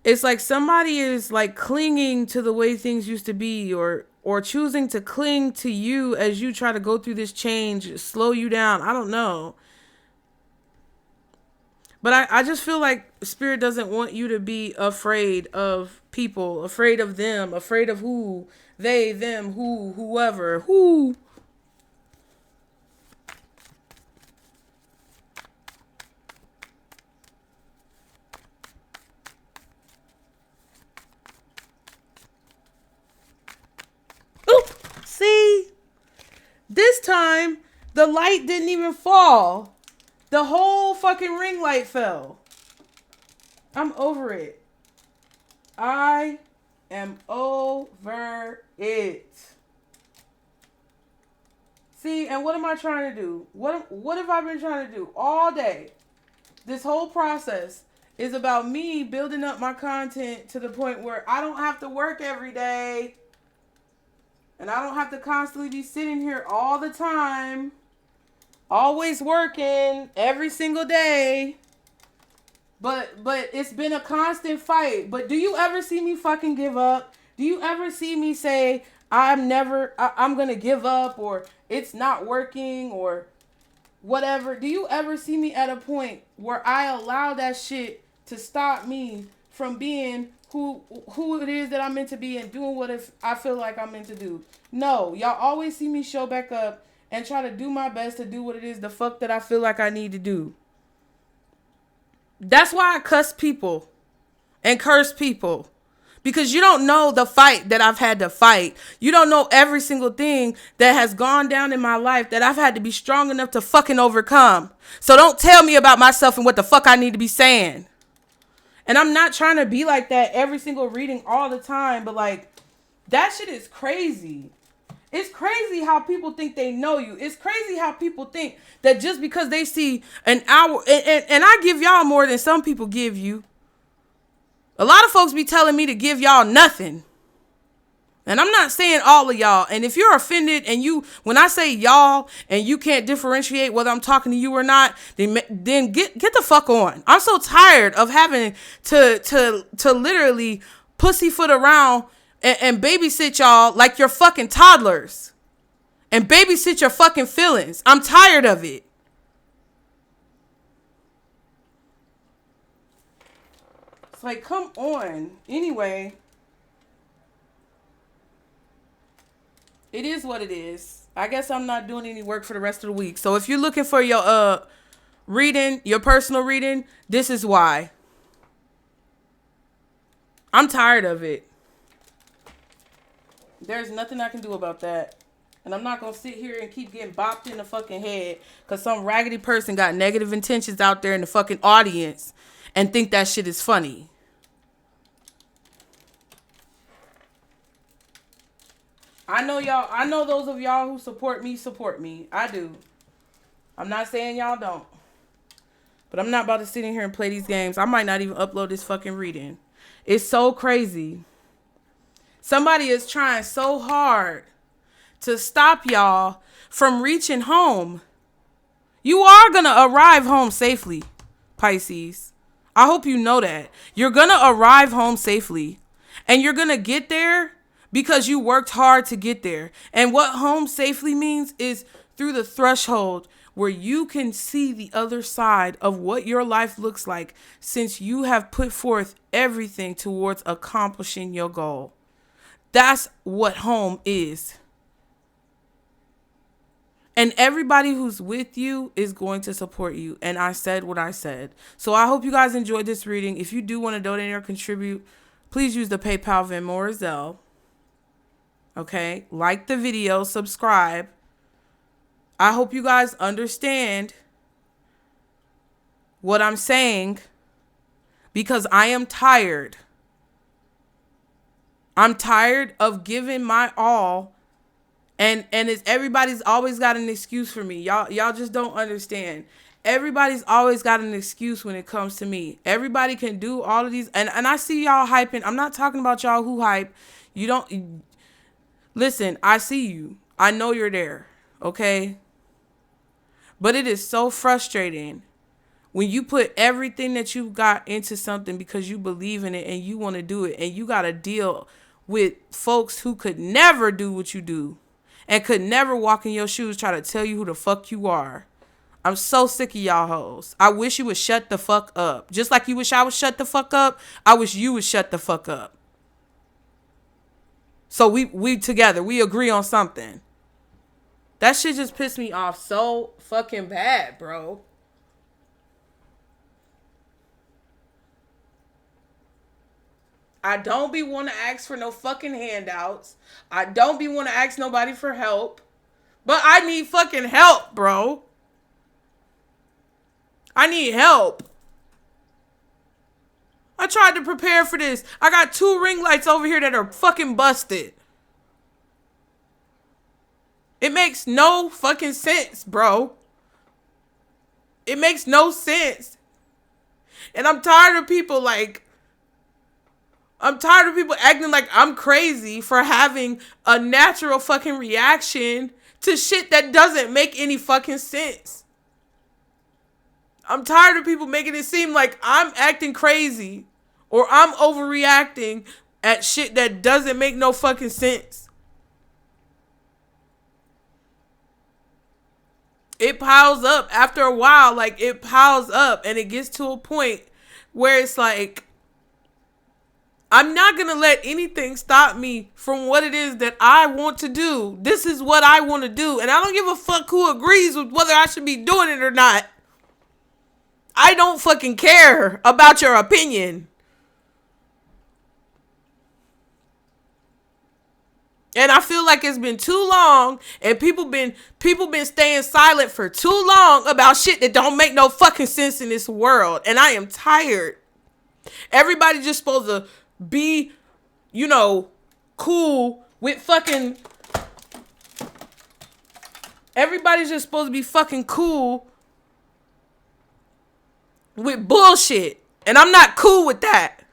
it's like somebody is like clinging to the way things used to be, or choosing to cling to you as you try to go through this change, slow you down. I don't know. But I just feel like Spirit doesn't want you to be afraid of people, afraid of them, afraid of who, they, them, who, whoever, who. Oop, see? This time, the light didn't even fall. The whole fucking ring light fell. I'm over it. I am over it. See, and what am I trying to do? What have I been trying to do all day? This whole process is about me building up my content to the point where I don't have to work every day. And I don't have to constantly be sitting here all the time. Always working every single day. But it's been a constant fight. But do you ever see me fucking give up? Do you ever see me say I'm going to give up, or it's not working, or whatever? Do you ever see me at a point where I allow that shit to stop me from being who it is that I'm meant to be and doing what if I feel like I'm meant to do? No, y'all always see me show back up and try to do my best to do what it is the fuck that I feel like I need to do. That's why I cuss people and curse people. Because you don't know the fight that I've had to fight. You don't know every single thing that has gone down in my life that I've had to be strong enough to fucking overcome. So don't tell me about myself and what the fuck I need to be saying. And I'm not trying to be like that every single reading all the time, but like, that shit is crazy. It's crazy how people think they know you. It's crazy how people think that just because they see an hour, and I give y'all more than some people give you. A lot of folks be telling me to give y'all nothing. And I'm not saying all of y'all. And if you're offended and when I say y'all and you can't differentiate whether I'm talking to you or not, then get the fuck on. I'm so tired of having to literally pussyfoot around and babysit y'all like you're fucking toddlers. And babysit your fucking feelings. I'm tired of it. It's like, come on. Anyway. It is what it is. I guess I'm not doing any work for the rest of the week. So if you're looking for your reading, your personal reading, this is why. I'm tired of it. There's nothing I can do about that. And I'm not going to sit here and keep getting bopped in the fucking head because some raggedy person got negative intentions out there in the fucking audience and think that shit is funny. I know y'all, I know those of y'all who support me. I do. I'm not saying y'all don't. But I'm not about to sit in here and play these games. I might not even upload this fucking reading. It's so crazy. Somebody is trying so hard to stop y'all from reaching home. You are going to arrive home safely, Pisces. I hope you know that. You're going to arrive home safely. And you're going to get there because you worked hard to get there. And what home safely means is through the threshold where you can see the other side of what your life looks like since you have put forth everything towards accomplishing your goal. That's what home is. And everybody who's with you is going to support you. And I said what I said. So I hope you guys enjoyed this reading. If you do want to donate or contribute, please use the PayPal, Venmo, or Zelle. Okay? Like the video, subscribe. I hope you guys understand what I'm saying because I am tired. I'm tired of giving my all. And it's everybody's always got an excuse for me. Y'all just don't understand. Everybody's always got an excuse when it comes to me. Everybody can do all of these. And I see y'all hyping. I'm not talking about y'all who hype. You don't. Listen, I see you. I know you're there. Okay? But it is so frustrating when you put everything that you got into something because you believe in it and you want to do it. And you got to deal with folks who could never do what you do. And could never walk in your shoes, try to tell you who the fuck you are. I'm so sick of y'all hoes. I wish you would shut the fuck up. Just like you wish I would shut the fuck up, I wish you would shut the fuck up. So we together, we agree on something. That shit just pissed me off so fucking bad, bro. I don't be want to ask for no fucking handouts. I don't be want to ask nobody for help. But I need fucking help, bro. I need help. I tried to prepare for this. I got 2 ring lights over here that are fucking busted. It makes no fucking sense, bro. It makes no sense. And I'm tired of people acting like I'm crazy for having a natural fucking reaction to shit that doesn't make any fucking sense. I'm tired of people making it seem like I'm acting crazy or I'm overreacting at shit that doesn't make no fucking sense. It piles up after a while, it piles up and it gets to a point where it's like, I'm not going to let anything stop me from what it is that I want to do. This is what I want to do. And I don't give a fuck who agrees with whether I should be doing it or not. I don't fucking care about your opinion. And I feel like it's been too long and people been staying silent for too long about shit that don't make no fucking sense in this world. And I am tired. Everybody just supposed to be, cool with fucking... Everybody's just supposed to be fucking cool with bullshit. And I'm not cool with that.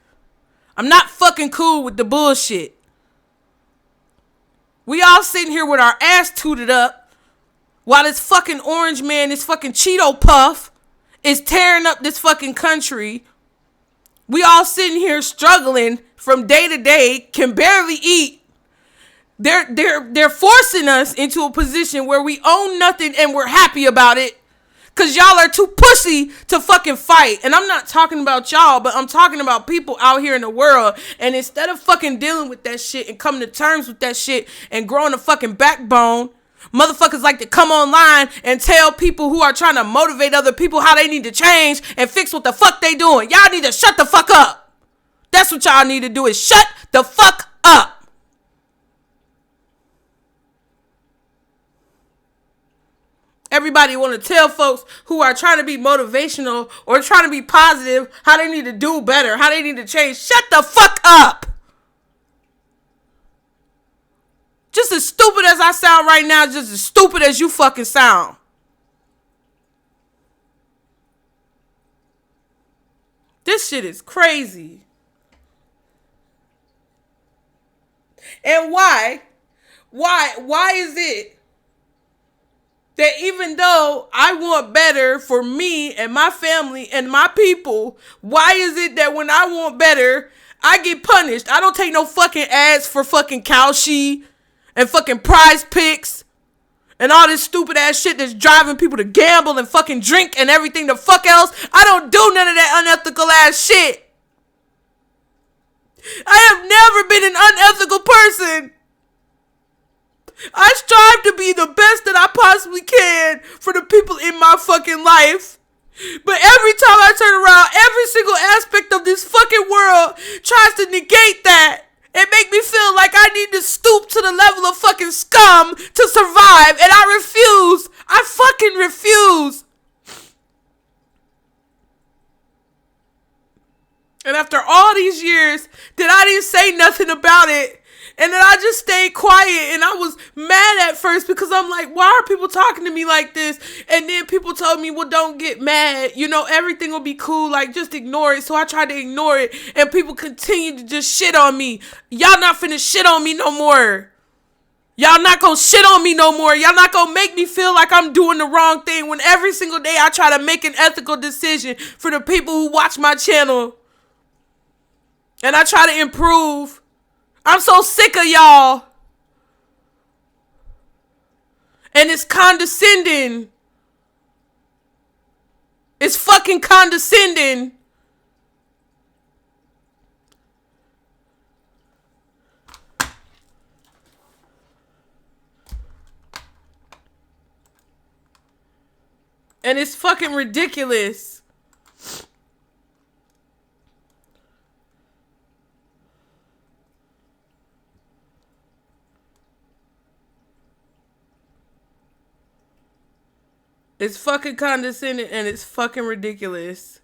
I'm not fucking cool with the bullshit. We all sitting here with our ass tooted up while this fucking orange man, this fucking Cheeto Puff, is tearing up this fucking country. We all sitting here struggling from day to day, can barely eat. They're forcing us into a position where we own nothing and we're happy about it. Cause y'all are too pussy to fucking fight. And I'm not talking about y'all, but I'm talking about people out here in the world. And instead of fucking dealing with that shit and coming to terms with that shit and growing a fucking backbone, motherfuckers like to come online and tell people who are trying to motivate other people how they need to change and fix what the fuck they doing. Y'all need to shut the fuck up. That's what y'all need to do, is shut the fuck up. everybody want to tell folks who are trying to be motivational or trying to be positive how they need to do better, how they need to change. Shut the fuck up. Just as stupid as I sound right now, just as stupid as you fucking sound. This shit is crazy. And why is it that even though I want better for me and my family and my people, why is it that when I want better, I get punished? I don't take no fucking ads for fucking Kalshi and fucking Prize Picks and all this stupid ass shit that's driving people to gamble and fucking drink and everything the fuck else. I don't do none of that unethical ass shit. I have never been an unethical person. I strive to be the best that I possibly can for the people in my fucking life. But every time I turn around, every single aspect of this fucking world tries to negate that and make me feel like I need to stoop to the level of fucking scum to survive. And I refuse. I fucking refuse. And after all these years that I didn't say nothing about it, and then I just stayed quiet, and I was mad at first because I'm like, why are people talking to me like this? And then people told me, well, don't get mad. You know, everything will be cool. Like, just ignore it. So I tried to ignore it, and people continue to just shit on me. Y'all not finna shit on me no more. Y'all not gonna shit on me no more. Y'all not gonna make me feel like I'm doing the wrong thing when every single day I try to make an ethical decision for the people who watch my channel. And I try to improve. I'm so sick of y'all. And it's condescending. It's fucking condescending. And it's fucking ridiculous. It's fucking condescending and it's fucking ridiculous.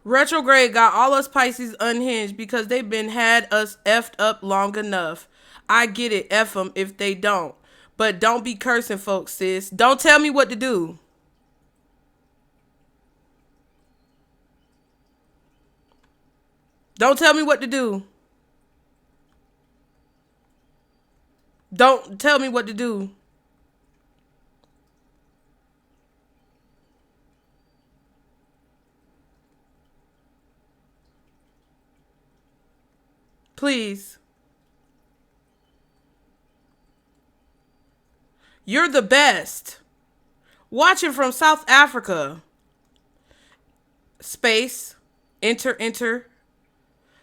Retrograde got all us Pisces unhinged because they've been had us effed up long enough. I get it, F them if they don't. But don't be cursing folks, sis. Don't tell me what to do. Don't tell me what to do. Don't tell me what to do. Please. You're the best. Watching from South Africa. Space. Enter.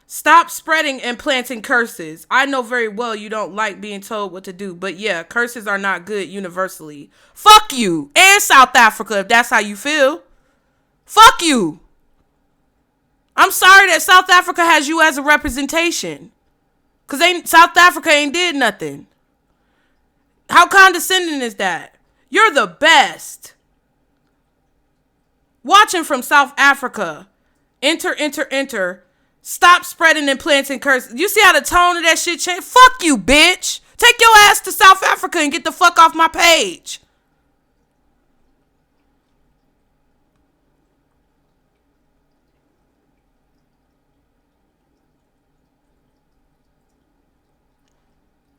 Stop spreading and planting curses. I know very well you don't like being told what to do, but yeah, curses are not good universally. Fuck you and South Africa if that's how you feel. Fuck you. I'm sorry that South Africa has you as a representation. Because South Africa ain't did nothing. How condescending is that? You're the best. Watching from South Africa. Enter. Stop spreading and planting curses. You see how the tone of that shit changed? Fuck you, bitch. Take your ass to South Africa and get the fuck off my page.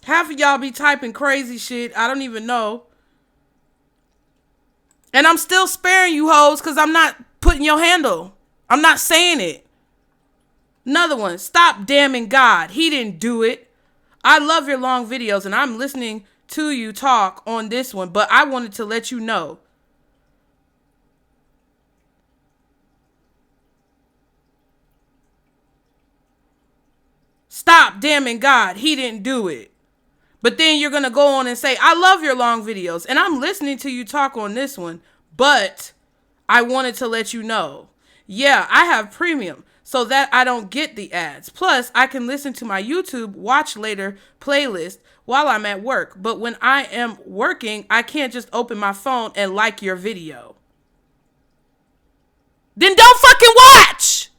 Half of y'all be typing crazy shit. I don't even know. And I'm still sparing you hoes because I'm not putting your handle. I'm not saying it. Another one. Stop damning God. He didn't do it. I love your long videos and I'm listening to you talk on this one, but I wanted to let you know. Stop damning God. He didn't do it. But then you're going to go on and say, I love your long videos and I'm listening to you talk on this one, but I wanted to let you know, yeah, I have premium so that I don't get the ads. Plus, I can listen to my YouTube watch later playlist while I'm at work. But when I am working, I can't just open my phone and like your video. Then don't fucking watch.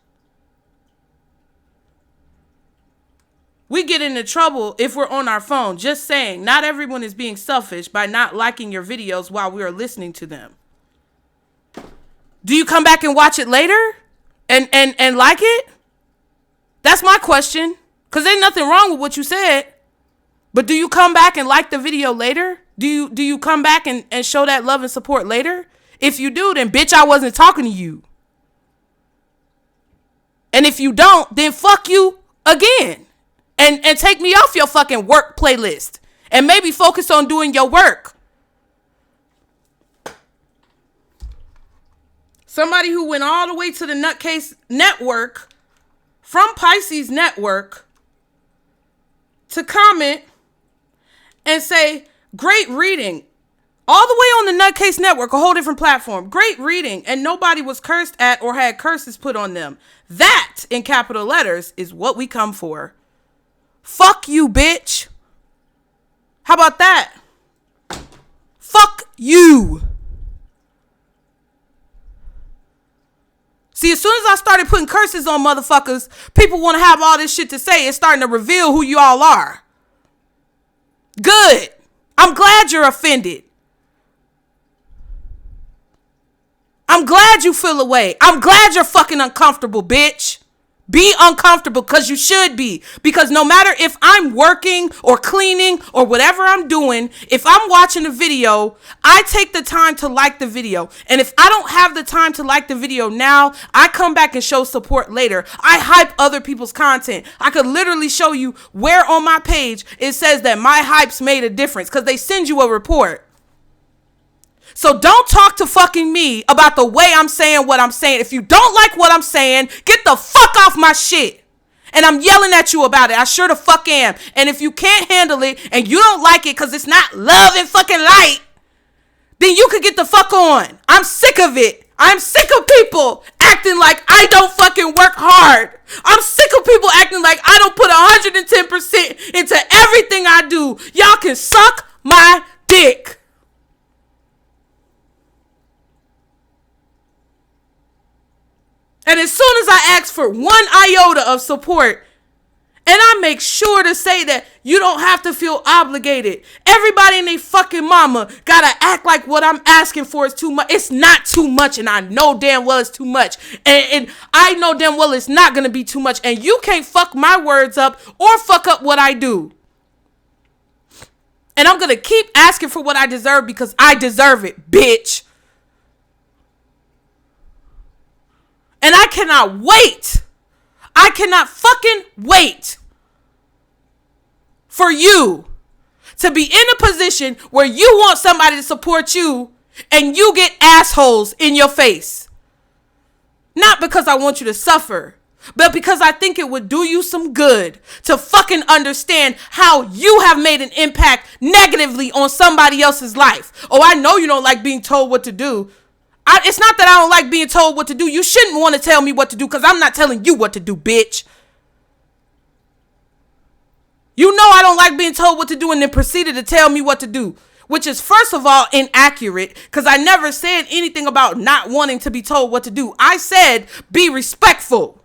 We get into trouble if we're on our phone. Just saying, not everyone is being selfish by not liking your videos while we are listening to them. Do you come back and watch it later and like it? That's my question. Because ain't nothing wrong with what you said. But do you come back and like the video later? Do you come back and show that love and support later? If you do, then bitch, I wasn't talking to you. And if you don't, then fuck you again. And take me off your fucking work playlist. And maybe focus on doing your work. Somebody who went all the way to the Nutcase Network from Pisces Network to comment and say, great reading. All the way on the Nutcase Network, a whole different platform. Great reading. And nobody was cursed at or had curses put on them. That, in capital letters, is what we come for. Fuck you, bitch. How about that? Fuck you. See, as soon as I started putting curses on motherfuckers, people want to have all this shit to say. It's starting to reveal who you all are. Good. I'm glad you're offended. I'm glad you feel away. I'm glad you're fucking uncomfortable, bitch. Be uncomfortable because you should be. Because no matter if I'm working or cleaning or whatever I'm doing, if I'm watching a video, I take the time to like the video. And if I don't have the time to like the video now, I come back and show support later. I hype other people's content. I could literally show you where on my page it says that my hypes made a difference because they send you a report. So don't talk to fucking me about the way I'm saying what I'm saying. If you don't like what I'm saying, get the fuck off my shit. And I'm yelling at you about it. I sure the fuck am. And if you can't handle it and you don't like it because it's not love and fucking light, then you could get the fuck on. I'm sick of it. I'm sick of people acting like I don't fucking work hard. I'm sick of people acting like I don't put 110% into everything I do. Y'all can suck my dick. And as soon as I ask for one iota of support, and I make sure to say that you don't have to feel obligated. Everybody and they fucking mama gotta act like what I'm asking for is too much. It's not too much, and I know damn well it's too much. And I know damn well it's not gonna be too much. And you can't fuck my words up or fuck up what I do. And I'm gonna keep asking for what I deserve because I deserve it, bitch. And I cannot wait. I cannot fucking wait for you to be in a position where you want somebody to support you and you get assholes in your face. Not because I want you to suffer, but because I think it would do you some good to fucking understand how you have made an impact negatively on somebody else's life. Oh, I know you don't like being told what to do. It's not that I don't like being told what to do. You shouldn't want to tell me what to do because I'm not telling you what to do, bitch. You know I don't like being told what to do and then proceeded to tell me what to do, which is first of all inaccurate because I never said anything about not wanting to be told what to do. I said be respectful.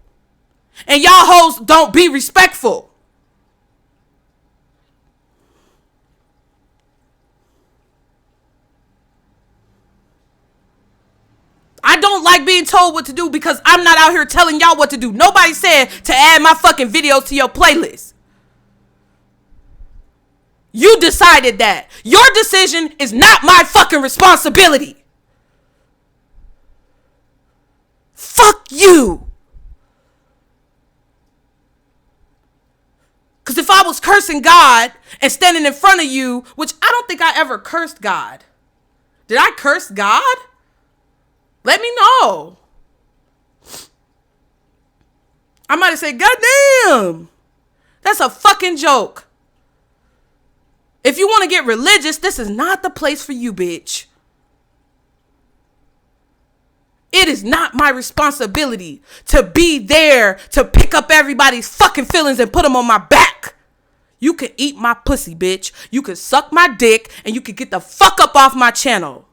And y'all hoes don't be respectful. I don't like being told what to do because I'm not out here telling y'all what to do. Nobody said to add my fucking videos to your playlist. You decided that. Your decision is not my fucking responsibility. Fuck you. Because if I was cursing God and standing in front of you, which I don't think I ever cursed God. Did I curse God? Let me know. I might have said, God damn, that's a fucking joke. If you want to get religious, this is not the place for you, bitch. It is not my responsibility to be there to pick up everybody's fucking feelings and put them on my back. You can eat my pussy, bitch. You can suck my dick and you can get the fuck up off my channel.